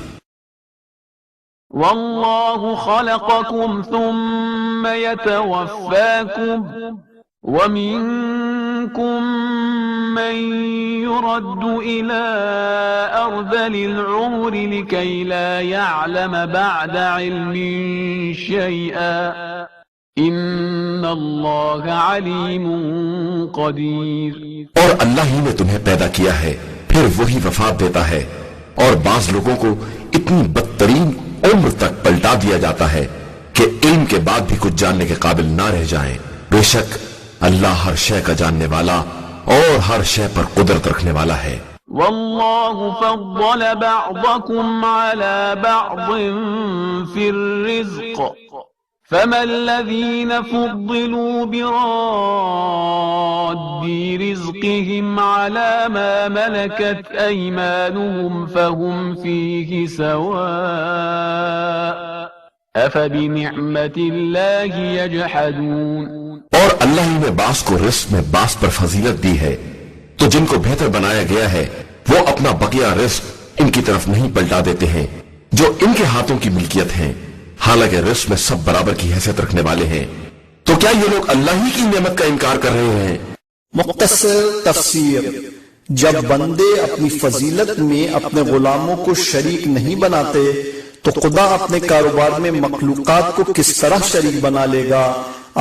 B: والله خلقكم ثم يتوفاكم ومنكم من يرد إلى أرذل العمر لكي لا يعلم بعد علم شيئا إن الله عليم قدير۔
A: اور اللہ ہی نے تمہیں پیدا کیا ہے، پھر وہی وفات دیتا ہے، اور بعض لوگوں کو اتنی بدترین عمر تک پلٹا دیا جاتا ہے کہ علم کے بعد بھی کچھ جاننے کے قابل نہ رہ جائیں۔ بے شک اللہ ہر شے کا جاننے والا اور ہر شے پر قدرت رکھنے والا ہے۔
B: والله فضل بعضكم على بعض في الرزق فما الذين فضلوا براد رزقهم على ما ملكت أيمانهم فهم فيه سواء أفبنعمة الله يجحدون۔
A: اور اللہ ہی نے بعض کو رزق میں بعض پر فضیلت دی ہے، تو جن کو بہتر بنایا گیا ہے وہ اپنا بقیہ رزق ان کی طرف نہیں پلٹا دیتے ہیں جو ان کے ہاتھوں کی ملکیت ہیں، حالانکہ رزق میں سب برابر کی حیثیت رکھنے والے ہیں۔ تو کیا یہ لوگ اللہ ہی کی نعمت کا انکار کر رہے ہیں؟
C: مختصر تفسیر، جب بندے اپنی فضیلت میں اپنے غلاموں کو شریک نہیں بناتے تو خدا اپنے کاروبار میں مخلوقات کو کس طرح شریک بنا لے گا؟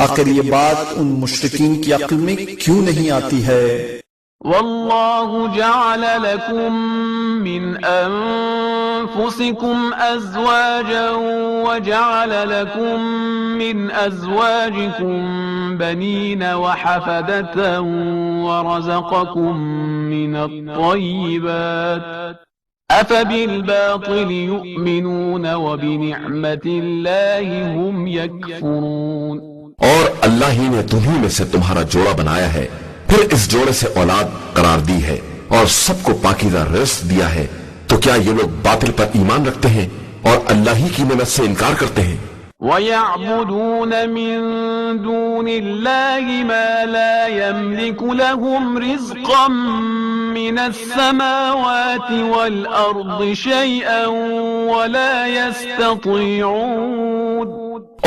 C: آخر یہ بات ان مشرکین کی عقل میں کیوں نہیں آتی ہے؟
B: والله جعل لكم من أنفسكم أزواجا وجعل لكم من أزواجكم بنين وحفدة ورزقكم من الطيبات أفبالباطل يؤمنون وبنعمة الله هم يكفرون۔
A: اور اللہ ہی نے تمہیں میں سے تمہارا جوڑا بنایا ہے، پھر اس جوڑے سے اولاد قرار دی ہے اور سب کو پاکیزہ رزق دیا ہے، تو کیا یہ لوگ باطل پر ایمان رکھتے ہیں اور اللہ ہی کی نعمت سے انکار کرتے ہیں؟
B: وَيَعْبُدُونَ مِن دُونِ اللَّهِ مَا لَا يَمْلِكُ لَهُمْ رِزْقًا مِّنَ السَّمَاوَاتِ وَالْأَرْضِ شَيْئًا وَلَا يَسْتَطِيعُونَ۔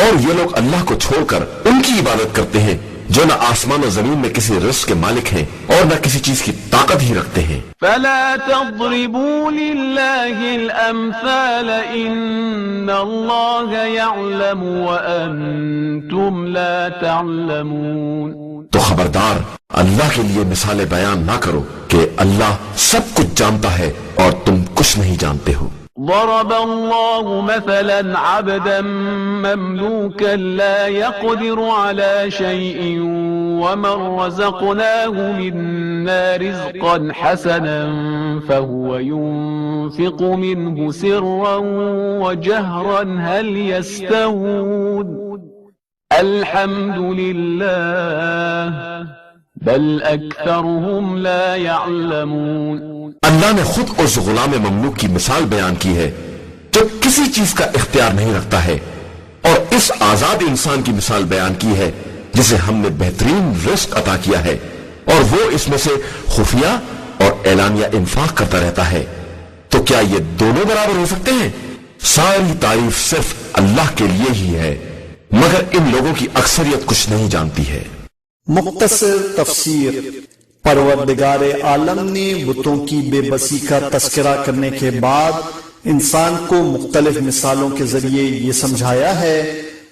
A: اور یہ لوگ اللہ کو چھوڑ کر ان کی عبادت کرتے ہیں جو نہ آسمان و زمین میں کسی رزق کے مالک ہیں اور نہ کسی چیز کی طاقت ہی رکھتے ہیں۔
B: فَلَا تَضْرِبُوا لِلَّهِ الْأَمْثَالَ إِنَّ اللَّهَ يَعْلَمُ وَأَنْتُمْ لَا تَعْلَمُونَ۔
A: تو خبردار اللہ کے لیے مثالیں بیان نہ کرو کہ اللہ سب کچھ جانتا ہے اور تم کچھ نہیں جانتے ہو۔
B: ضرب الله مثلا عبدا مملوكا لا يقدر على شيء ومن رزقناه منا رزقا حسنا فهو ينفق منه سرا وجهرا هل يستوون الحمد لله بل أكثرهم لا يعلمون.
A: اللہ نے خود اس غلام مملوک کی مثال بیان کی ہے جو کسی چیز کا اختیار نہیں رکھتا ہے، اور اس آزاد انسان کی مثال بیان کی ہے جسے ہم نے بہترین رزق عطا کیا ہے اور وہ اس میں سے خفیہ اور اعلانیہ انفاق کرتا رہتا ہے. تو کیا یہ دونوں برابر ہو سکتے ہیں؟ ساری تعریف صرف اللہ کے لیے ہی ہے، مگر ان لوگوں کی اکثریت کچھ نہیں جانتی ہے.
C: مختصر تفسیر. پروردگار عالم نے بتوں کی بے بسی کا تذکرہ کرنے کے بعد انسان کو مختلف مثالوں کے ذریعے یہ سمجھایا ہے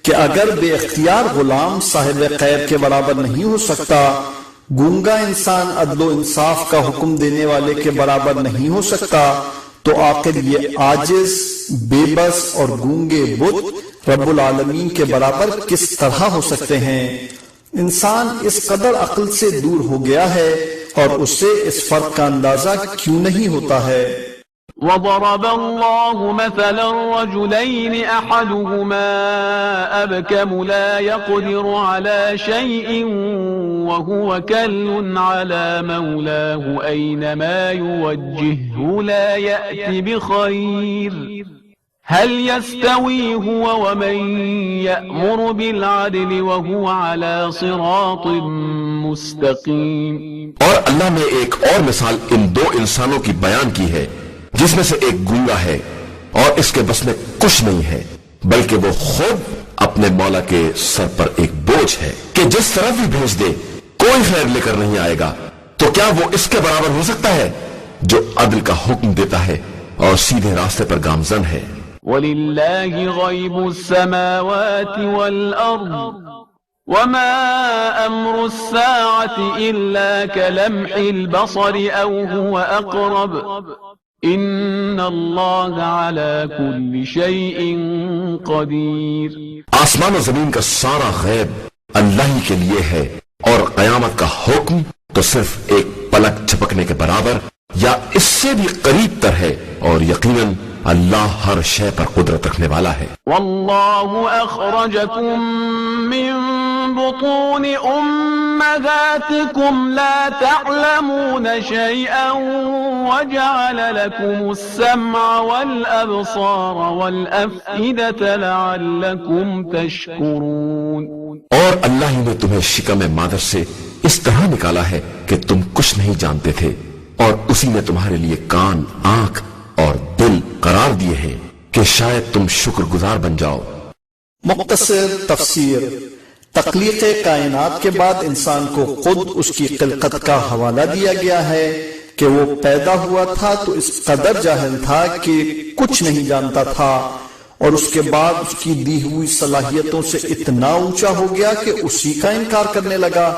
C: کہ اگر بے اختیار غلام صاحب خیر کے برابر نہیں ہو سکتا، گونگا انسان عدل و انصاف کا حکم دینے والے کے برابر نہیں ہو سکتا، تو آخر یہ عاجز، بے بس اور گونگے بت رب العالمین کے برابر کس طرح ہو سکتے ہیں؟ انسان اس قدر عقل سے دور ہو گیا ہے اور اسے اس فرق کا اندازہ کیوں نہیں ہوتا ہے؟
B: وضرب الله مثلا رجلين أحدهما أبكم لا يقدر على شيء وهو كل على مولاه أينما يوجهه لا يأتي بخير هل يستوي هو ومن يأمر بالعدل وهو على صراط مستقيم.
A: اور اللہ نے ایک اور مثال ان دو انسانوں کی بیان کی ہے جس میں سے ایک گونگا ہے اور اس کے بس میں کچھ نہیں ہے، بلکہ وہ خود اپنے مولا کے سر پر ایک بوجھ ہے کہ جس طرف بھی بھیج دے کوئی خیر لے کر نہیں آئے گا. تو کیا وہ اس کے برابر ہو سکتا ہے جو عدل کا حکم دیتا ہے اور سیدھے راستے پر گامزن ہے؟
B: وَلِلَّهِ غَيْبُ السَّمَاوَاتِ وَالْأَرْضِ وَمَا أَمْرُ السَّاعَةِ إِلَّا كَلَمْحِ الْبَصَرِ أَوْ هُوَ أَقْرَبُ إِنَّ اللَّهَ عَلَى كُلِّ شَيْءٍ قَدِيرٌ.
A: آسمان و زمین کا سارا غیب اللہ ہی کے لیے ہے، اور قیامت کا حکم تو صرف ایک پلک جھپکنے کے برابر یا اس سے بھی قریب تر ہے، اور یقیناً اللہ ہر شے پر قدرت رکھنے والا ہے.
B: واللہ اخرجکم من بطون امہاتکم لا تعلمون شیئا وجعل لکم السمع والابصار والافئدة لعلکم تشکرون.
A: اور اللہ ہی نے تمہیں شکم مادر سے اس طرح نکالا ہے کہ تم کچھ نہیں جانتے تھے، اور اسی نے تمہارے لیے کان، آنکھ اور دل قرار دیے ہیں کہ شاید تم شکر گزار بن جاؤ.
C: مختصر تفسیر. تخلیق کائنات کے بعد انسان کو خود اس کی خلقت کا حوالہ دیا گیا ہے کہ وہ پیدا ہوا تھا تو اس قدر جاہل تھا کہ کچھ نہیں جانتا تھا، اور اس کے بعد اس کی دی ہوئی صلاحیتوں سے اتنا اونچا ہو گیا کہ اسی کا انکار کرنے لگا،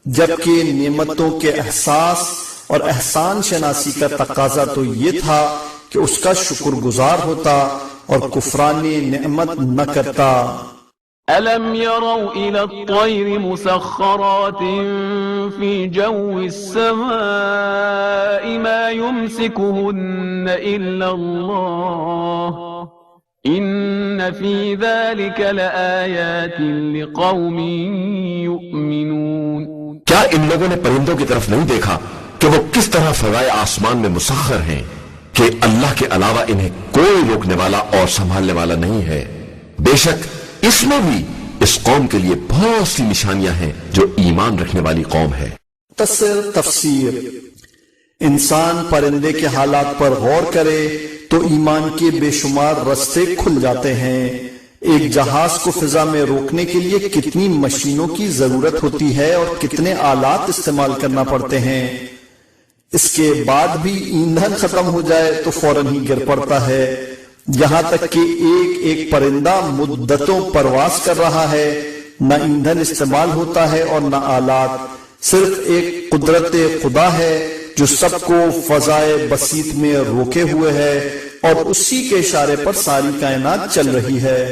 C: جبکہ نعمتوں کے احساس اور احسان شناسی کا تقاضا تو یہ تھا کہ اس کا شکر گزار ہوتا اور کفران نعمت نہ کرتا.
B: أَلَمْ يَرَوْا إِلَى الطَّيْرِ مُسَخَّرَاتٍ فِي جَوِّ السَّمَاءِ مَا يُمْسِكُهُنَّ إِلَّا اللَّهُ إِنَّ فِي ذَلِكَ لَآيَاتٍ لِقَوْمٍ يُؤْمِنُونَ.
A: کیا ان لوگوں نے پرندوں کی طرف نہیں دیکھا کہ وہ کس طرح فضائے آسمان میں مسخر ہیں کہ اللہ کے علاوہ انہیں کوئی روکنے والا اور سنبھالنے والا نہیں ہے؟ بے شک اس میں بھی اس قوم کے لیے بہت سی نشانیاں ہیں جو ایمان رکھنے والی قوم ہے.
C: تفسیر. انسان پرندے کے حالات پر غور کرے تو ایمان کے بے شمار رستے کھل جاتے ہیں. ایک جہاز کو فضا میں روکنے کے لیے کتنی مشینوں کی ضرورت ہوتی ہے اور کتنے آلات استعمال کرنا پڑتے ہیں. اس کے بعد بھی ایندھن ختم ہو جائے تو فوراً ہی گر پڑتا ہے، یہاں تک کہ ایک ایک پرندہ مدتوں پرواز کر رہا ہے، نہ ایندھن استعمال ہوتا ہے اور نہ آلات. صرف ایک قدرت خدا ہے جو سب کو فضائے بسیط میں روکے ہوئے ہے اور اسی کے اشارے پر ساری کائنات چل رہی ہے۔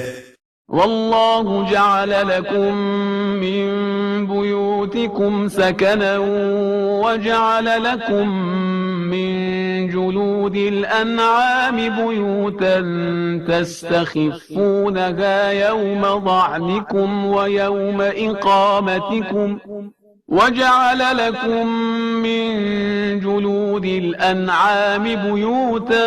B: والله جعل لكم من بيوتكم سكنا وجعل لكم من جلود الأنعام بيوتا تستخفونها يوم ضعنكم ويوم إقامتكم وجعل لكم من جلود الأنعام بيوتا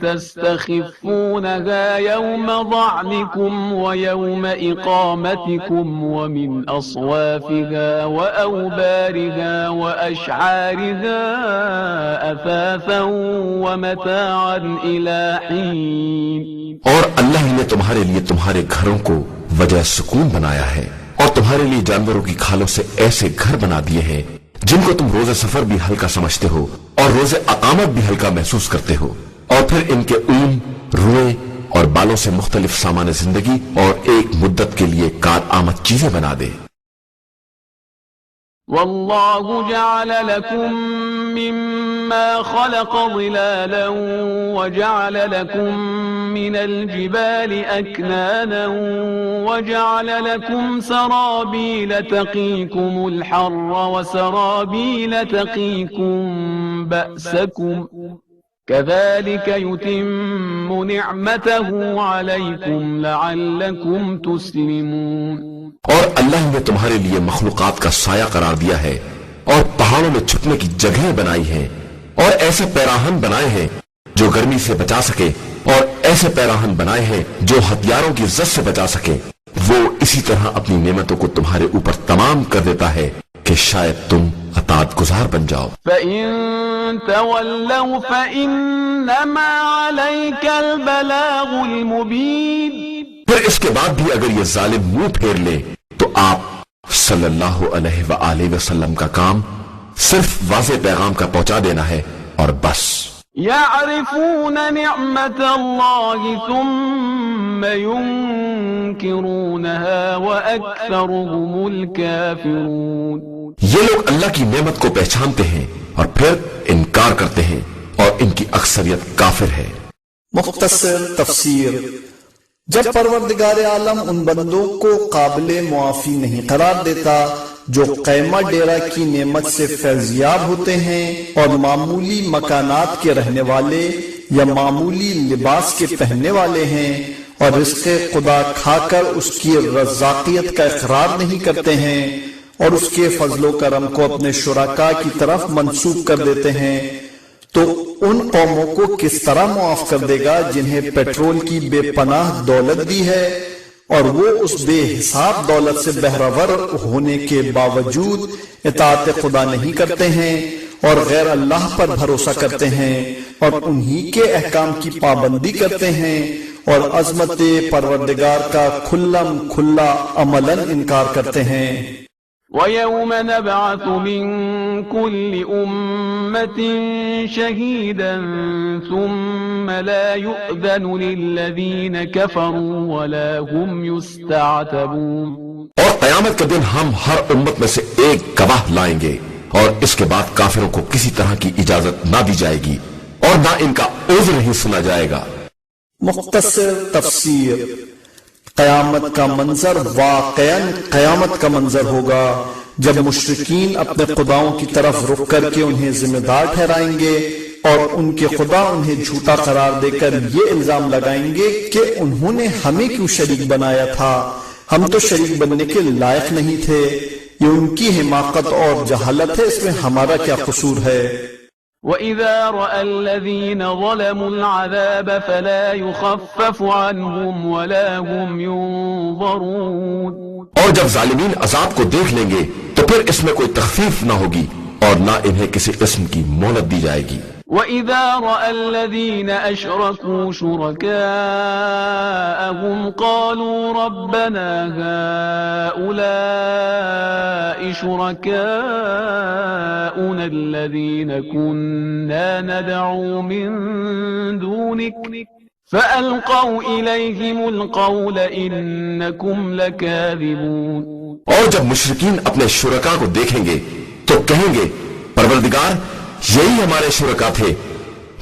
B: تستخفونها يوم ضعنكم ويوم إقامتكم ومن أصوافها وأوبارها وأشعارها أثاثا ومتاعا إلى حين۔
A: اور اللہ نے تمہارے لیے تمہارے گھروں کو وجہ سکون بنایا ہے، اور تمہارے لیے جانوروں کی کھالوں سے ایسے گھر بنا دیے ہیں جن کو تم روز سفر بھی ہلکا سمجھتے ہو اور روز اقامت بھی ہلکا محسوس کرتے ہو، اور پھر ان کے اون، روئے اور بالوں سے مختلف سامان زندگی اور ایک مدت کے لیے کارآمد چیزیں بنا دے۔
B: والله جعل لكم مما خلق ظلالا وجعل لكم من الجبال أكنانا وجعل لكم سرابيل تقيكم الحر وسرابيل تقيكم بأسكم كذلك يتم نعمته عليكم لعلكم تسلمون۔
A: اور اللہ نے تمہارے لیے مخلوقات کا سایہ قرار دیا ہے، اور پہاڑوں میں چھپنے کی جگہیں بنائی ہیں، اور ایسے پیراہن بنائے ہیں جو گرمی سے بچا سکے، اور ایسے پیراہن بنائے ہیں جو ہتھیاروں کی زد سے بچا سکے۔ وہ اسی طرح اپنی نعمتوں کو تمہارے اوپر تمام کر دیتا ہے کہ شاید تم اطاعت گزار بن جاؤ۔
B: فَإِن تَوَلَّوْا فَإِنَّمَا عَلَيْكَ الْبَلَاغُ الْمُبِينُ۔
A: پھر اس کے بعد بھی اگر یہ ظالم منہ پھیر لے تو آپ صلی اللہ علیہ وآلہ وسلم کا کام صرف واضح پیغام کا پہنچا دینا ہے اور بس۔
B: يعرفون نعمة الله ثم ينكرونها وأكثرهم الكافرون۔
A: یہ لوگ اللہ کی نعمت کو پہچانتے ہیں اور پھر انکار کرتے ہیں، اور ان کی اکثریت کافر ہے۔
C: مختصر تفسیر۔ جب پروردگار عالم ان بندوں کو قابل معافی نہیں قرار دیتا جو قیمہ ڈیرہ کی نعمت سے فیضیاب ہوتے ہیں اور معمولی مکانات کے رہنے والے یا معمولی لباس کے پہننے والے ہیں، اور رزق خدا کھا کر اس کی رزاقیت کا اقرار نہیں کرتے ہیں، اور اس کے فضل و کرم کو اپنے شرکاء کی طرف منسوب کر دیتے ہیں، تو ان قوموں کو کس طرح معاف کر دے گا جنہیں پیٹرول کی بے پناہ دولت دی ہے، اور وہ اس بے حساب دولت سے بہرور ہونے کے باوجود اطاعت خدا نہیں کرتے ہیں اور غیر اللہ پر بھروسہ کرتے ہیں اور انہی کے احکام کی پابندی کرتے ہیں اور عظمت پروردگار کا کھلم کھلا عملاً انکار کرتے ہیں۔
B: وَيَوْمَ نَبْعَثُ مِن كُلِّ أُمَّةٍ شَهِيدًا ثُمَّ لَا يُؤْذَنُ لِلَّذِينَ كَفَرُوا وَلَا هُمْ يُسْتَعْتَبُونَ۔
A: اور قیامت کے دن ہم ہر امت میں سے ایک گواہ لائیں گے، اور اس کے بعد کافروں کو کسی طرح کی اجازت نہ دی جائے گی اور نہ ان کا عذر ہی سنا جائے گا۔
C: مختصر تفسیر۔ قیامت کا منظر واقعاً قیامت کا منظر ہوگا جب مشرکین اپنے خداؤں کی طرف رخ کر کے انہیں ذمہ دار ٹھہرائیں گے، اور ان کے خدا انہیں جھوٹا قرار دے کر یہ الزام لگائیں گے کہ انہوں نے ہمیں کیوں شریک بنایا تھا، ہم تو شریک بننے کے لائق نہیں تھے، یہ ان کی حماقت اور جہالت ہے، اس میں ہمارا کیا قصور ہے۔
B: وَإِذَا رَأَى الَّذِينَ ظَلَمُوا الْعَذَابَ فَلَا يُخَفَّفُ عَنْهُمْ وَلَا هُمْ يُنظَرُونَ۔
A: اور جب ظالمین عذاب کو دیکھ لیں گے تو پھر اس میں کوئی تخفیف نہ ہوگی اور نہ انہیں کسی قسم کی مہلت دی جائے گی۔
B: وَإِذَا رَأَى الَّذِينَ أَشْرَكُوا شُرَكَاءَهُمْ قَالُوا رَبَّنَا هَؤُلَاءِ شُرَكَاؤُنَا الَّذِينَ كُنَّا نَدْعُو مِن دُونِكَ فَأَلْقَوْا إِلَيْهِمُ الْقَوْلَ إِنَّكُمْ لَكَاذِبُونَ۔
A: اور جب مشرکین اپنے شرکاء کو دیکھیں گے تو کہیں گے پروردگار یہی ہمارے شرکاء تھے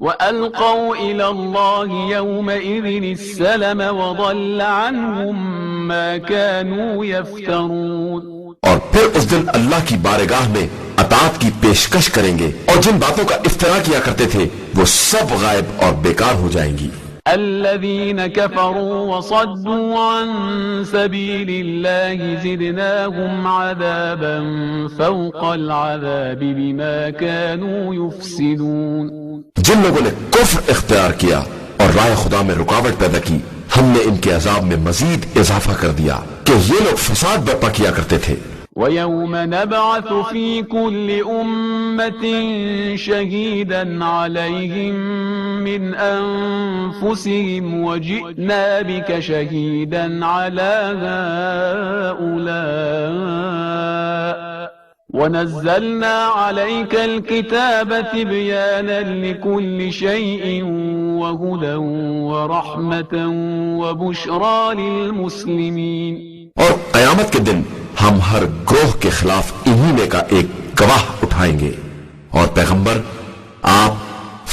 B: وألقوا إلى الله يومئذ السلم وضل عنهم ما كانوا يفترون،
A: اور پھر اس دن اللہ کی بارگاہ میں اطاعت کی پیشکش کریں گے، اور جن باتوں کا افترا کیا کرتے تھے وہ سب غائب اور بیکار ہو جائیں گی۔
B: الذين كفروا وصدوا عن سبيل الله زدناهم عذابا فوق العذاب بما كانوا يفسدون،
A: جن لوگوں نے کفر اختیار کیا اور رائے خدا میں رکاوٹ پیدا کی، ہم نے ان کے عذاب میں مزید اضافہ کر دیا کہ یہ لوگ فساد برپا کیا کرتے تھے۔
B: وَيَوْمَ نَبْعَثُ فِي كُلِّ أُمَّةٍ شَهِيدًا عَلَيْهِمْ مِنْ أَنفُسِهِمْ وَجِئْنَا بِكَ شَهِيدًا عَلَى هَؤُلَاءِ وَنَزَّلْنَا عَلَيْكَ الْكِتَابَ تِبْيَانًا لِكُلِّ شَيْءٍ وَهُدًى وَرَحْمَةً وَبُشْرَى لِلْمُسْلِمِينَ، اور
A: قیامت کے دن ہم ہر گروہ کے خلاف انہی میں کا ایک گواہ اٹھائیں گے، اور پیغمبر آپ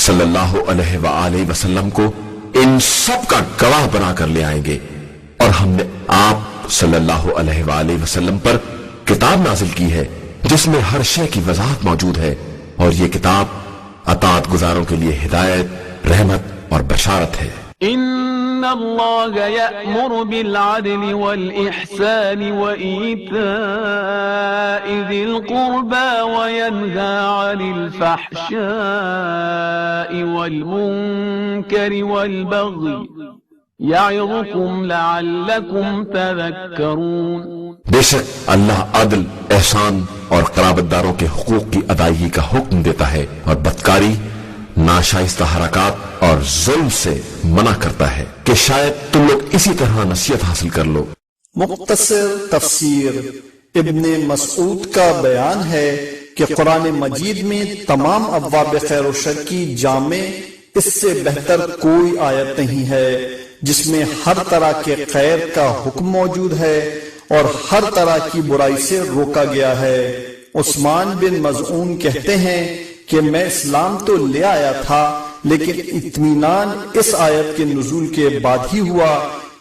A: صلی اللہ علیہ وآلہ وسلم کو ان سب کا گواہ بنا کر لے آئیں گے، اور ہم نے آپ صلی اللہ علیہ وآلہ وسلم پر کتاب نازل کی ہے جس میں ہر شے کی وضاحت موجود ہے، اور یہ کتاب اطاعت گزاروں کے لیے ہدایت، رحمت اور بشارت ہے۔
B: إن الله يأمر بالعدل والإحسان وإيتاء ذي القربى وينهى عن الفحشاء والمنكر والبغي يعظكم لعلكم تذكرون۔
A: بے شک اللہ عدل، احسان اور قرابت داروں کے حقوق کی ادائیگی کا حکم دیتا ہے، اور بدکاری، ناشائستہ حرکات اور ظلم سے منع کرتا ہے کہ شاید تم لوگ اسی طرح نصیحت حاصل کر لو۔
C: مختصر تفسیر۔ ابن مسعود کا بیان ہے کہ قرآن مجید میں تمام ابواب خیر و شر کی جامع اس سے بہتر کوئی آیت نہیں ہے جس میں ہر طرح کے خیر کا حکم موجود ہے اور ہر طرح کی برائی سے روکا گیا ہے۔ عثمان بن مظعون کہتے ہیں کہ میں اسلام تو لے آیا تھا لیکن اطمینان اس آیت کے نزول کے بعد ہی ہوا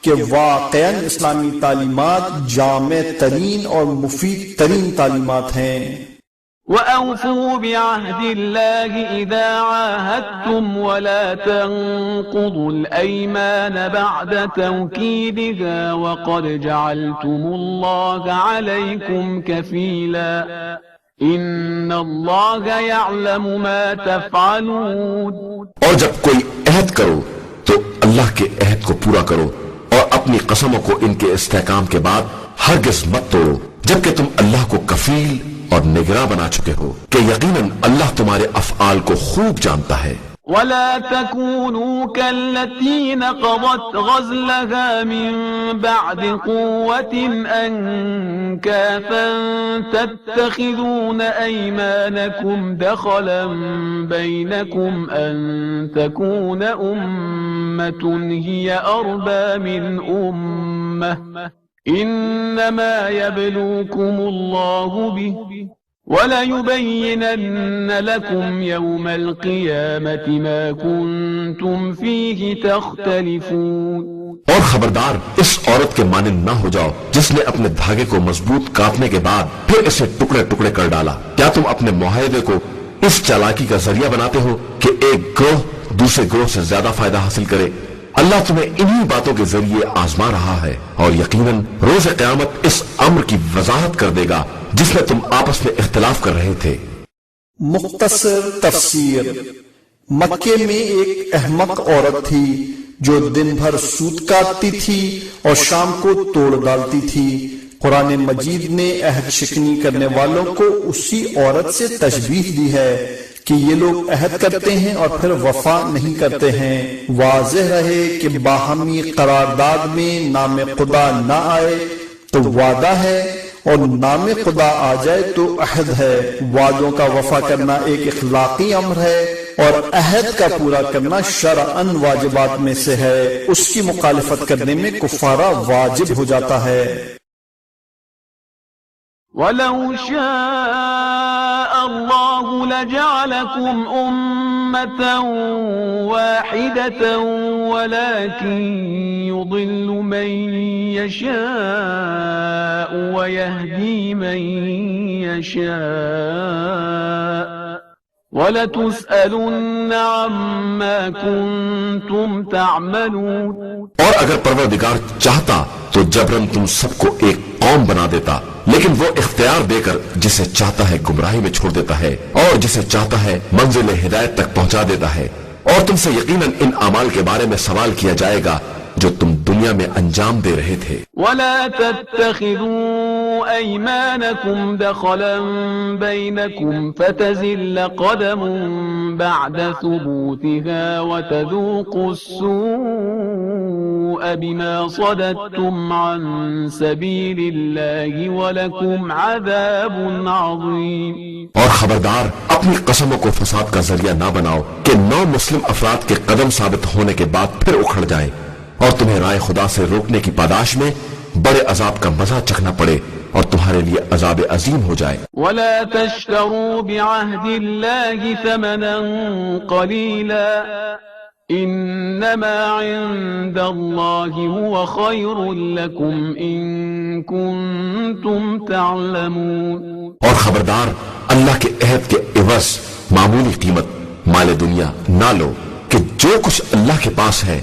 C: کہ واقعاً اسلامی تعلیمات جامع ترین اور مفید ترین تعلیمات ہیں۔
B: وَأَوْفُوا بِعَهْدِ اللَّهِ إِذَا عَاهَدتُّمْ وَلَا تَنقُضُوا الْأَيْمَانَ بَعْدَ تَوْكِيدِهَا وَقَدْ جَعَلْتُمُ اللَّهَ عَلَيْكُمْ كَفِيلًا ان اللہ یعلم ما تفعلون۔
A: اور جب کوئی عہد کرو تو اللہ کے عہد کو پورا کرو، اور اپنی قسموں کو ان کے استحکام کے بعد ہرگز مت توڑو، جبکہ تم اللہ کو کفیل اور نگراں بنا چکے ہو کہ یقیناً اللہ تمہارے افعال کو خوب جانتا ہے۔
B: ولا تكونوا كالتي نقضت غزلها من بعد قوة أنكاثا تتخذون أيمانكم دخلا بينكم أن تكون أمة هي أربى من أمة إنما يبلوكم الله به وَلَيُبَيِّنَنَّ لَكُمْ يَوْمَ الْقِيَامَةِ مَا كُنْتُمْ فِيهِ تَخْتَلِفُونَ۔
A: اور خبردار اس عورت کے مانند نہ ہو جاؤ جس نے اپنے دھاگے کو مضبوط کاٹنے کے بعد پھر اسے ٹکڑے ٹکڑے کر ڈالا۔ کیا تم اپنے معاہدے کو اس چالاکی کا ذریعہ بناتے ہو کہ ایک گروہ دوسرے گروہ سے زیادہ فائدہ حاصل کرے؟ اللہ تمہیں انہی باتوں کے ذریعے آزما رہا ہے، اور یقیناً روز قیامت اس امر کی وضاحت کر دے گا جس میں تم آپس میں اختلاف کر رہے تھے۔
C: مختصر تفسیر۔ مکے میں ایک احمق عورت تھی جو دن بھر سود کاٹتی تھی اور شام کو توڑ ڈالتی تھی۔ قرآن مجید نے عہد شکنی کرنے والوں کو اسی عورت سے تشبیہ دی ہے کہ یہ لوگ عہد کرتے ہیں اور پھر وفا نہیں کرتے ہیں۔ واضح رہے کہ باہمی قرارداد میں نام خدا نہ آئے تو وعدہ ہے، اور نام خدا آ جائے تو عہد ہے۔ وعدوں کا وفا کرنا ایک اخلاقی امر ہے، اور عہد کا پورا کرنا شرعاً واجبات میں سے ہے۔ اس کی مخالفت کرنے میں کفارہ واجب ہو جاتا ہے۔
B: وَلَوْ شَاءَ اللَّهُ لَجَعَلَكُمْ أُمَّةً وَاحِدَةً وَلَكِنْ يُضِلُّ مَنْ يَشَاءُ وَيَهْدِي مَنْ يَشَاءُ وَلَتُسْأَلُنَّ عَمَّا كُنْتُمْ تَعْمَلُونَ۔
A: اور اگر پروردگار چاہتا تو جبرن تم سب کو ایک قوم بنا دیتا، لیکن وہ اختیار دے کر جسے چاہتا ہے گمراہی میں چھوڑ دیتا ہے اور جسے چاہتا ہے منزل ہدایت تک پہنچا دیتا ہے۔ اور تم سے یقیناً ان اعمال کے بارے میں سوال کیا جائے گا جو تم دنیا میں انجام دے رہے تھے۔
B: وَلَا تَتَّخِذُوا أَيْمَانَكُمْ دَخَلًا بَيْنَكُمْ فَتَزِلَّ قَدَمٌ بَعْدَ ثُبُوتِهَا وَتَذُوقُوا السُّوءَ بِمَا صَدَدتُّمْ عَن سَبِيلِ اللَّهِ وَلَكُمْ عَذَابٌ عَظِيمٌ۔
A: اور خبردار اپنی قسموں کو فساد کا ذریعہ نہ بناؤ کہ نو مسلم افراد کے قدم ثابت ہونے کے بعد پھر اکھڑ جائیں اور تمہیں رائے خدا سے روکنے کی پاداش میں بڑے عذاب کا مزہ چکھنا پڑے اور تمہارے لیے عذاب عظیم ہو جائے۔
B: وَلَا تَشْتَرُوا بِعَهْدِ اللَّهِ ثَمَنًا قَلِيلًا إِنَّمَا عِندَ اللَّهِ هُوَ خَيْرٌ لَكُمْ إِن كُنتُمْ تَعْلَمُونَ۔
A: اور خبردار اللہ کے عہد کے عوض معمولی قیمت مال دنیا نہ لو کہ جو کچھ اللہ کے پاس ہے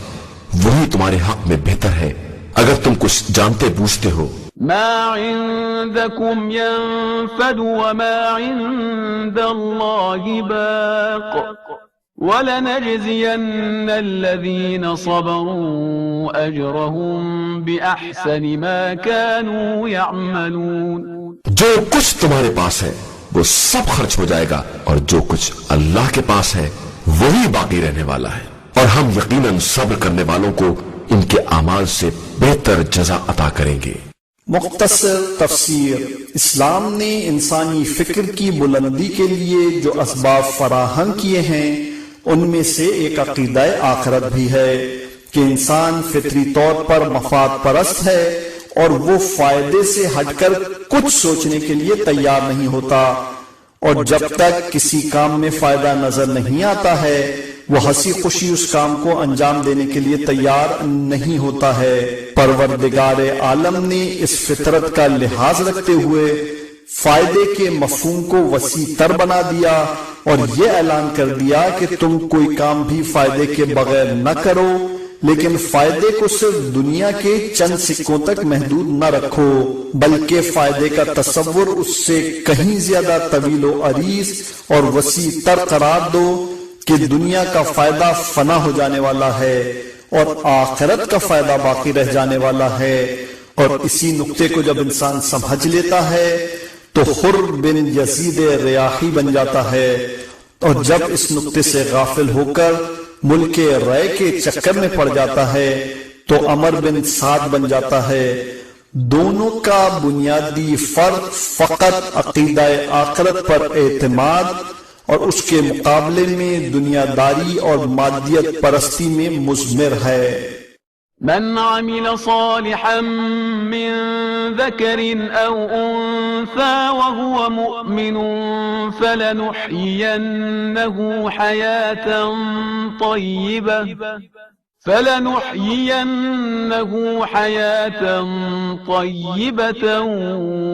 A: وہی تمہارے حق میں بہتر ہے اگر تم کچھ جانتے بوجھتے ہو۔
B: ما عندكم ينفد وما عند الله باق وَلَنَجْزِيَنَّ الَّذِينَ صَبَرُوا أَجْرَهُمْ بِأَحْسَنِ مَا كَانُوا يَعْمَلُونَ۔
A: جو کچھ تمہارے پاس ہے وہ سب خرچ ہو جائے گا اور جو کچھ اللہ کے پاس ہے وہی باقی رہنے والا ہے، اور ہم یقیناً صبر کرنے والوں کو ان کے اعمال سے بہتر جزا عطا کریں گے۔
C: مختصر تفسیر۔ اسلام نے انسانی فکر کی بلندی کے لیے جو اسباب فراہم کیے ہیں ان میں سے ایک عقیدہ آخرت بھی ہے کہ انسان فطری طور پر مفاد پرست ہے اور وہ فائدے سے ہٹ کر کچھ سوچنے کے لیے تیار نہیں ہوتا، اور جب تک کسی کام میں فائدہ نظر نہیں آتا ہے وہ ہنسی خوشی اس کام کو انجام دینے کے لیے تیار نہیں ہوتا ہے۔ پروردگار عالم نے اس فطرت کا لحاظ رکھتے ہوئے فائدے کے مفہوم کو وسیع تر بنا دیا اور یہ اعلان کر دیا کہ تم کوئی کام بھی فائدے کے بغیر نہ کرو، لیکن فائدے کو صرف دنیا کے چند سکوں تک محدود نہ رکھو، بلکہ فائدے کا تصور اس سے کہیں زیادہ طویل و عریض اور وسیع تر قرار دو کہ دنیا کا فائدہ فنا ہو جانے والا ہے اور آخرت کا فائدہ باقی رہ جانے والا ہے۔ اور اسی نقطے کو جب انسان سمجھ لیتا ہے تو حر بن یزید ریاحی بن جاتا ہے، اور جب اس نقطے سے غافل ہو کر ملک رائے کے چکر میں پڑ جاتا ہے تو عمر بن سعد بن جاتا ہے۔ دونوں کا بنیادی فرق فقط عقیدہ آخرت پر اعتماد اور اس کے مقابلے میں دنیا داری اور مادیت پرستی میں مضمر ہے۔
B: من عمل صالحا من ذكر أو أنثى وهو مؤمن فلنحيينه حياة طيبة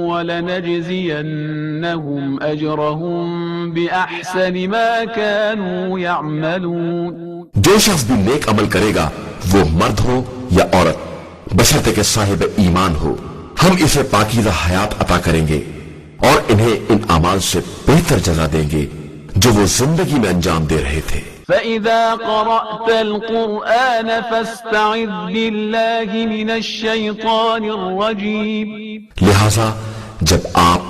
B: ولنجزينهم أجرهم بأحسن ما كانوا يعملون۔
A: جو شخص بھی نیک عمل کرے گا وہ مرد ہو یا عورت بشرطے کہ صاحب ایمان ہو، ہم اسے پاکیزہ حیات عطا کریں گے اور انہیں ان اعمال سے بہتر جزا دیں گے جو وہ زندگی میں انجام دے رہے تھے۔
B: فَإِذَا قَرَأْتَ الْقُرْآنَ فَاسْتَعِذْ بِاللَّهِ مِنَ الشَّيْطَانِ الرَّجِيمِ۔
A: لہذا جب آپ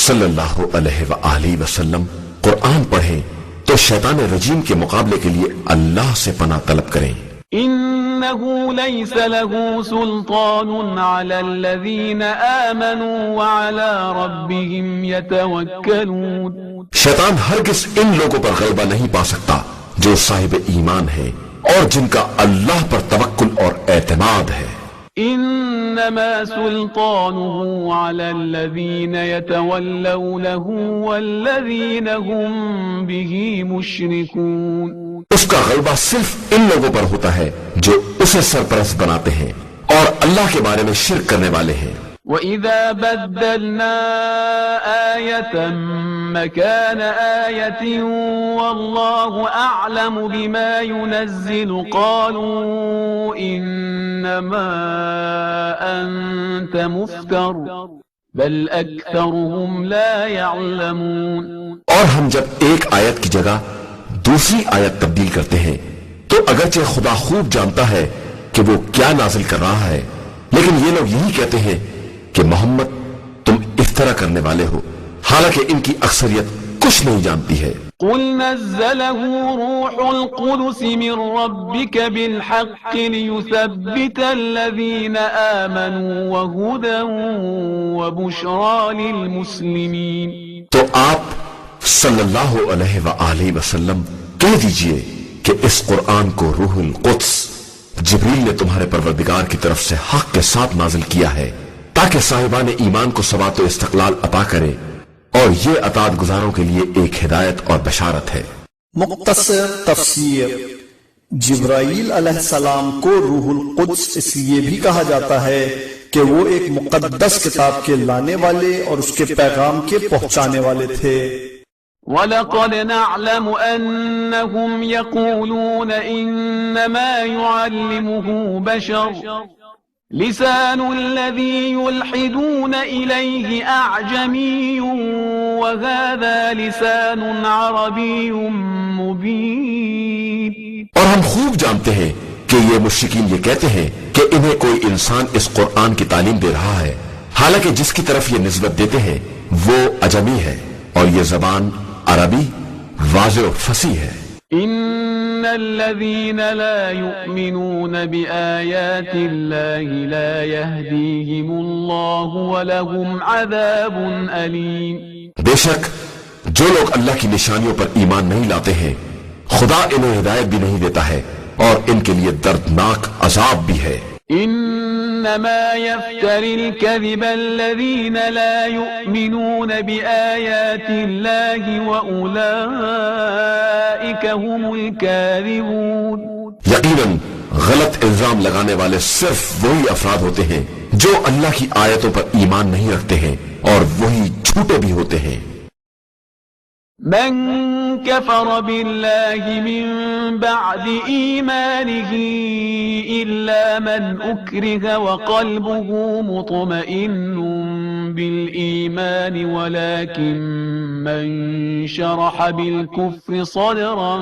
A: صلی اللہ علیہ وآلہ وسلم قرآن پڑھیں تو شیطان رجیم کے مقابلے کے لیے اللہ سے پناہ طلب کریں۔
B: إِنَّهُ لَيْسَ لَهُ سُلْطَانٌ عَلَى الَّذِينَ آمَنُوا وَعَلَى رَبِّهِمْ يَتَوَكَّلُونَ۔
A: شیطان ہرگز ان لوگوں پر غلبہ نہیں پا سکتا جو صاحب ایمان ہے اور جن کا اللہ پر توکل اور اعتماد ہے۔
B: إِنَّ إنما سلطانه على الذين يتولونه والذين هم به مشركون.
A: اس کا غلبہ صرف ان لوگوں پر ہوتا ہے جو اسے سرپرست بناتے ہیں اور اللہ کے بارے میں شرک کرنے والے ہیں.
B: وَإِذَا بَدَّلْنَا آيَةً مَكَانَ آيَةٍ وَاللَّهُ أَعْلَمُ بِمَا يُنَزِّلُ قَالُوا إِنَّمَا أَنْتَ مُفْتَرٍ بَلْ أَكْثَرُهُمْ لَا يَعْلَمُونَ.
A: اور ہم جب ایک آیت کی جگہ دوسری آیت تبدیل کرتے ہیں تو اگرچہ خدا خوب جانتا ہے کہ وہ کیا نازل کر رہا ہے، لیکن یہ لوگ یہی کہتے ہیں کہ محمد تم افطرا کرنے والے ہو، حالانکہ ان کی اکثریت کچھ نہیں جانتی ہے.
B: قل نزله روح القدس من ربك بالحق ليثبت الذين آمنوا وهدى وبشرى للمسلمين.
A: تو آپ صلی اللہ علیہ وآلہ وسلم کہہ دیجئے کہ اس قرآن کو روح القدس جبریل نے تمہارے پروردگار کی طرف سے حق کے ساتھ نازل کیا ہے تاکہ صاحبان ایمان کو ثبات و استقلال عطا کرے، اور یہ اطاعت گزاروں کے لیے ایک ہدایت اور بشارت ہے.
C: مختصر تفسیر. جبرائیل علیہ السلام کو روح القدس اس لیے بھی کہا جاتا ہے کہ وہ ایک مقدس کتاب کے لانے والے اور اس کے پیغام کے پہنچانے والے تھے.
B: وَلَقَدْ نَعْلَمُ أَنَّهُمْ يَقُولُونَ إِنَّمَا يُعَلِّمُهُ بَشَرٌ لسان الذي يلحدون إليه أعجمي وهذا لسان عربي مبين.
A: اور ہم خوب جانتے ہیں کہ یہ مشرکین یہ کہتے ہیں کہ انہیں کوئی انسان اس قرآن کی تعلیم دے رہا ہے، حالانکہ جس کی طرف یہ نسبت دیتے ہیں وہ عجمی ہے اور یہ زبان عربی واضح و فصیح ہے.
B: إن الذين لا يؤمنون بآيات الله لا يهديهم الله ولهم عذاب أليم.
A: بے شک جو لوگ اللہ کی نشانیوں پر ایمان نہیں لاتے ہیں خدا انہیں ہدایت بھی نہیں دیتا ہے اور ان کے لیے دردناک عذاب بھی ہے.
B: إنما يفتري الكذب الذين لا يؤمنون بآيات الله وأولئك هم الكاذبون.
A: یقیناً غلط الزام لگانے والے صرف وہی افراد ہوتے ہیں جو اللہ کی آیتوں پر ایمان نہیں رکھتے ہیں اور وہی جھوٹے بھی ہوتے ہیں.
B: من كفر بالله من بعد إيمانه إلا من أكره وقلبه مطمئن بالإيمان ولكن من شرح بالكفر صدرا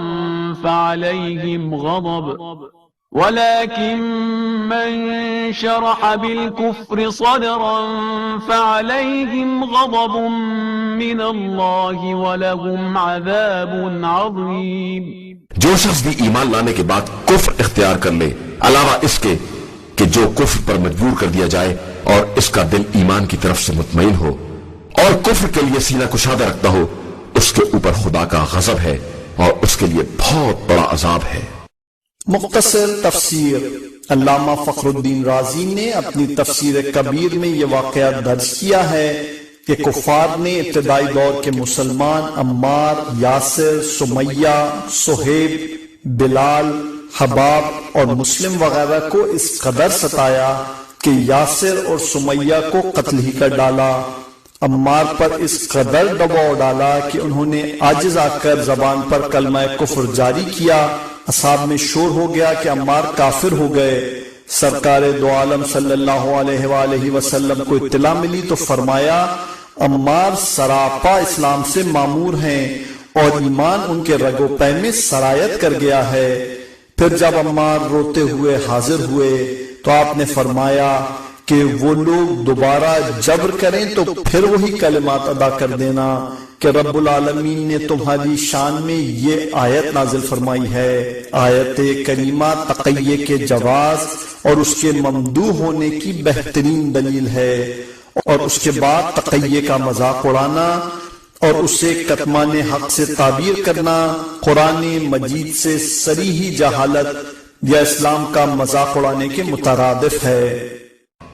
B: فعليهم غضب من الله ولهم عذاب عظيم.
A: جو شخص بھی ایمان لانے کے بعد کفر اختیار کر لے علاوہ اس کے کہ جو کفر پر مجبور کر دیا جائے اور اس کا دل ایمان کی طرف سے مطمئن ہو اور کفر کے لیے سینہ کشادہ رکھتا ہو، اس کے اوپر خدا کا غضب ہے اور اس کے لیے بہت بڑا عذاب ہے.
C: مختصر تفسیر. علامہ فخر الدین رازی نے اپنی تفسیر کبیر میں یہ واقعہ درج کیا ہے کہ کفار نے ابتدائی دور کے مسلمان عمار، یاسر، سمیہ، صہیب، بلال، حباب اور مسلم وغیرہ کو اس قدر ستایا کہ یاسر اور سمیہ کو قتل ہی کر ڈالا. عمار پر اس قدر دباؤ ڈالا کہ انہوں نے عاجز آ کر زبان پر کلمہ کفر جاری کیا. اصحاب میں شور ہو گیا کہ عمار کافر ہو گئے. سرکار دو عالم صلی اللہ علیہ وآلہ وسلم کو اطلاع ملی تو فرمایا عمار سراپا اسلام سے معمور ہیں اور ایمان ان کے رگ و پے میں سرایت کر گیا ہے. پھر جب عمار روتے ہوئے حاضر ہوئے تو آپ نے فرمایا کہ وہ لوگ دوبارہ جبر کریں تو پھر وہی کلمات ادا کر دینا کہ رب العالمین نے تمہاری شان میں یہ آیت نازل فرمائی ہے. آیت کریمہ تقیہ کے جواز اور اس کے ممدوح ہونے کی بہترین دلیل ہے، اور اس کے بعد تقیہ کا مذاق اڑانا اور اسے کتمان حق سے تعبیر کرنا قرآن مجید سے صریح جہالت یا اسلام کا مذاق اڑانے کے مترادف ہے.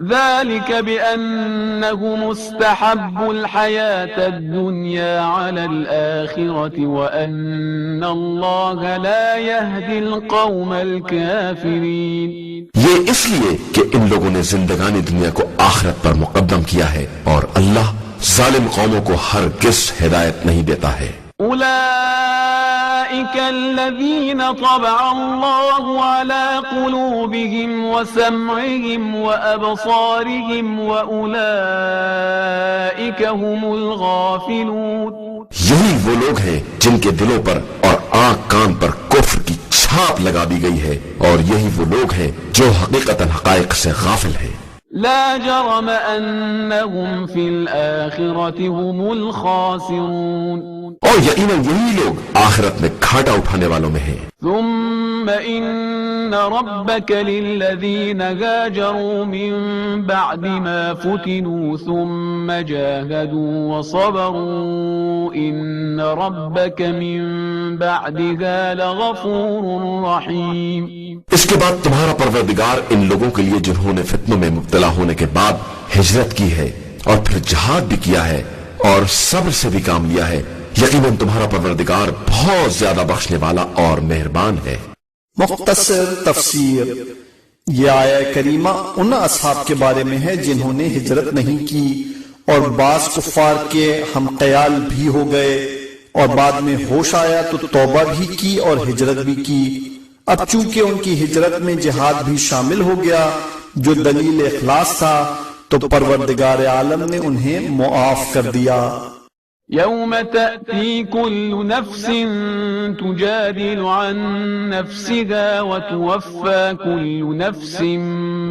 B: ذلك بأنهم استحبوا الحياة الدنيا على الآخرة وأن الله لا يهدي القوم الكافرين.
A: یہ اس لیے کہ ان لوگوں نے زندگانی دنیا کو آخرت پر مقدم کیا ہے اور اللہ ظالم قوموں کو ہرگز ہدایت نہیں دیتا ہے.
B: أولئك الذين طبع الله على قلوبهم وسمعهم وأبصارهم وأولئك هم الغافلون.
A: یہی وہ لوگ ہیں جن کے دلوں پر اور آنکھ کان پر کفر کی چھاپ لگا دی گئی ہے اور یہی وہ لوگ ہیں جو حقیقتاً حقائق سے غافل ہیں.
B: لا جرم أنهم في الآخرة هم الخاسرون.
A: اور یقیناً یہی لوگ آخرت میں گھاٹا اٹھانے والوں میں ہیں.
B: ثم إن ربك للذين هاجروا من بعد ما فتنوا ثم جاهدوا وصبروا إن ربك من بعدها لغفور رحيم.
A: اس کے بعد تمہارا پروردگار ان لوگوں کے لیے جنہوں نے فتنوں میں مبتلا ہونے کے بعد ہجرت کی ہے اور پھر جہاد بھی کیا ہے اور صبر سے بھی کام لیا ہے، یقیناً تمہارا پروردگار بہت زیادہ بخشنے والا اور مہربان ہے.
C: مختصر تفسیر. یہ آیہ کریمہ ان اصحاب کے بارے میں ہے جنہوں نے ہجرت نہیں کی اور بعض کفار کے ہم خیال بھی ہو گئے اور بعد میں ہوش آیا تو توبہ بھی کی اور ہجرت بھی کی. اب چونکہ ان کی ہجرت میں جہاد بھی شامل ہو گیا جو دلیل اخلاص تھا تو پروردگار عالم نے انہیں معاف کر دیا.
B: يوم تأتي كل نفس تجادل عن نفسها وتوفى كل نفس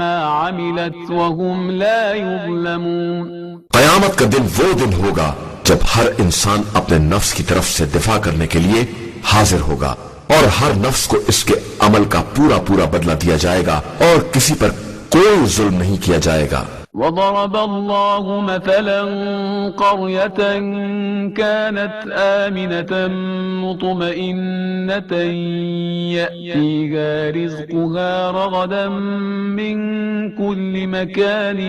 B: ما عملت وهم لا يظلمون.
A: قیامت کا دن وہ دن ہوگا جب ہر انسان اپنے نفس کی طرف سے دفاع کرنے کے لیے حاضر ہوگا اور ہر نفس کو اس کے عمل کا پورا پورا بدلہ دیا جائے گا اور کسی پر کوئی ظلم نہیں کیا جائے گا.
B: وضرب الله مثلا قرية كانت آمنة مطمئنة يأتيها رزقها رغدا من كل مكان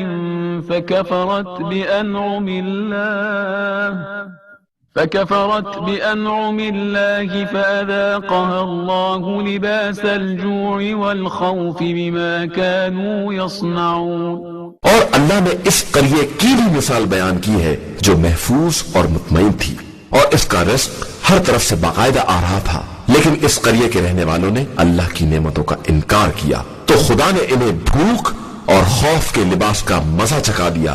B: فكفرت بأنعم الله فأذاقها الله لباس الجوع والخوف بما كانوا يصنعون.
A: اور اللہ نے اس قریے کی بھی مثال بیان کی ہے جو محفوظ اور مطمئن تھی اور اس کا رزق ہر طرف سے باقاعدہ آ رہا تھا، لیکن اس قریے کے رہنے والوں نے اللہ کی نعمتوں کا انکار کیا تو خدا نے انہیں بھوک اور خوف کے لباس کا مزہ چکھا دیا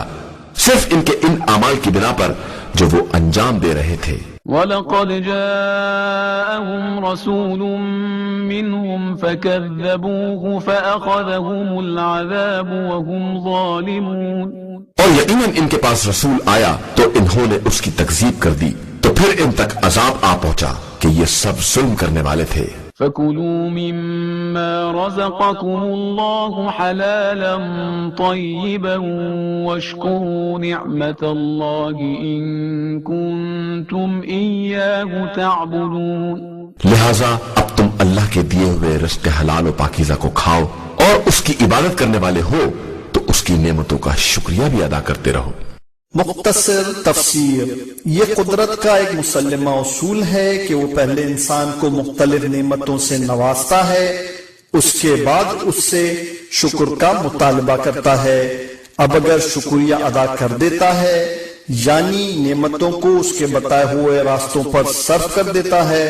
A: صرف ان کے ان اعمال کی بنا پر جو وہ انجام دے رہے تھے.
B: وَلَقَدْ جَاءَهُمْ رَسُولٌ مِّنْهُمْ فَكَذَّبُوهُ فَأَخَذَهُمُ الْعَذَابُ وَهُمْ ظَالِمُونَ.
A: اور یقیناً ان کے پاس رسول آیا تو انہوں نے اس کی تکذیب کر دی تو پھر ان تک عذاب آ پہنچا کہ یہ سب ظلم کرنے والے تھے.
B: فَكُلُوا مِمَّا رَزَقَكُمُ اللَّهُ حَلَالًا طَيِّبًا وَاشْكُرُوا نِعْمَةَ اللَّهِ إِن كُنتُمْ إِيَّاهُ تَعْبُدُونَ.
A: لہٰذا اب تم اللہ کے دیے ہوئے رزق حلال و پاکیزہ کو کھاؤ اور اس کی عبادت کرنے والے ہو تو اس کی نعمتوں کا شکریہ بھی ادا کرتے رہو.
C: مختصر تفسیر. یہ قدرت کا ایک مسلمہ اصول ہے کہ وہ پہلے انسان کو مختلف نعمتوں سے نوازتا ہے، اس کے بعد اس سے شکر کا مطالبہ کرتا ہے. اب اگر شکریہ ادا کر دیتا ہے یعنی نعمتوں کو اس کے بتائے ہوئے راستوں پر صرف کر دیتا ہے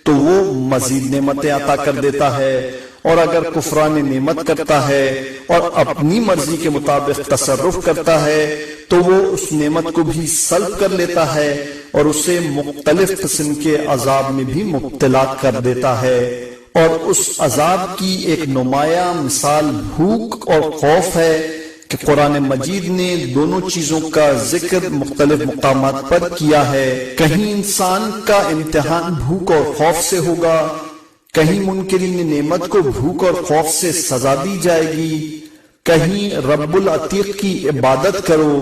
C: تو وہ مزید نعمتیں عطا کر دیتا ہے، اور اگر کفران نعمت کرتا ہے اور اپنی مرضی کے مطابق تصرف کرتا ہے تو وہ اس نعمت کو بھی سلب کر لیتا ہے اور اسے مختلف قسم کے عذاب میں بھی مبتلا کر دیتا ہے. اور اس عذاب کی ایک نمایاں مثال بھوک اور خوف ہے کہ قرآن مجید نے دونوں چیزوں کا ذکر مختلف مقامات پر کیا ہے. کہیں انسان کا امتحان بھوک اور خوف سے ہوگا، کہیں منکرین نعمت کو بھوک اور خوف سے سزا دی جائے گی، کہیں رب العتیق کی عبادت کرو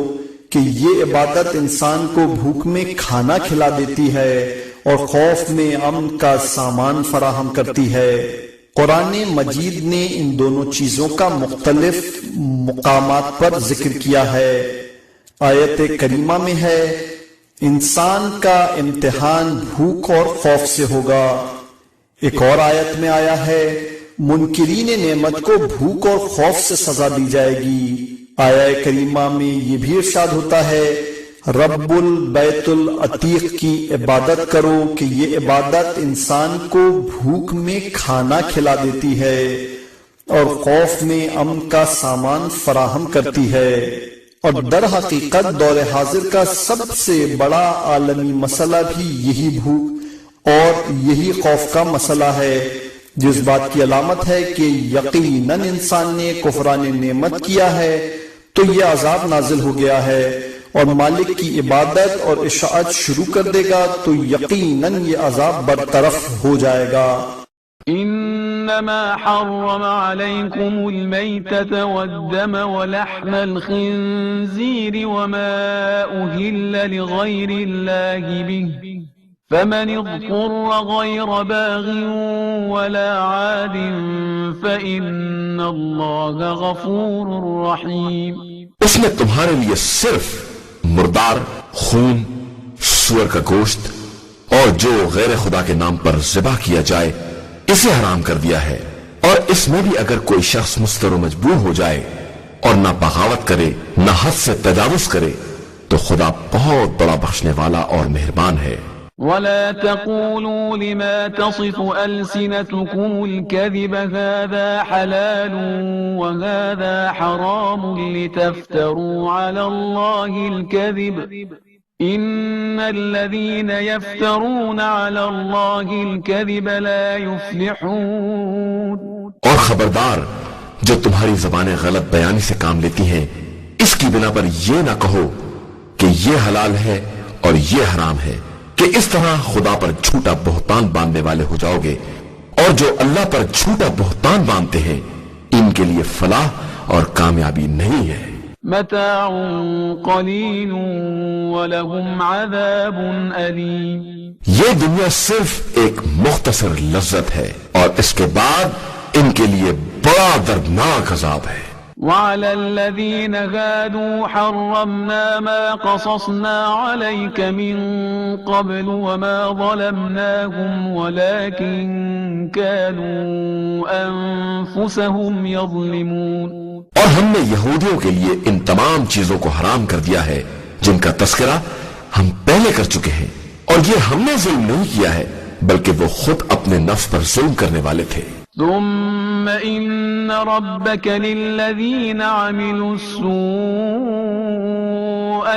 C: کہ یہ عبادت انسان کو بھوک میں کھانا کھلا دیتی ہے اور خوف میں امن کا سامان فراہم کرتی ہے. قرآن مجید نے ان دونوں چیزوں کا مختلف مقامات پر ذکر کیا ہے۔ آیت کریمہ میں ہے انسان کا امتحان بھوک اور خوف سے ہوگا۔ ایک اور آیت میں آیا ہے منکرین نعمت کو بھوک اور خوف سے سزا دی جائے گی۔ آیہ کریمہ میں یہ بھی ارشاد ہوتا ہے رب البیت العتیق کی عبادت کرو کہ یہ عبادت انسان کو بھوک میں کھانا کھلا دیتی ہے اور خوف میں امن کا سامان فراہم کرتی ہے۔ اور در حقیقت دور حاضر کا سب سے بڑا عالمی مسئلہ بھی یہی بھوک اور یہی خوف کا مسئلہ ہے، جس بات کی علامت ہے کہ یقیناً انسان نے کفران نعمت کیا ہے تو یہ عذاب نازل ہو گیا ہے، اور مالک کی عبادت اور اطاعت شروع کر دے گا تو یقیناً یہ عذاب برطرف ہو جائے گا۔
B: إنما حرم عليكم الميتة والدم ولحم الخنزير وما أهل لغير الله به فمن اضطر غير باغ ولا عاد فإن الله غفور رحيم۔
A: اس نے تمہارے لیے صرف مردار، خون، سور کا گوشت اور جو غیر خدا کے نام پر ذبح کیا جائے اسے حرام کر دیا ہے، اور اس میں بھی اگر کوئی شخص مضطر و مجبور ہو جائے اور نہ بغاوت کرے نہ حد سے تجاوز کرے تو خدا بہت بڑا بخشنے والا اور مہربان ہے۔
B: ولا تقولوا لما تصف ألسنتكم الكذب هذا حلال وهذا حرام لتفتروا على الله الكذب إن الذين يفترون على الله الكذب لا يفلحون۔
A: اور خبردار جو تمہاری زبانیں غلط بیانی سے کام لیتی ہیں اس کی بنا پر یہ نہ کہو کہ یہ حلال ہے اور یہ حرام ہے کہ اس طرح خدا پر جھوٹا بہتان باندھنے والے ہو جاؤ گے، اور جو اللہ پر جھوٹا بہتان باندھتے ہیں ان کے لیے فلاح اور کامیابی نہیں ہے۔
B: متاع قلیل ولہم عذاب علیم۔
A: یہ دنیا صرف ایک مختصر لذت ہے اور اس کے بعد ان کے لیے بڑا دردناک عذاب ہے۔
B: وعلى الذين هادوا حرمنا ما قصصنا عليك من قبل وما ظلمناهم ولكن كانوا أنفسهم يظلمون۔
A: اور ہم نے یہودیوں کے لیے ان تمام چیزوں کو حرام کر دیا ہے جن کا تذکرہ ہم پہلے کر چکے ہیں، اور یہ ہم نے ظلم نہیں کیا ہے بلکہ وہ خود اپنے نفس پر ظلم کرنے والے تھے۔
B: ثم إن ربك للذين عملوا السوء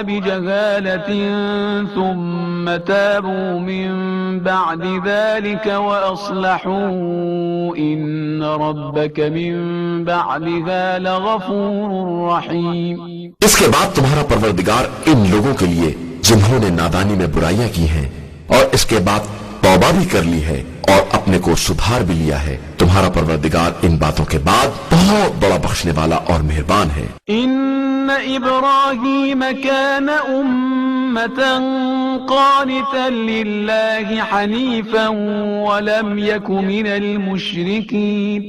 B: بجهالة ثم تابوا من بعد ذلك وأصلحوا إن ربك من بعدها لغفور رحيم۔
A: اس کے بعد تمہارا پروردگار ان لوگوں کے لیے جنہوں نے نادانی میں برائیاں کی ہیں اور اس کے بعد توبہ بھی کر لی ہے اور اپنے کو سدھار بھی لیا ہے، تمہارا پروردگار ان باتوں کے بعد بہت بڑا بخشنے والا اور مہربان ہے۔
B: ان ابراہیم کان امتا قانتا للہ حنیفا ولم یک من المشرکین۔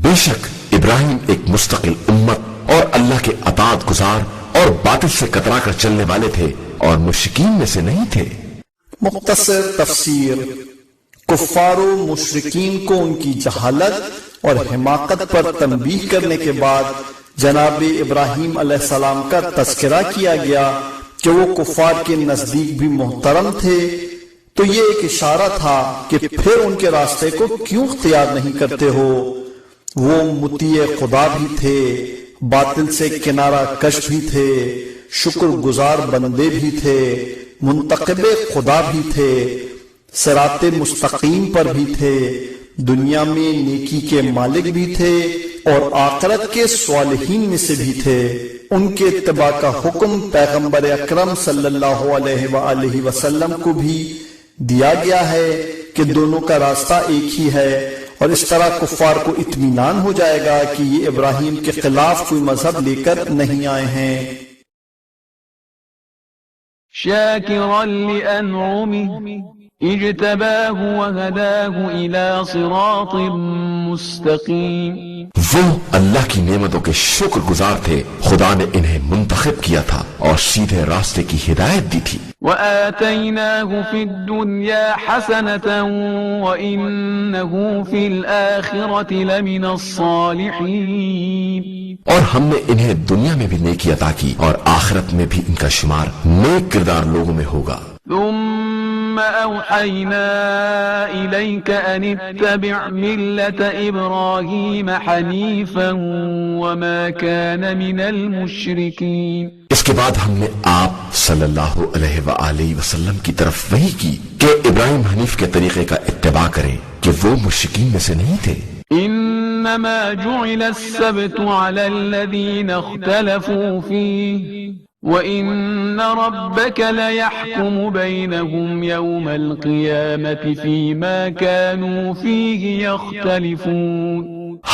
A: بے شک ابراہیم ایک مستقل امت اور اللہ کے اطاعت گزار اور باطل سے کترا کر چلنے والے تھے اور مشرکین میں سے نہیں تھے۔
C: مختصر تفسیر۔ کفار و مشرکین کو ان کی جہالت اور حماقت پر تنبیہ کرنے کے بعد جناب ابراہیم علیہ السلام کا تذکرہ کیا گیا کہ وہ کفار کے نزدیک بھی محترم تھے، تو یہ ایک اشارہ تھا کہ پھر ان کے راستے کو کیوں اختیار نہیں کرتے ہو۔ وہ مطیع خدا بھی تھے، باطل سے کنارہ کش بھی تھے، شکر گزار بندے بھی تھے، منتقب خدا بھی تھے، صراط مستقیم پر بھی تھے، دنیا میں نیکی کے مالک بھی تھے اور آخرت کے صالحین میں سے بھی تھے۔ ان کے اتباع کا حکم پیغمبر اکرم صلی اللہ علیہ وآلہ وسلم کو بھی دیا گیا ہے کہ دونوں کا راستہ ایک ہی ہے، اور اس طرح کفار کو اطمینان ہو جائے گا کہ یہ ابراہیم کے خلاف کوئی مذہب لے کر نہیں آئے ہیں۔
B: شاکرا لانعمہ اجتباه وهداه إلى صراط مستقيم.
A: وہ اللہ کی نعمتوں کے شکر گزار تھے، خدا نے انہیں منتخب کیا تھا اور سیدھے راستے کی ہدایت دی تھی.
B: وآتيناه في الدنيا حسنة وإنه في الآخرة لمن الصالحين.
A: اور ہم نے انہیں دنیا میں بھی نیکی عطا کی اور آخرت میں بھی ان کا شمار نیک کردار لوگوں میں ہوگا.
B: ثم أوحينا إليك أن اتبع ملة إبراهيم حنيفا وما كان من المشركين.
A: اس کے بعد ہم نے آپ صلی اللہ علیہ وآلہ وسلم کی طرف وحی کی کہ ابراہیم حنیف کے طریقے کا اتباع کریں کہ وہ مشرکین میں سے نہیں تھے.
B: إنما جعل السبت على الذين اختلفوا فيه وَإِنَّ رَبَّكَ لَيَحْكُمُ بَيْنَهُمْ يَوْمَ الْقِيَامَةِ فِيمَا كَانُوا فِيهِ يَخْتَلِفُونَ.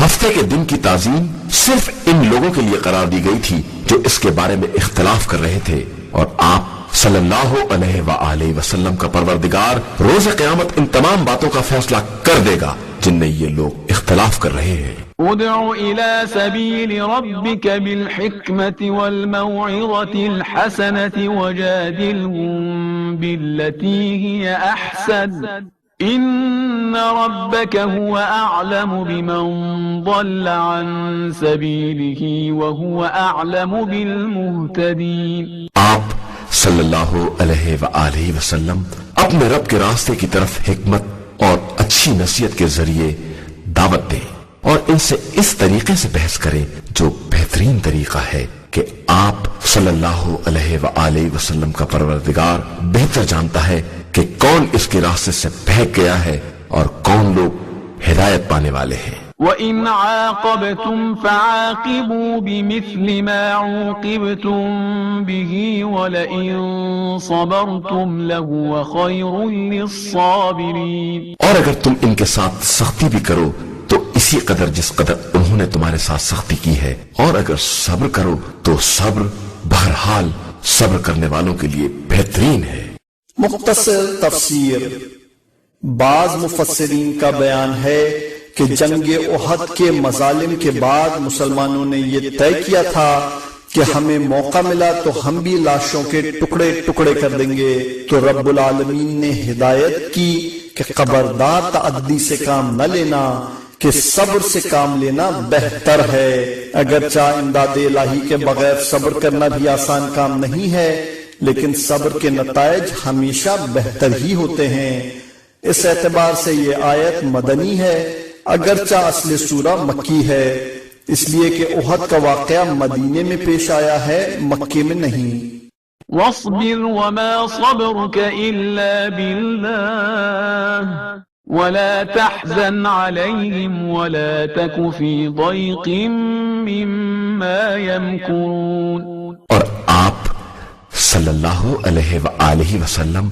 A: ہفتے کے دن کی تعظیم صرف ان لوگوں کے لیے قرار دی گئی تھی جو اس کے بارے میں اختلاف کر رہے تھے، اور آپ صلی اللہ علیہ وآلہ وسلم کا پروردگار روز قیامت ان تمام باتوں کا فیصلہ کر دے گا جن میں یہ لوگ اختلاف کر رہے ہیں.
B: ادع إلى سبيل ربك بالحكمة والموعظة الحسنة وجادلهم بالتي هي أحسن إن ربك هو أعلم بمن ضل عن سبيله وهو أعلم بالمهتدين.
A: آپ صلی اللہ علیہ وآلہ وسلم اپنے رب کے راستے کی طرف حکمت اور اچھی نصیحت کے ذریعے دعوت دیں اور ان سے اس طریقے سے بحث کریں جو بہترین طریقہ ہے کہ آپ صلی اللہ علیہ وآلہ وسلم کا پروردگار بہتر جانتا ہے کہ کون اس کے راستے سے بہک گیا ہے اور کون لوگ ہدایت پانے والے ہیں.
B: وَإِنْ عَاقَبْتُمْ فَعَاقِبُوا بِمِثْلِ مَا عُوقِبْتُمْ بِهِ وَلَئِن صَبَرْتُمْ لَهُوَ خَيْرٌ لِلصَّابِرِينَ.
A: اور اگر تم ان کے ساتھ سختی بھی کرو تو اسی قدر جس قدر انہوں نے تمہارے ساتھ سختی کی ہے، اور اگر صبر کرو تو صبر بہرحال صبر کرنے والوں کے لیے بہترین ہے.
C: مختصر تفسیر. بعض مفسرین کا بیان ہے کہ جنگ احد کے مظالم کے بعد مسلمانوں نے یہ طے کیا تھا کہ ہمیں موقع ملا تو ہم بھی لاشوں کے ٹکڑے ٹکڑے کر دیں گے، تو رب العالمین نے ہدایت کی کہ خبردار تعدی سے کام نہ لینا، کہ صبر سے کام لینا بہتر ہے. اگرچہ امداد الہی کے بغیر صبر کرنا بھی آسان کام نہیں ہے، لیکن صبر کے نتائج ہمیشہ بہتر ہی ہوتے ہیں. اس اعتبار سے یہ آیت مدنی ہے، اگرچہ اصل سورہ مکی ہے، اس لیے کہ احد کا واقعہ مدینے میں پیش آیا ہے، مکے میں نہیں.
B: واصبر وما صبرك إلا بالله ولا تحزن عليهم ولا تك في ضيق مما يمكرون.
A: اور آپ صلی اللہ علیہ وآلہ وسلم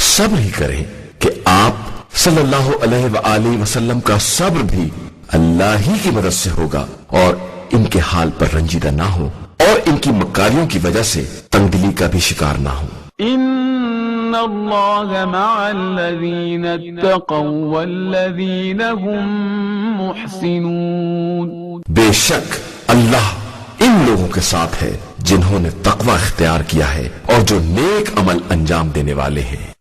A: صبر ہی کریں کہ آپ صلی اللہ علیہ وآلہ وسلم کا صبر بھی اللہ ہی کی مدد سے ہوگا، اور ان کے حال پر رنجیدہ نہ ہو اور ان کی مکاریوں کی وجہ سے تنگ دلی کا بھی شکار نہ ہو.
B: ان اللہ مع الذین اتقوا والذین هم محسنون.
A: بے شک اللہ ان لوگوں کے ساتھ ہے جنہوں نے تقوی اختیار کیا ہے اور جو نیک عمل انجام دینے والے ہیں.